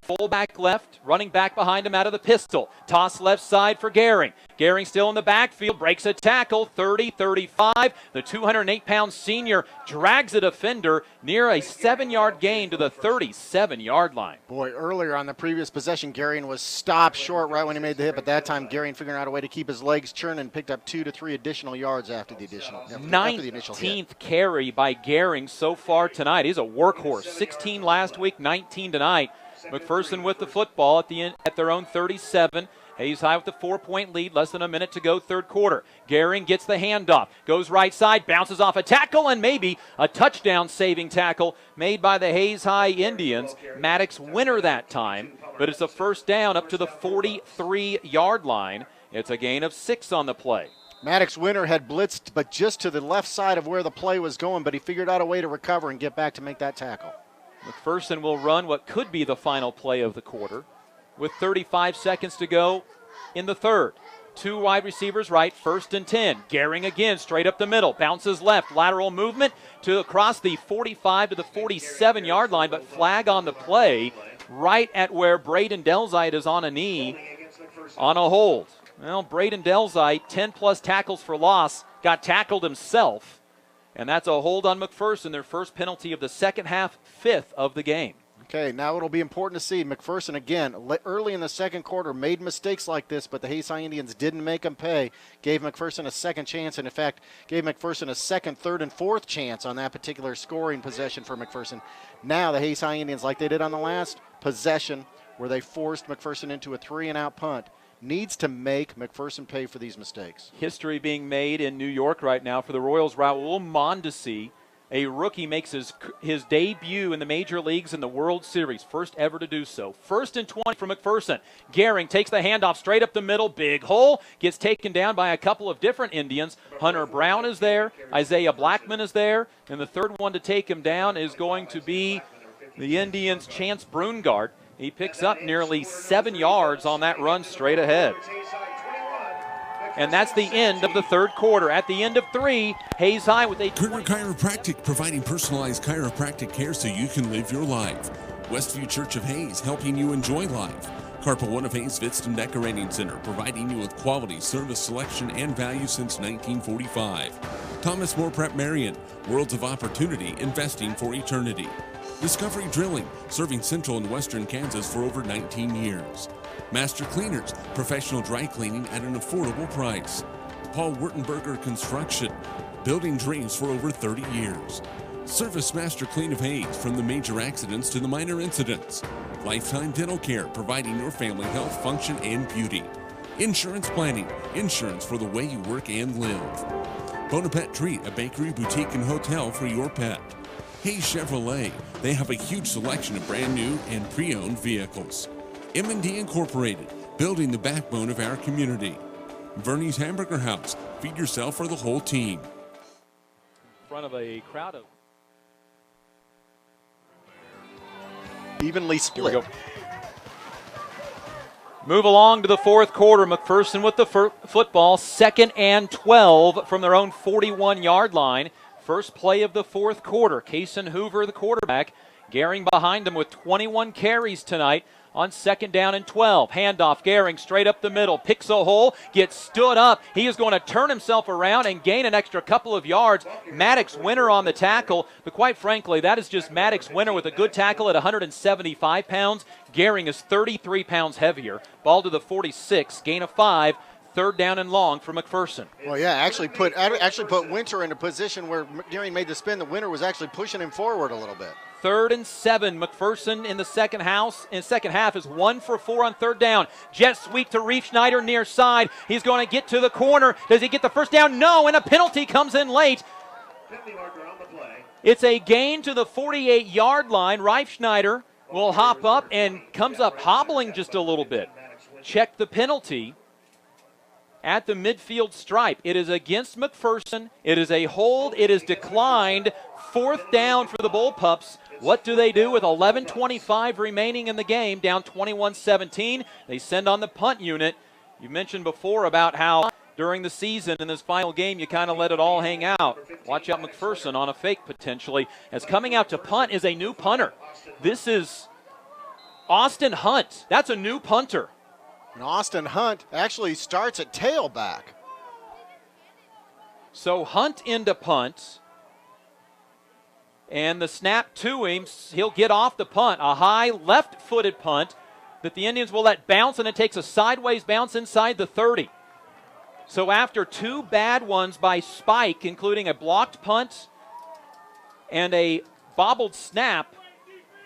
Fullback left, running back behind him out of the pistol. Toss left side for Gehring. Gehring still in the backfield, breaks a tackle, 30-35. The 208-pound senior drags a defender near a 7-yard gain to the 37-yard line. Boy, earlier on the previous possession, Gehring was stopped short right when he made the hit, but that time Gehring figuring out a way to keep his legs churning and picked up 2 to 3 additional yards after the initial hit. 19th carry by Gehring so far tonight. He's a workhorse. 16 last week, 19 tonight. McPherson with the football at their own 37. Hayes High with the 4-point lead, less than a minute to go, third quarter. Gehring gets the handoff, goes right side, bounces off a tackle, and maybe a touchdown-saving tackle made by the Hayes High Indians. Maddox winner that time, but it's a first down up to the 43-yard line. It's a gain of 6 on the play. Maddox Winter had blitzed, but just to the left side of where the play was going, but he figured out a way to recover and get back to make that tackle. McPherson will run what could be the final play of the quarter with 35 seconds to go in the third. 2 wide receivers right, 1st and 10. Gehring again, straight up the middle, bounces left, lateral movement to across the 45 to the 47-yard line, but flag on the play right at where Braden Delzite is on a knee on a hold. Well, Braden Delzite, 10-plus tackles for loss, got tackled himself. And that's a hold on McPherson, their first penalty of the second half, 5th of the game. Okay, now it'll be important to see McPherson again, early in the second quarter, made mistakes like this, but the Hayes High Indians didn't make them pay. Gave McPherson a second chance, and in fact, gave McPherson a second, third, and fourth chance on that particular scoring possession for McPherson. Now the Hayes High Indians, like they did on the last possession, where they forced McPherson into a 3-and-out punt, needs to make McPherson pay for these mistakes. History being made in New York right now for the Royals. Raul Mondesi, a rookie, makes his debut in the major leagues in the World Series. First ever to do so. 1st and 20 for McPherson. Gehring takes the handoff straight up the middle. Big hole. Gets taken down by a couple of different Indians. Hunter Brown is there. Isaiah Blackman is there. And the third one to take him down is going to be the Indians' Chance Brungard. He picks up nearly 7 yards on that run straight ahead. And that's the end of the third quarter. At the end of 3, Hayes High with a... Turner Chiropractic, providing personalized chiropractic care so you can live your life. Westview Church of Hayes, helping you enjoy life. Carpa One of Hayes Vitston Decorating Center, providing you with quality, service, selection, and value since 1945. Thomas More Prep Marion, Worlds of Opportunity, investing for eternity. Discovery Drilling, serving central and western Kansas for over 19 years. Master Cleaners, professional dry cleaning at an affordable price. Paul Wurtenberger Construction, building dreams for over 30 years. Service Master Clean of Hayes, from the major accidents to the minor incidents. Lifetime Dental Care, providing your family health, function, and beauty. Insurance Planning, insurance for the way you work and live. Bonaparte Treat, a bakery, boutique, and hotel for your pet. Hayes Chevrolet, they have a huge selection of brand new and pre-owned vehicles. M&D Incorporated, building the backbone of our community. Verney's Hamburger House, feed yourself or the whole team. In front of a crowd of... Evenly split. Move along to the fourth quarter. McPherson with the football, 2nd and 12 from their own 41-yard line. First play of the fourth quarter. Kason Hoover, the quarterback. Gehring behind him with 21 carries tonight on 2nd down and 12. Handoff, Gehring straight up the middle. Picks a hole, gets stood up. He is going to turn himself around and gain an extra couple of yards. Maddox Winter on the tackle. But quite frankly, that is just Maddox Winter with a good tackle at 175 pounds. Gehring is 33 pounds heavier. Ball to the 46, gain of 5. third down and long for McPherson. Well, yeah, actually put Winter in a position where McNeary made the spin. The Winter was actually pushing him forward a little bit. 3rd and 7. McPherson in the second half is 1 for 4 on third down. Jet sweep to Reef Schneider near side. He's going to get to the corner. Does he get the first down? No, and a penalty comes in late. It's a gain to the 48-yard line. Reif Schneider will hop up and comes up hobbling just a little bit. Check the penalty at the midfield stripe. It is against McPherson. It is a hold. It is declined. 4th down for the Bullpups. What do they do with 11:25 remaining in the game, down 21-17? They send on the punt unit. You mentioned before about how during the season in this final game you kind of let it all hang out. Watch out McPherson on a fake potentially. As coming out to punt is a new punter. This is Austin Hunt. That's a new punter. And Austin Hunt actually starts at tailback. So Hunt into punt. And the snap to him, he'll get off the punt. A high left-footed punt that the Indians will let bounce, and it takes a sideways bounce inside the 30. So after 2 bad ones by Spike, including a blocked punt and a bobbled snap,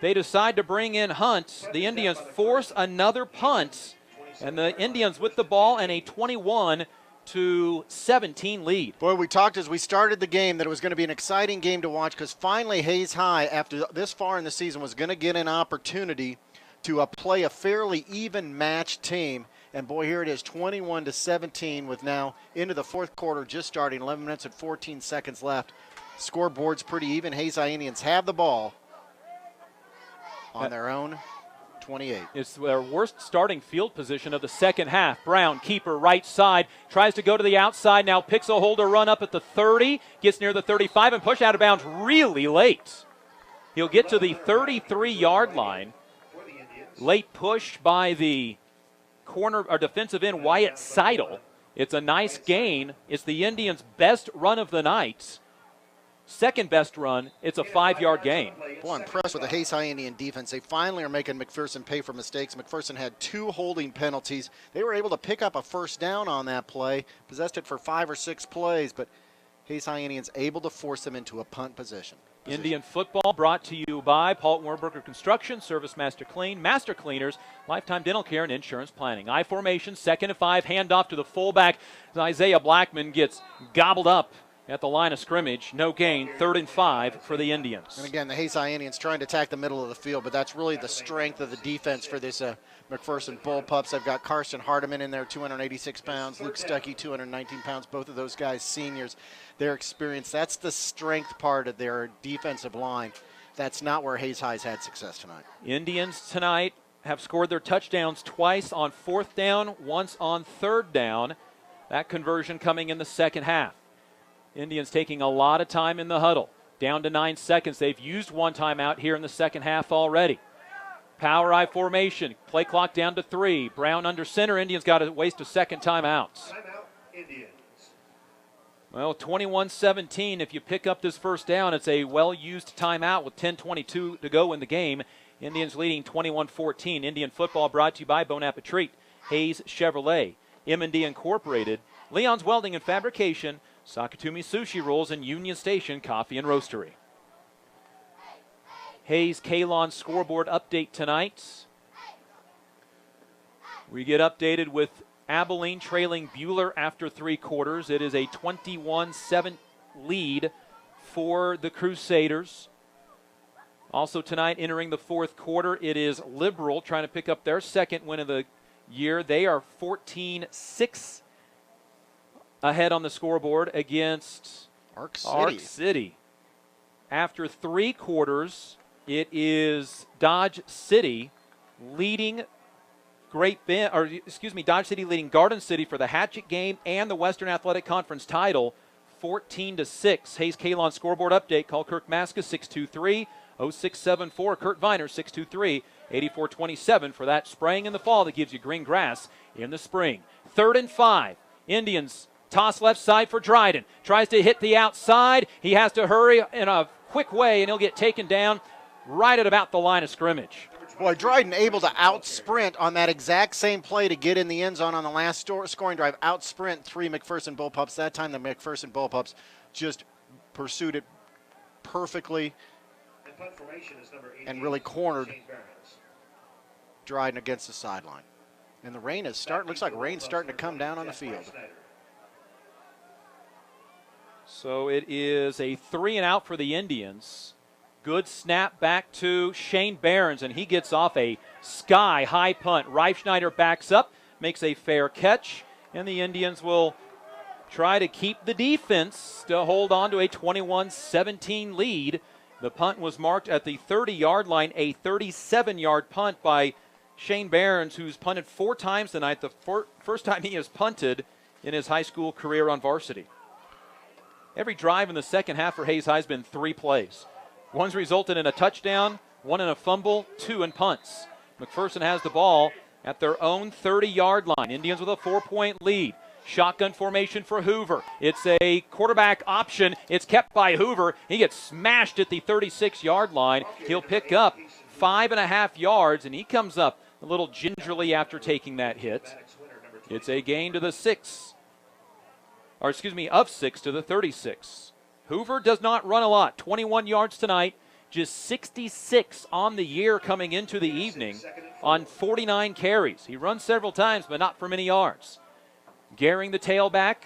they decide to bring in Hunt. The Indians force another punt. And the Indians with the ball and a 21-17 lead. Boy, we talked as we started the game that it was going to be an exciting game to watch because finally Hayes High, after this far in the season, was going to get an opportunity to play a fairly even matched team. And boy, here it is, 21-17 with now into the 4th quarter, just starting, 11 minutes and 14 seconds left. Scoreboard's pretty even. Hayes High Indians have the ball on their own 28. It's their worst starting field position of the second half. Brown, keeper, right side, tries to go to the outside, now picks a hold to run up at the 30, gets near the 35 and push out of bounds really late. He'll get to the 33-yard line. Late push by the corner or defensive end Wyatt Seidel. It's a nice gain. It's the Indians' best run of the night. Second best run, it's a 5-yard gain. Boy, I'm impressed with the Hayes High Indian defense. They finally are making McPherson pay for mistakes. McPherson had 2 holding penalties. They were able to pick up a first down on that play, possessed it for 5 or 6 plays, but Hayes High Indians able to force them into a punt position. Indian football brought to you by Paul Warburger Construction, Service Master Clean, Master Cleaners, Lifetime Dental Care, and Insurance Planning. I formation, 2nd and 5, handoff to the fullback. Isaiah Blackman gets gobbled up at the line of scrimmage. No gain, 3rd and 5 for the Indians. And again, the Hayes High Indians trying to attack the middle of the field, but that's really the strength of the defense for this McPherson Bullpups. They've got Carson Hardiman in there, 286 pounds, Luke Stuckey, 219 pounds, both of those guys seniors. Their experience, that's the strength part of their defensive line. That's not where Hayes High's had success tonight. Indians tonight have scored their touchdowns twice on 4th down, once on 3rd down. That conversion coming in the second half. Indians taking a lot of time in the huddle. Down to 9 seconds. They've used 1 timeout here in the second half already. Power I formation. Play clock down to 3. Brown under center. Indians got to waste a second timeouts. Timeout, Indians. Well, 21-17. If you pick up this first down, it's a well-used timeout with 10:22 to go in the game. Indians leading 21-14. Indian football brought to you by Bon Appetit, Hayes Chevrolet, M&D Incorporated, Leon's Welding and Fabrication, Sakatumi Sushi Rolls, and Union Station Coffee and Roastery. Hayes Kalon scoreboard update tonight. We get updated with Abilene trailing Buhler after 3 quarters. It is a 21-7 lead for the Crusaders. Also tonight, entering the 4th quarter, it is Liberal trying to pick up their 2nd win of the year. They are 14-6 ahead on the scoreboard against Arc City. Arc City. After 3 quarters, it is Dodge City leading Dodge City leading Garden City for the Hatchet game and the Western Athletic Conference title, 14-6. Hayes Kalon scoreboard update. Call Kirk Maska 623-0674. Kurt Viner 623-8427 for that spraying in the fall that gives you green grass in the spring. 3rd and 5. Indians toss left side for Dryden. Tries to hit the outside. He has to hurry in a quick way, and he'll get taken down right at about the line of scrimmage. Boy, Dryden able to out-sprint on that exact same play to get in the end zone on the last scoring drive. Out-sprint 3 McPherson Bullpups. That time the McPherson Bullpups just pursued it perfectly and really cornered Dryden against the sideline. And the rain is starting. Looks like rain's starting to come down on the field. So it is a 3 and out for the Indians. Good snap back to Shane Behrens, and he gets off a sky-high punt. Reifschneider backs up, makes a fair catch, and the Indians will try to keep the defense to hold on to a 21-17 lead. The punt was marked at the 30-yard line, a 37-yard punt by Shane Behrens, who's punted 4 times tonight, the first time he has punted in his high school career on varsity. Every drive in the second half for Hayes High has been 3 plays. One's resulted in a touchdown, 1 in a fumble, 2 in punts. McPherson has the ball at their own 30-yard line. Indians with a 4-point lead. Shotgun formation for Hoover. It's a quarterback option. It's kept by Hoover. He gets smashed at the 36-yard line. He'll pick up 5.5 yards, and he comes up a little gingerly after taking that hit. It's a gain to the 6. Of 6 to the 36. Hoover does not run a lot. 21 yards tonight, just 66 on the year coming into the evening on 49 carries. He runs several times, but not for many yards. Gehring, the tailback,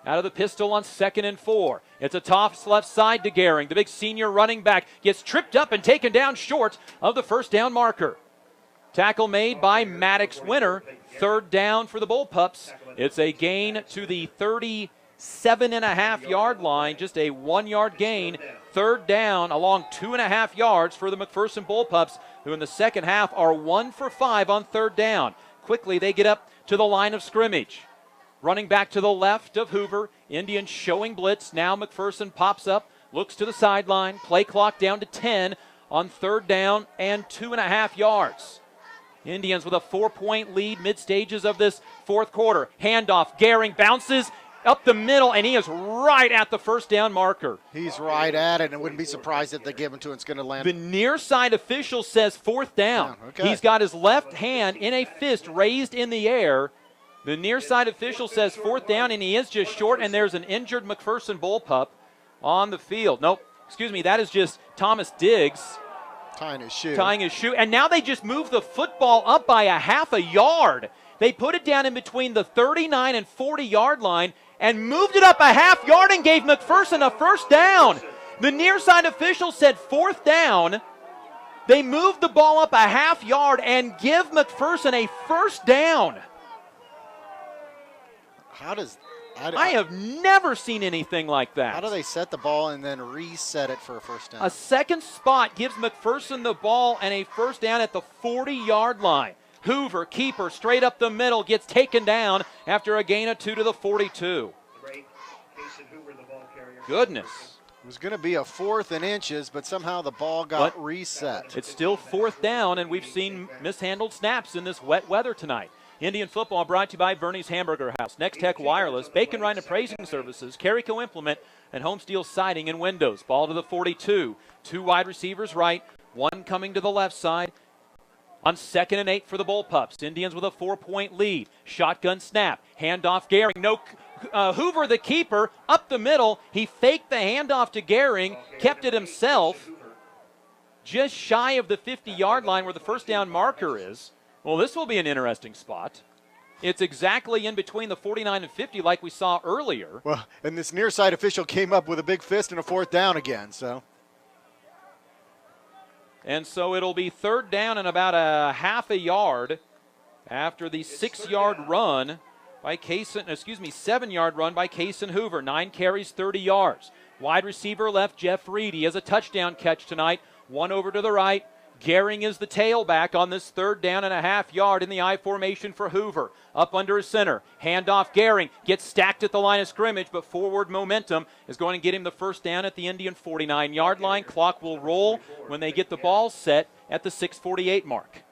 out of the pistol on 2nd and 4. It's a toss left side to Gehring. The big senior running back gets tripped up and taken down short of the first down marker. Tackle made by Maddox Winter. 3rd down for the Bullpups. It's a gain to the 37.5-yard line, just a 1-yard gain. 3rd down along 2.5 yards for the McPherson Bullpups, who in the second half are 1 for 5 on 3rd down. Quickly they get up to the line of scrimmage. Running back to the left of Hoover. Indians showing blitz. Now McPherson pops up, looks to the sideline. Play clock down to 10 on 3rd down and 2.5 yards. Indians with a 4-point lead mid-stages of this 4th quarter. Handoff. Gehring bounces up the middle, and he is right at the first down marker. He's right at it, and I wouldn't be surprised if they give him to him. It's going to land. The near side official says 4th down. Yeah, okay. He's got his left hand in a fist raised in the air. The near side official says 4th down, and he is just short, and there's an injured McPherson Bullpup on the field. Nope, excuse me, that is just Thomas Diggs. Tying his shoe. And now they just move the football up by a half a yard. They put it down in between the 39 and 40-yard line and moved it up a half yard and gave McPherson a first down. The near side official said 4th down. They moved the ball up a half yard and give McPherson a first down. I have never seen anything like that. How do they set the ball and then reset it for a first down? A second spot gives McPherson the ball and a first down at the 40-yard line. Hoover, keeper, straight up the middle, gets taken down after a gain of 2 to the 42. Goodness. It was going to be a 4th and inches, but somehow the ball got reset. It's still 4th down, and we've seen mishandled snaps in this wet weather tonight. Indian football brought to you by Bernie's Hamburger House, Next Tech Wireless, Bacon Rind Appraising Services, Carico Implement, and Home Steel Siding and Windows. Ball to the 42. 2 wide receivers right, 1 coming to the left side. On 2nd and 8 for the Bullpups. Indians with a 4-point lead. Shotgun snap. Handoff Gehring. No, Hoover, the keeper, up the middle. He faked the handoff to Gehring, kept it himself. Just shy of the 50-yard line where the first down marker is. Well, this will be an interesting spot. It's exactly in between the 49 and 50 like we saw earlier. Well, and this near side official came up with a big fist and a 4th down again, so. And so it'll be 3rd down and about a half a yard after the 6-yard run by 7-yard run by Cason Hoover. 9 carries, 30 yards. Wide receiver left, Jeff Reed. He has a touchdown catch tonight. 1 over to the right. Gehring is the tailback on this 3rd down and a half yard in the I formation for Hoover. Up under his center. Handoff Gehring. Gets stacked at the line of scrimmage, but forward momentum is going to get him the first down at the Indian 49-yard line. Clock will roll when they get the ball set at the 6:48 mark.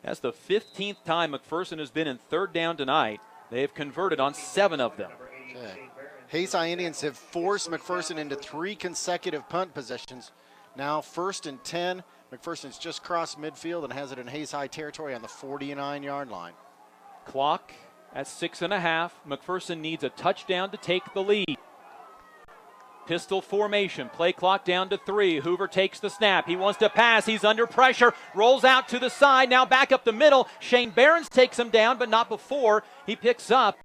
That's the 15th time McPherson has been in 3rd down tonight. They have converted on 7 of them. Okay. Hayes High Indians have forced McPherson into 3 consecutive punt possessions. Now 1st and 10. McPherson's just crossed midfield and has it in Hayes High territory on the 49-yard line. Clock at 6.5. McPherson needs a touchdown to take the lead. Pistol formation, play clock down to 3. Hoover takes the snap. He wants to pass. He's under pressure. Rolls out to the side. Now back up the middle. Shane Behrens takes him down, but not before. He picks up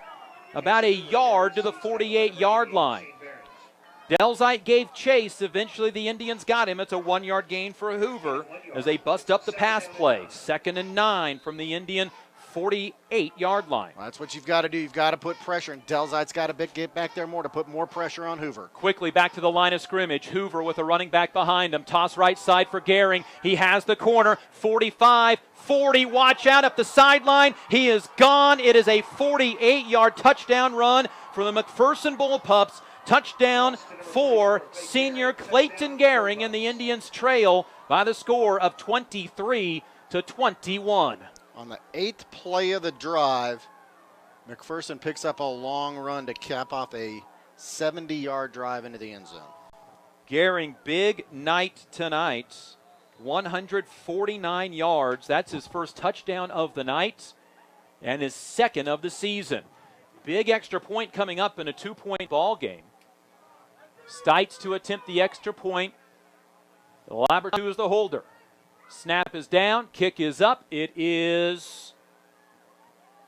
about a yard to the 48-yard line. Delzite gave chase. Eventually the Indians got him. It's a 1-yard gain for Hoover as they bust up the pass play. 2nd and 9 from the Indian 48-yard line. Well, that's what you've got to do. You've got to put pressure, and Delzite's got to get back there more to put more pressure on Hoover. Quickly back to the line of scrimmage. Hoover with a running back behind him. Toss right side for Gehring. He has the corner. 45, 40. Watch out up the sideline. He is gone. It is a 48-yard touchdown run for the McPherson Bullpups. Touchdown for senior Clayton Gehring, and the Indians trail by the score of 23-21. On the 8th play of the drive, McPherson picks up a long run to cap off a 70-yard drive into the end zone. Gehring, big night tonight. 149 yards. That's his first touchdown of the night and his second of the season. Big extra point coming up in a 2-point ball game. Stites to attempt the extra point. Labertu is the holder. Snap is down, kick is up, it is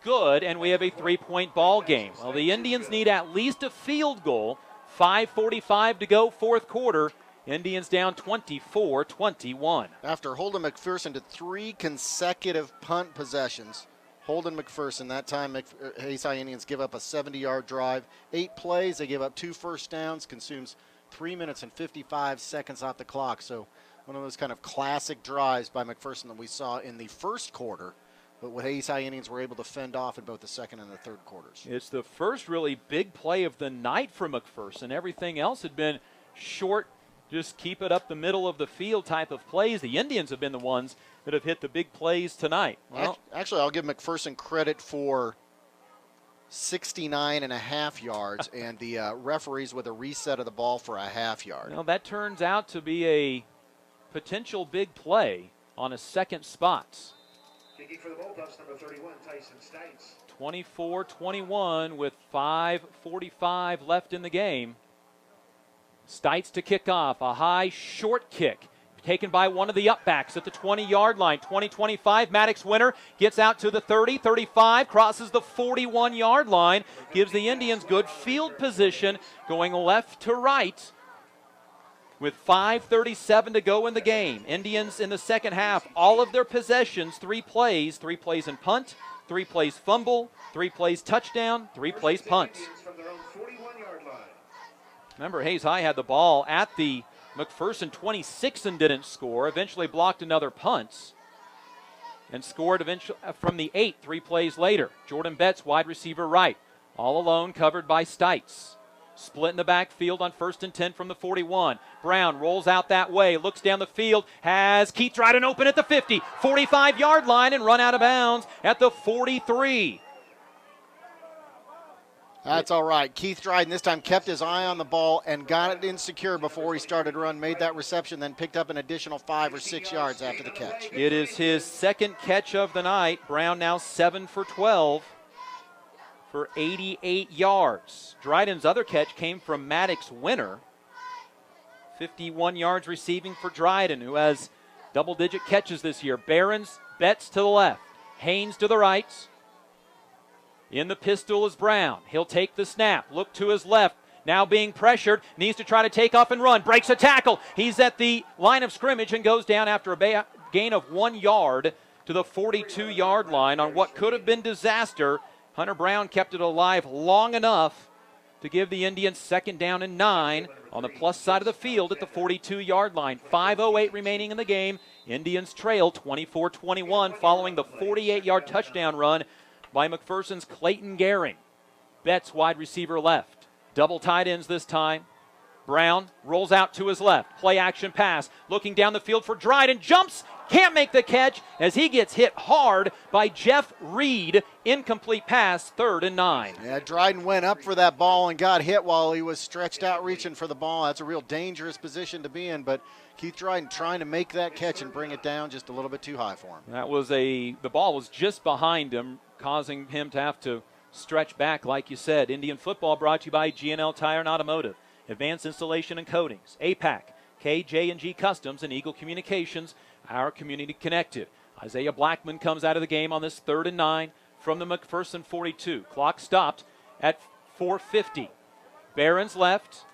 good, and we have a 3-point ball game. Well, the Indians need at least a field goal. 5:45 to go, fourth quarter. Indians down 24-21. After holding McPherson to 3 consecutive punt possessions, Holden McPherson, that time Hayes High Indians give up a 70-yard drive. 8 plays, they give up 2 first downs, consumes 3 minutes and 55 seconds off the clock. So one of those kind of classic drives by McPherson that we saw in the first quarter, but what Hayes High Indians were able to fend off in both the second and the third quarters. It's the first really big play of the night for McPherson. Everything else had been short, just keep it up the middle of the field type of plays. The Indians have been the ones that have hit the big plays tonight. Well, actually, I'll give McPherson credit for 69.5 yards and the referees with a reset of the ball for a half-yard. Well, that turns out to be a potential big play on a second spot. Kicking for the Bullpups, number 31, Tyson Stites. 24-21 with 5:45 left in the game. Stites to kick off. A high, short kick taken by one of the upbacks at the 20-yard line. 20-25, Maddox Winter gets out to the 30, 35, crosses the 41-yard line, gives the Indians good field position going left to right with 5:37 to go in the game. Indians in the second half, all of their possessions, 3 plays in punt, 3 plays fumble, 3 plays touchdown, 3 plays punt. From their own 41-yard line. Remember, Hayes High had the ball at the McPherson 26 and didn't score. Eventually blocked another punt and scored eventually from the 8 3 plays later. Jordan Betts, wide receiver right, all alone, covered by Stites. Split in the backfield on 1st and 10 from the 41. Brown rolls out that way, looks down the field, has Keith Dryden open at the 50, 45-yard line, and run out of bounds at the 43. That's all right. Keith Dryden this time kept his eye on the ball and got it insecure before he started to run, made that reception, then picked up an additional 5 or 6 yards after the catch. It is his second catch of the night. Brown now 7 for 12 for 88 yards. Dryden's other catch came from Maddox Winter. 51 yards receiving for Dryden, who has double-digit catches this year. Behrens, Betts to the left, Haynes to the right. In the pistol is Brown. He'll take the snap, look to his left, now being pressured, needs to try to take off and run, breaks a tackle. He's at the line of scrimmage and goes down after a gain of 1 yard to the 42-yard line on what could have been disaster. Hunter Brown kept it alive long enough to give the Indians 2nd down and 9 on the plus side of the field at the 42-yard line. 5:08 remaining in the game. Indians trail 24-21 following the 48-yard touchdown run by McPherson's Clayton Gehring. Betts, wide receiver left. Double tight ends this time. Brown rolls out to his left. Play action pass. Looking down the field for Dryden. Jumps. can't make the catch as he gets hit hard by Jeff Reed. Incomplete pass, 3rd and 9. Yeah, Dryden went up for that ball and got hit while he was stretched out reaching for the ball. That's a real dangerous position to be in, but Keith Dryden trying to make that catch and bring it down just a little bit too high for him. The ball was just behind him, causing him to have to stretch back, like you said. Indian football brought to you by G&L Tire and Automotive, Advanced Installation and Coatings, APAC, KJ&G Customs, and Eagle Communications, our community connected. Isaiah Blackman comes out of the game on this 3rd and 9 from the McPherson 42. Clock stopped at 4:50. Barron's left.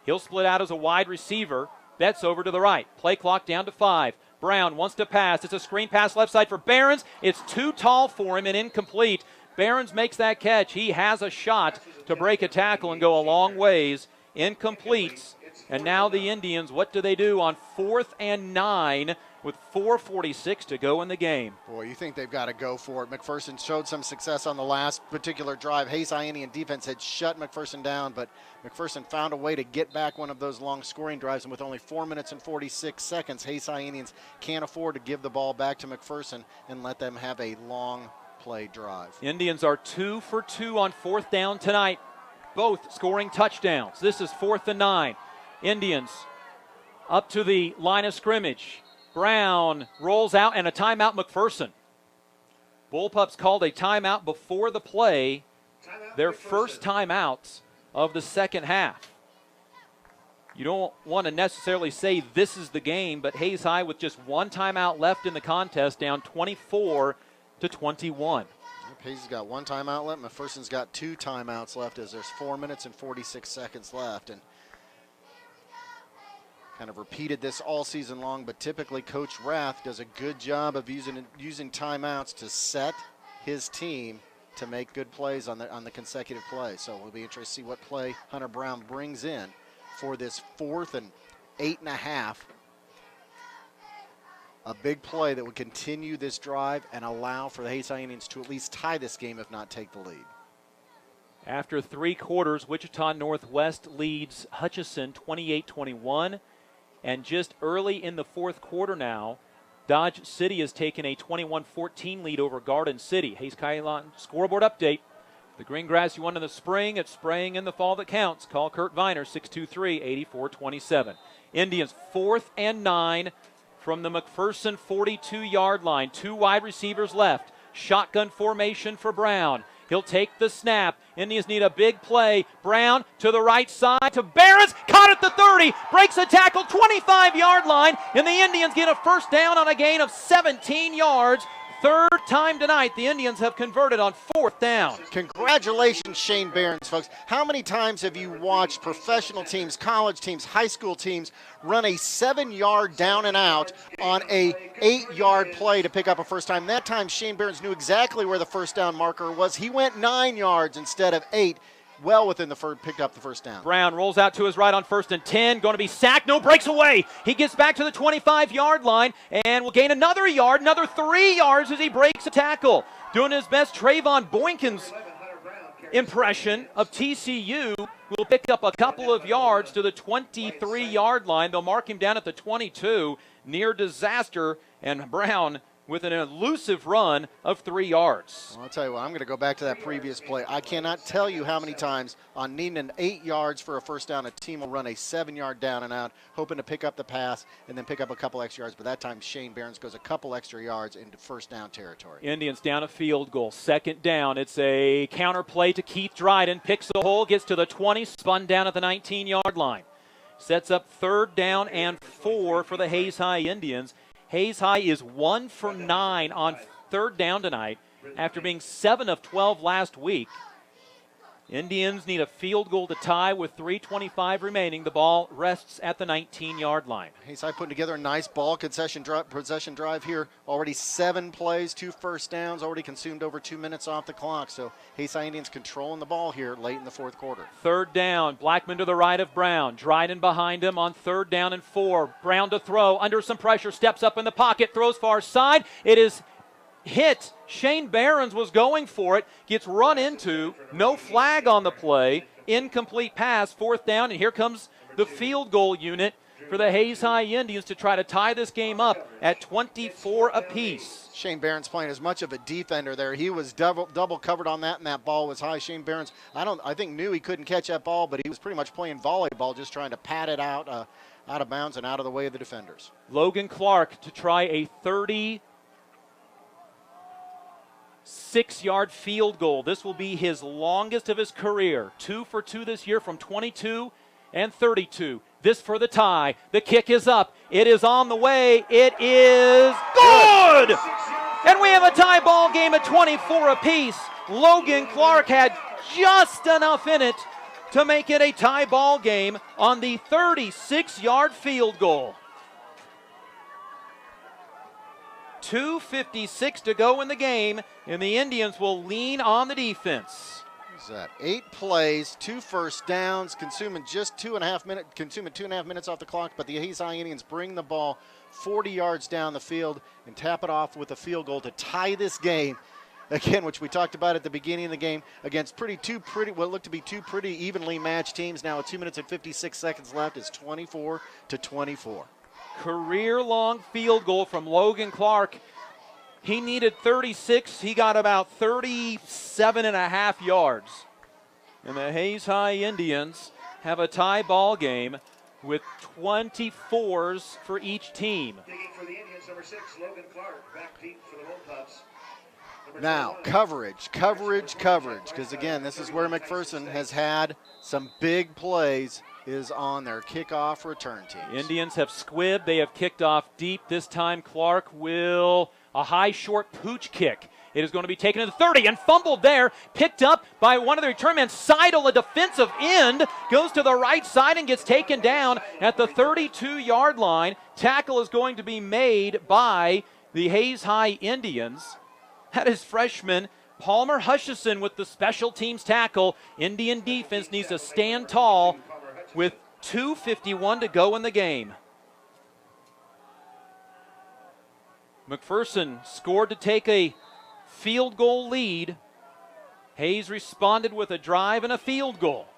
He'll split out as a wide receiver. Betts over to the right. Play clock down to 5. Brown wants to pass. It's a screen pass left side for Barron's. It's too tall for him and incomplete. Barron's makes that catch. He has a shot to break a tackle and go a long ways. Incomplete. And now the Indians, what do they do on 4th and 9 with 4:46 to go in the game? Boy, you think they've got to go for it. McPherson showed some success on the last particular drive. Hayes High Indian defense had shut McPherson down, but McPherson found a way to get back one of those long scoring drives, and with only 4 minutes and 46 seconds, Hayes High Indians can't afford to give the ball back to McPherson and let them have a long play drive. Indians are 2 for 2 on 4th down tonight, both scoring touchdowns. This is 4th and 9. Indians up to the line of scrimmage. Brown rolls out and a timeout, McPherson. Bullpups called a timeout before the play, their first timeouts of the second half. You don't want to necessarily say this is the game, but Hayes High with just one timeout left in the contest, down 24-21. Hayes has got one timeout left. McPherson's got 2 timeouts left as there's 4 minutes and 46 seconds left. And kind of repeated this all season long, but typically Coach Rath does a good job of using timeouts to set his team to make good plays on the consecutive play. So we'll be interested to see what play Hunter Brown brings in for this 4th and 8.5. A big play that would continue this drive and allow for the Hayes High Indians to at least tie this game, if not take the lead. After 3 quarters, Wichita Northwest leads Hutchinson 28-21. And just early in the 4th quarter now, Dodge City has taken a 21-14 lead over Garden City. Hayes Kylon scoreboard update. The green grass you won in the spring, it's spraying in the fall that counts. Call Kurt Viner, 623-8427. Indians 4th and 9 from the McPherson 42-yard line. 2 wide receivers left. Shotgun formation for Brown. He'll take the snap. Indians need a big play. Brown to the right side to Barron's. Caught at the 30. Breaks a tackle, 25-yard line. And the Indians get a first down on a gain of 17 yards. 3rd time tonight the Indians have converted on 4th down. Congratulations, Shane Barron's, folks. How many times have you watched professional teams, college teams, high school teams run a 7-yard down and out on a 8-yard play to pick up a first time? That time Shane Barron's knew exactly where the first down marker was. He went 9 yards instead of 8. Well within the first, picked up the first down. Brown rolls out to his right on 1st and 10. Going to be sacked. No, breaks away. He gets back to the 25-yard line and will gain another yard, another 3 yards as he breaks a tackle. Doing his best, Trayvon Boykin's impression of TCU will pick up a couple of yards to the 23-yard line. They'll mark him down at the 22. Near disaster, and Brown with an elusive run of 3 yards. Well, I'll tell you what, I'm going to go back to that previous play. I cannot tell you how many times on needing an 8 yards for a first down, a team will run a 7-yard down and out, hoping to pick up the pass and then pick up a couple extra yards. But that time, Shane Barron's goes a couple extra yards into first down territory. Indians down a field goal. 2nd down. It's a counter play to Keith Dryden. Picks the hole, gets to the 20, spun down at the 19-yard line. Sets up 3rd down and 4 for the Hayes High Indians. Hayes High is 1 for 9 on 3rd down tonight after being 7 of 12 last week. Indians need a field goal to tie with 3:25 remaining. The ball rests at the 19-yard line. Hayes High putting together a nice ball possession drive here. Already 7 plays, 2 first downs, already consumed over 2 minutes off the clock. So Hayes High Indians controlling the ball here late in the 4th quarter. 3rd down. Blackman to the right of Brown. Dryden behind him on 3rd down and 4. Brown to throw. Under some pressure. Steps up in the pocket. Throws far side. It is hit. Shane Barron's was going for it. Gets run into. No flag on the play. Incomplete pass. 4th down. And here comes the field goal unit for the Hayes High Indians to try to tie this game up at 24 apiece. Shane Barron's playing as much of a defender there. He was double covered on that, and that ball was high. Shane Barron's, I think knew he couldn't catch that ball, but he was pretty much playing volleyball, just trying to pat it out of bounds and out of the way of the defenders. Logan Clark to try a 36-yard field goal. This will be his longest of his career. 2 for 2 this year from 22 and 32. This for the tie. The kick is up. It is on the way. It is good! And we have a tie ball game at 24 apiece. Logan Clark had just enough in it to make it a tie ball game on the 36-yard field goal. 2:56 to go in the game, and the Indians will lean on the defense. What's that? 8 plays, 2 first downs, consuming just 2.5 minutes off the clock, but the Hayes High Indians bring the ball 40 yards down the field and tap it off with a field goal to tie this game. Again, which we talked about at the beginning of the game, against what looked to be two pretty evenly matched teams. Now with 2 minutes and 56 seconds left, it's 24-24. Career-long field goal from Logan Clark. He needed 36. He got about 37.5 yards. And the Hayes High Indians have a tie ball game with 24s for each team. Digging for the Indians, number 6, Logan Clark. Back deep for the Bullpups. Now, coverage, because again, this is where McPherson has had some big plays, is on their kickoff return teams. Indians have squibbed. They have kicked off deep. This time Clark will a high short pooch kick. It is going to be taken to the 30 and fumbled there. Picked up by one of the return men. Seidel, a defensive end, goes to the right side and gets taken down at the 32-yard line. Tackle is going to be made by the Hayes High Indians. That is freshman Palmer Hutchison with the special teams tackle. Indian defense needs to stand tall with 2:51 to go in the game. McPherson scored to take a field goal lead. Hayes responded with a drive and a field goal.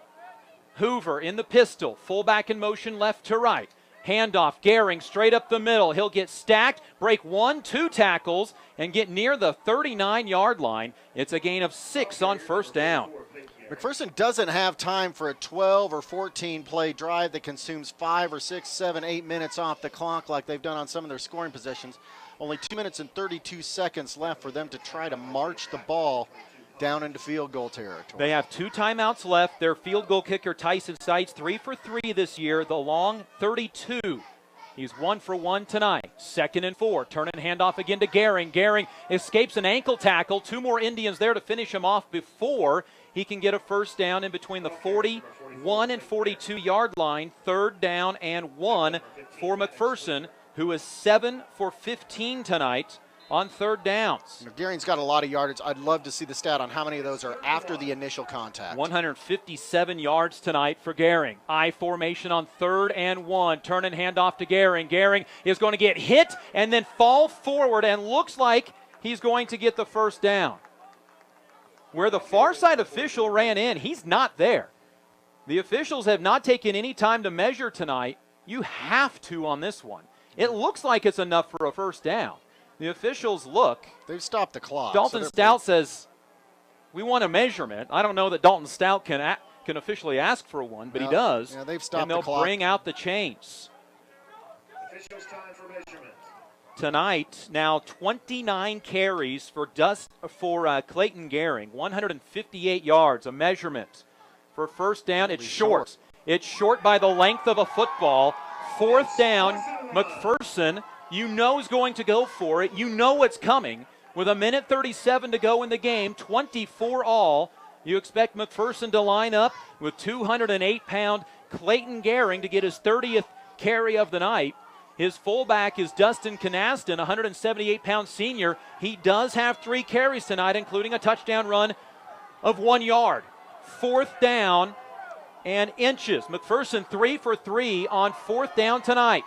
Hoover in the pistol, fullback in motion left to right. Handoff, Gehring straight up the middle. He'll get stacked, break 1-2 tackles, and get near the 39-yard line. It's a gain of 6 on first down. McPherson doesn't have time for a 12 or 14 play drive that consumes 5 or 6, 7, 8 minutes off the clock like they've done on some of their scoring possessions. Only 2 minutes and 32 seconds left for them to try to march the ball down into field goal territory. They have 2 timeouts left. Their field goal kicker, Tyson Seitz, 3 for 3 this year. The long 32. He's 1 for 1 tonight. 2nd and 4. Turn and handoff again to Gehring. Gehring escapes an ankle tackle. 2 more Indians there to finish him off before he can get a first down in between the 41 and 42-yard line. 3rd down and 1 for McPherson, who is 7 for 15 tonight on 3rd downs. Gehring's got a lot of yardage. I'd love to see the stat on how many of those are after the initial contact. 157 yards tonight for Gehring. I formation on 3rd and 1. Turn and hand off to Gehring. Gehring is going to get hit and then fall forward and looks like he's going to get the first down. Where the far side official ran in, he's not there. The officials have not taken any time to measure tonight. You have to on this one. It looks like it's enough for a first down. The officials look. They've stopped the clock. Dalton Stout says, we want a measurement. I don't know that Dalton Stout can officially ask for one, but he does. Yeah, they've stopped and they'll the clock. bring out the chains. Officials time for measurement. Tonight, now 29 carries for Clayton Gehring, 158 yards, a measurement for first down. It's short. It's short by the length of a football. 4th down, McPherson, you know, is going to go for it. You know it's coming. With 1:37 to go in the game, 24 all. You expect McPherson to line up with 208-pound Clayton Gehring to get his 30th carry of the night. His fullback is Dustin Canaston, 178-pound senior. He does have 3 carries tonight, including a touchdown run of 1 yard. 4th down and inches. McPherson 3 for 3 on 4th down tonight.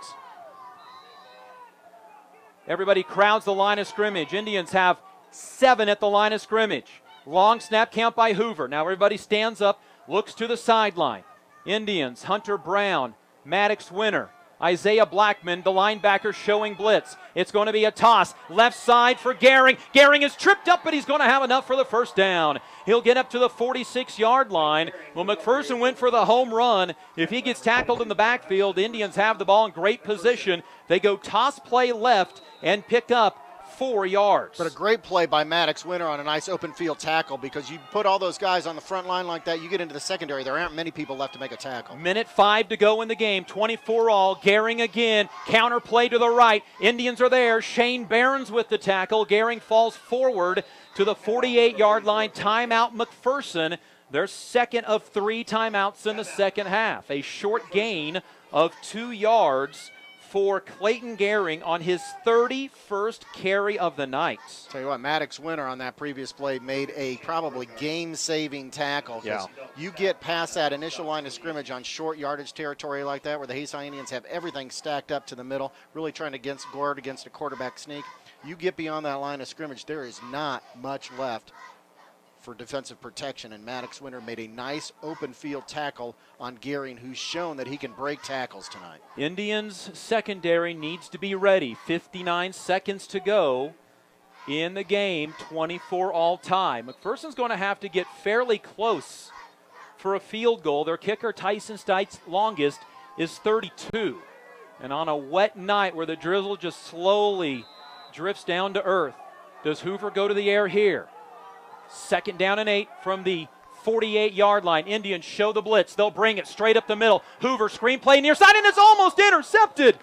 Everybody crowds the line of scrimmage. Indians have 7 at the line of scrimmage. Long snap count by Hoover. Now everybody stands up, looks to the sideline. Indians, Hunter Brown, Maddox Winter, Isaiah Blackman, the linebacker, showing blitz. It's going to be a toss. Left side for Gehring. Gehring is tripped up, but he's going to have enough for the first down. He'll get up to the 46-yard line. Well, McPherson went for the home run. If he gets tackled in the backfield, the Indians have the ball in great position. They go toss play left and pick up 4 yards. But a great play by Maddox Winter on a nice open field tackle, because you put all those guys on the front line like that, you get into the secondary, there aren't many people left to make a tackle. Minute 5 to go in the game, 24 all. Gehring again, counter play to the right. Indians are there. Shane Barnes with the tackle. Gehring falls forward to the 48-yard line. Timeout McPherson. Their second of 3 timeouts in the second half. A short gain of 2 yards for Clayton Gehring on his 31st carry of the night. Tell you what, Maddox Winter on that previous play made a probably game-saving tackle. Yeah. You get past that initial line of scrimmage on short yardage territory like that, where the Hayes High Indians have everything stacked up to the middle, really trying to guard against a quarterback sneak. You get beyond that line of scrimmage, there is not much left for defensive protection, and Maddox Winter made a nice open field tackle on Gehring, who's shown that he can break tackles tonight. Indians secondary needs to be ready. 59 seconds to go in the game, 24 all time. McPherson's going to have to get fairly close for a field goal. Their kicker, Tyson Stites' longest, is 32. And on a wet night where the drizzle just slowly drifts down to earth, does Hoover go to the air here? 2nd down and 8 from the 48-yard line. Indians show the blitz. They'll bring it straight up the middle. Hoover screenplay near side, and it's almost intercepted.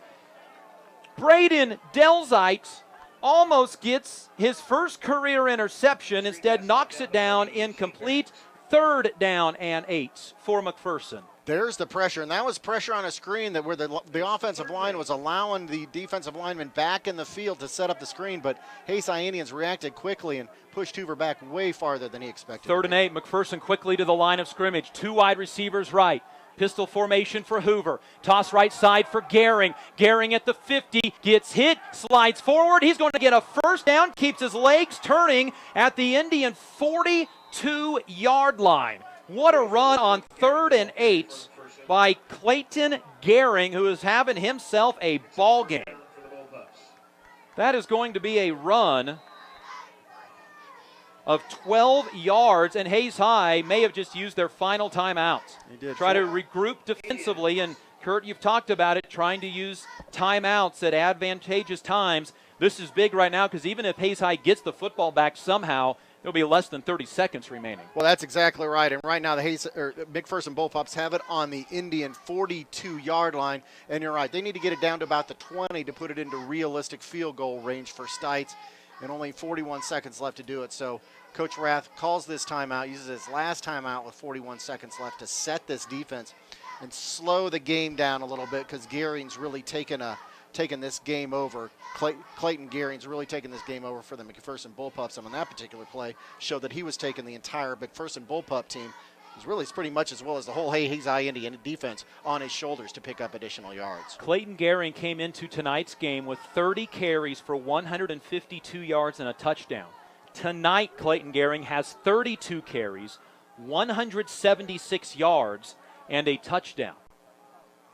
Braden Delzite almost gets his first career interception. Instead, knocks it down incomplete. 3rd down and 8 for McPherson. There's the pressure, and that was pressure on a screen that where the offensive line was allowing the defensive lineman back in the field to set up the screen, but Hayes High Indians reacted quickly and pushed Hoover back way farther than he expected. 3rd and 8, McPherson quickly to the line of scrimmage. 2 wide receivers right. Pistol formation for Hoover. Toss right side for Gehring. Gehring at the 50, gets hit, slides forward. He's going to get a first down, keeps his legs turning at the Indian 42-yard line. What a run on 3rd and 8 by Clayton Gehring, who is having himself a ball game. That is going to be a run of 12 yards, and Hayes High may have just used their final timeout. He did. Try to regroup defensively, and Kurt, you've talked about it, trying to use timeouts at advantageous times. This is big right now, because even if Hayes High gets the football back somehow, there'll be less than 30 seconds remaining. Well, that's exactly right. And right now, the McPherson Bullpups have it on the Indian 42-yard line. And you're right, they need to get it down to about the 20 to put it into realistic field goal range for Stites. And only 41 seconds left to do it. So Coach Rath calls this timeout, uses his last timeout with 41 seconds left to set this defense and slow the game down a little bit, because Gehring's really taken this game over. Clayton Gehring's really taken this game over for the McPherson Bullpups, and on that particular play showed that he was taking the entire McPherson Bullpup team, as really pretty much as well as the whole Hayes High Indian defense, on his shoulders to pick up additional yards. Clayton Gehring came into tonight's game with 30 carries for 152 yards and a touchdown. Tonight, Clayton Gehring has 32 carries, 176 yards, and a touchdown.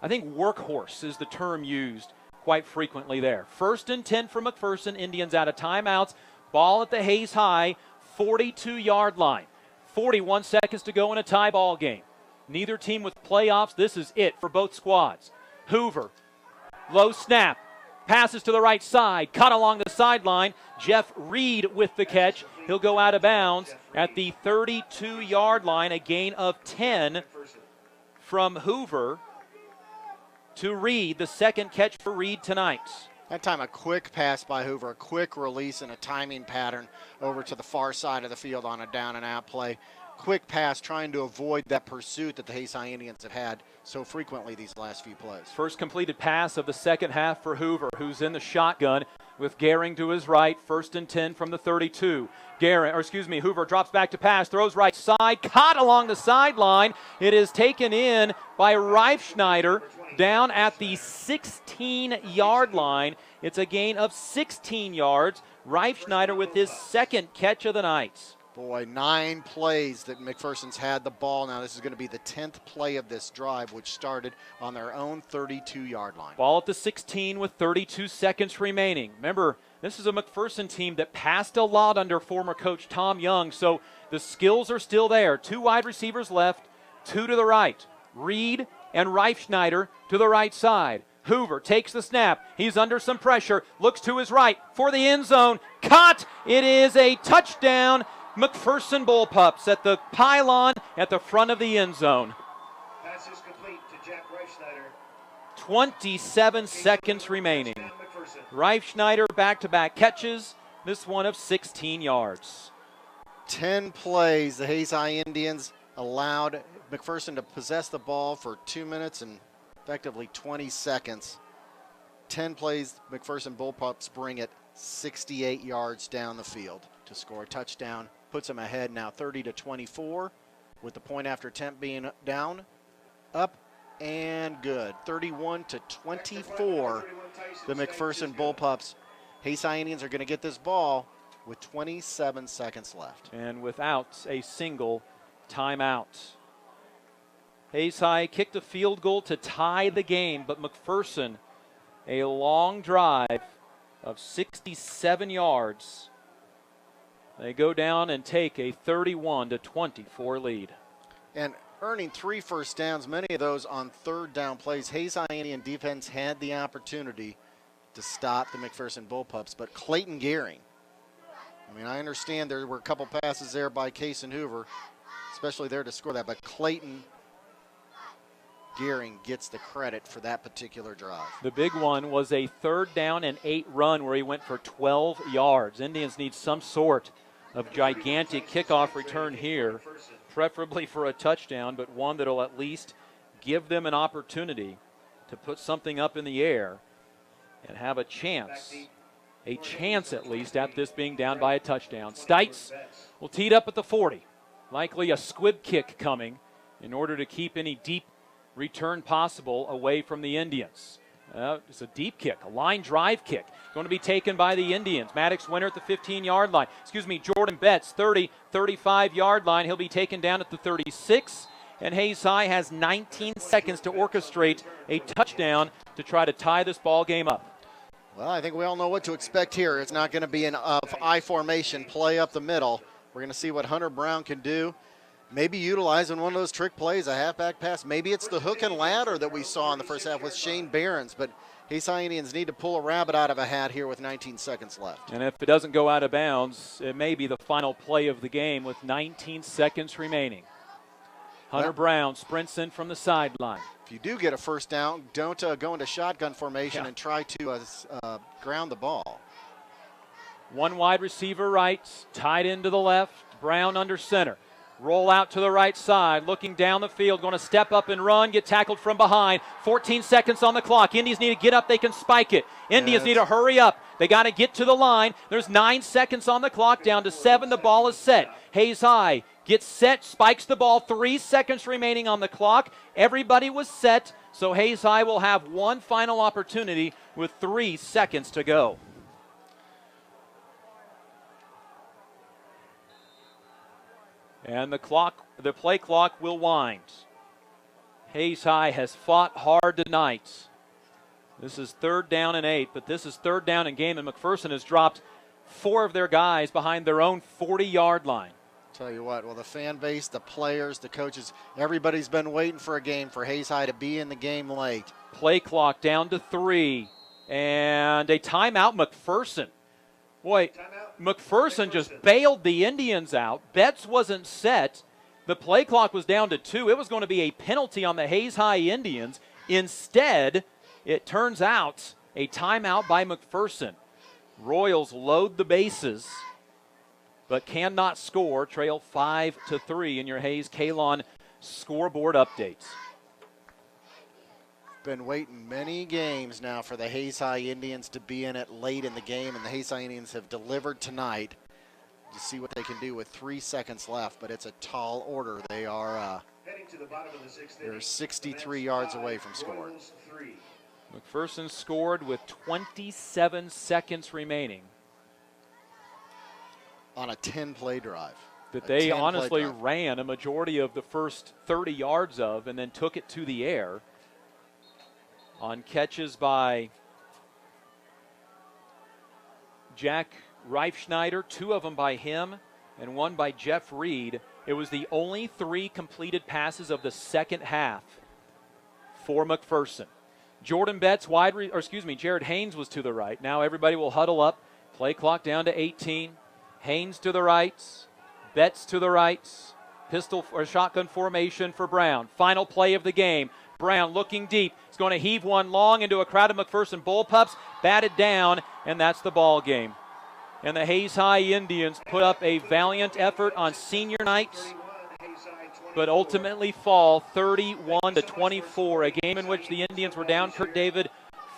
I think workhorse is the term used quite frequently there. 1st and 10 for McPherson. Indians out of timeouts. Ball at the Hayes High 42-yard line. 41 seconds to go in a tie ball game. Neither team with playoffs. This is it for both squads. Hoover, low snap, passes to the right side, cut along the sideline. Jeff Reed with the catch. He'll go out of bounds at the 32-yard line. A gain of 10 from Hoover to Reed, the second catch for Reed tonight. That time a quick pass by Hoover, a quick release and a timing pattern over to the far side of the field on a down and out play. Quick pass trying to avoid that pursuit that the Hayes High Indians have had so frequently these last few plays. First completed pass of the second half for Hoover, who's in the shotgun with Gehring to his right. 1st and 10 from the 32. Hoover drops back to pass, throws right side, caught along the sideline. It is taken in by Reifschneider down at the 16-yard line. It's a gain of 16 yards. Reifschneider with his second catch of the night. Boy, 9 plays that McPherson's had the ball. Now this is going to be the 10th play of this drive, which started on their own 32-yard line. Ball at the 16 with 32 seconds remaining. Remember, this is a McPherson team that passed a lot under former coach Tom Young, so the skills are still there. 2 wide receivers left, 2 to the right. Reed and Reifschneider to the right side. Hoover takes the snap. He's under some pressure, looks to his right for the end zone. Caught! It is a touchdown. McPherson Bullpups at the pylon at the front of the end zone. Pass is complete to Jack Reifschneider. 27 seconds remaining. Reifschneider back-to-back catches, this one of 16 yards. 10 plays, the Hayes High Indians allowed McPherson to possess the ball for 2 minutes and effectively 20 seconds. 10 plays, McPherson Bullpups bring it 68 yards down the field to score a touchdown. Puts them ahead now 30-24 with the point after attempt being down, up, and good. 31-24, the McPherson Bullpups. Hayes High Indians are going to get this ball with 27 seconds left. And without a single timeout. Hayes High kicked a field goal to tie the game, but McPherson, a long drive of 67 yards. They go down and take a 31-24 lead. And earning 3 first downs, many of those on third down plays. Hayes High Indian defense had the opportunity to stop the McPherson Bullpups, but Clayton Gearing, I mean, I understand there were a couple passes there by Case and Hoover, especially there to score that, but Clayton Gearing gets the credit for that particular drive. The big one was a 3rd down and 8 run where he went for 12 yards. Indians need some sort of gigantic kickoff return here, preferably for a touchdown, but one that will at least give them an opportunity to put something up in the air and have a chance at least at this being down by a touchdown. Stites will tee it up at the 40. Likely a squib kick coming in order to keep any deep return possible away from the Indians. It's a deep kick, a line drive kick. Going to be taken by the Indians. Maddox Winter at the 15-yard line. Jordan Betts, 30, 35-yard line. He'll be taken down at the 36. And Hayes High has 19 seconds to orchestrate a touchdown to try to tie this ball game up. Well, I think we all know what to expect here. It's not going to be an I formation play up the middle. We're going to see what Hunter Brown can do. Maybe utilizing one of those trick plays, a halfback pass. Maybe it's the hook and ladder that we saw in the first half with Shane Behrens. But Hayes High Indians need to pull a rabbit out of a hat here with 19 seconds left. And if it doesn't go out of bounds, it may be the final play of the game with 19 seconds remaining. Hunter Brown sprints in from the sideline. If you do get a first down, don't go into shotgun formation and try to ground the ball. One wide receiver right, tied into the left. Brown under center. Roll out to the right side, looking down the field, going to step up and run, get tackled from behind. 14 seconds on the clock. Indians need to get up, they can spike it. Indians need to hurry up. They got to get to the line. There's 9 seconds on the clock, down to 7. The ball is set. Hayes High gets set, spikes the ball. 3 seconds remaining on the clock. Everybody was set, so Hayes High will have one final opportunity with 3 seconds to go. And the play clock will wind. Hayes High has fought hard tonight. This is 3rd down and 8, but this is 3rd down in game, and McPherson has dropped 4 of their guys behind their own 40-yard line. Tell you what, well, the fan base, the players, the coaches, everybody's been waiting for a game for Hayes High to be in the game late. Play clock down to 3, and a timeout, McPherson. Boy, McPherson just bailed the Indians out. Betts wasn't set. The play clock was down to 2. It was going to be a penalty on the Hayes High Indians. Instead, it turns out a timeout by McPherson. Royals load the bases, but cannot score. Trail 5-3 in your Hayes Kalon scoreboard updates. Been waiting many games now for the Hayes High Indians to be in it late in the game, and the Hayes High Indians have delivered tonight to see what they can do with 3 seconds left, but it's a tall order. They are they're 63 yards away from scoring. McPherson scored with 27 seconds remaining on a 10-play drive. that they honestly ran a majority of the first 30 yards of and then took it to the air on catches by Jack Reifschneider, 2 of them by him and 1 by Jeff Reed. It was the only 3 completed passes of the second half for McPherson. Jordan Betts, Jared Haynes was to the right. Now everybody will huddle up. Play clock down to 18. Haynes to the rights. Betts to the rights. Pistol or shotgun formation for Brown. Final play of the game. Brown looking deep. He's going to heave one long into a crowd of McPherson Bullpups. Batted down, and that's the ball game. And the Hayes High Indians put up a valiant effort on senior night, but ultimately fall 31-24, a game in which the Indians were down, Kurt David,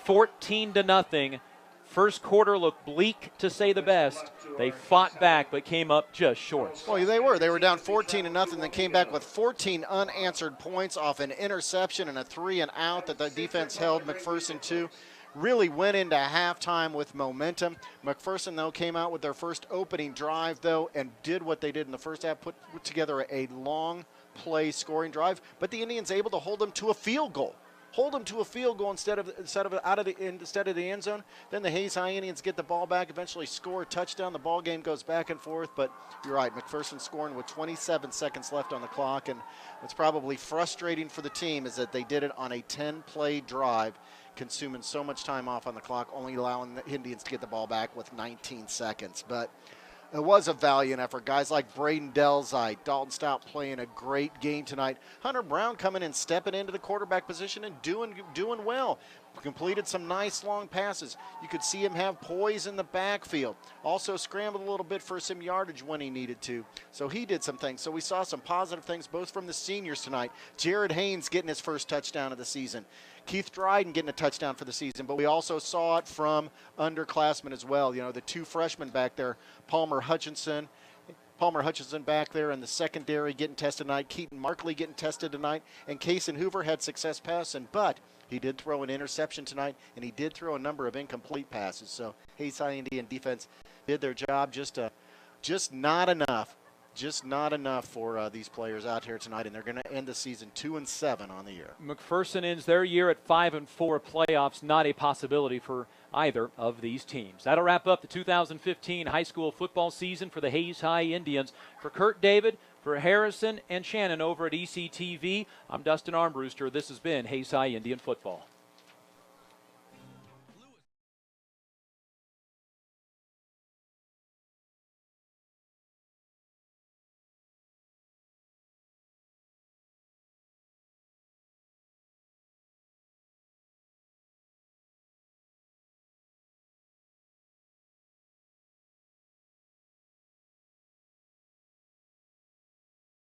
14-0. First quarter looked bleak, to say the best. They fought back, but came up just short. Well, they were. They were down 14-0, then came back with 14 unanswered points off an interception and a 3-and-out that the defense held McPherson to. Really went into halftime with momentum. McPherson, though, came out with their first opening drive, though, and did what they did in the first half, put together a long play scoring drive. But the Indians able to hold them to a field goal. Instead of the end zone. Then the Hayes High Indians get the ball back, eventually score a touchdown. The ball game goes back and forth, but you're right, McPherson scoring with 27 seconds left on the clock, and what's probably frustrating for the team is that they did it on a 10-play drive, consuming so much time off on the clock, only allowing the Indians to get the ball back with 19 seconds. But it was a valiant effort. Guys like Braden Delzite, Dalton Stout playing a great game tonight. Hunter Brown coming and stepping into the quarterback position and doing well. Completed some nice long passes. You could see him have poise in the backfield. Also scrambled a little bit for some yardage when he needed to. So he did some things. So we saw some positive things both from the seniors tonight. Jared Haynes getting his first touchdown of the season. Keith Dryden getting a touchdown for the season, but we also saw it from underclassmen as well. You know, the 2 freshmen back there, Palmer Hutchinson back there in the secondary getting tested tonight. Keaton Markley getting tested tonight. And Cason Hoover had success passing, but he did throw an interception tonight, and he did throw a number of incomplete passes. So Hayes High Indian defense did their job, just not enough. Just not enough for these players out here tonight, and they're going to end the season 2-7 on the year. McPherson ends their year at 5-4. Playoffs not a possibility for either of these teams. That'll wrap up the 2015 high school football season for the Hayes High Indians. For Kurt David, for Harrison and Shannon over at ECTV, I'm Dustin Armbruster. This has been Hayes High Indian Football.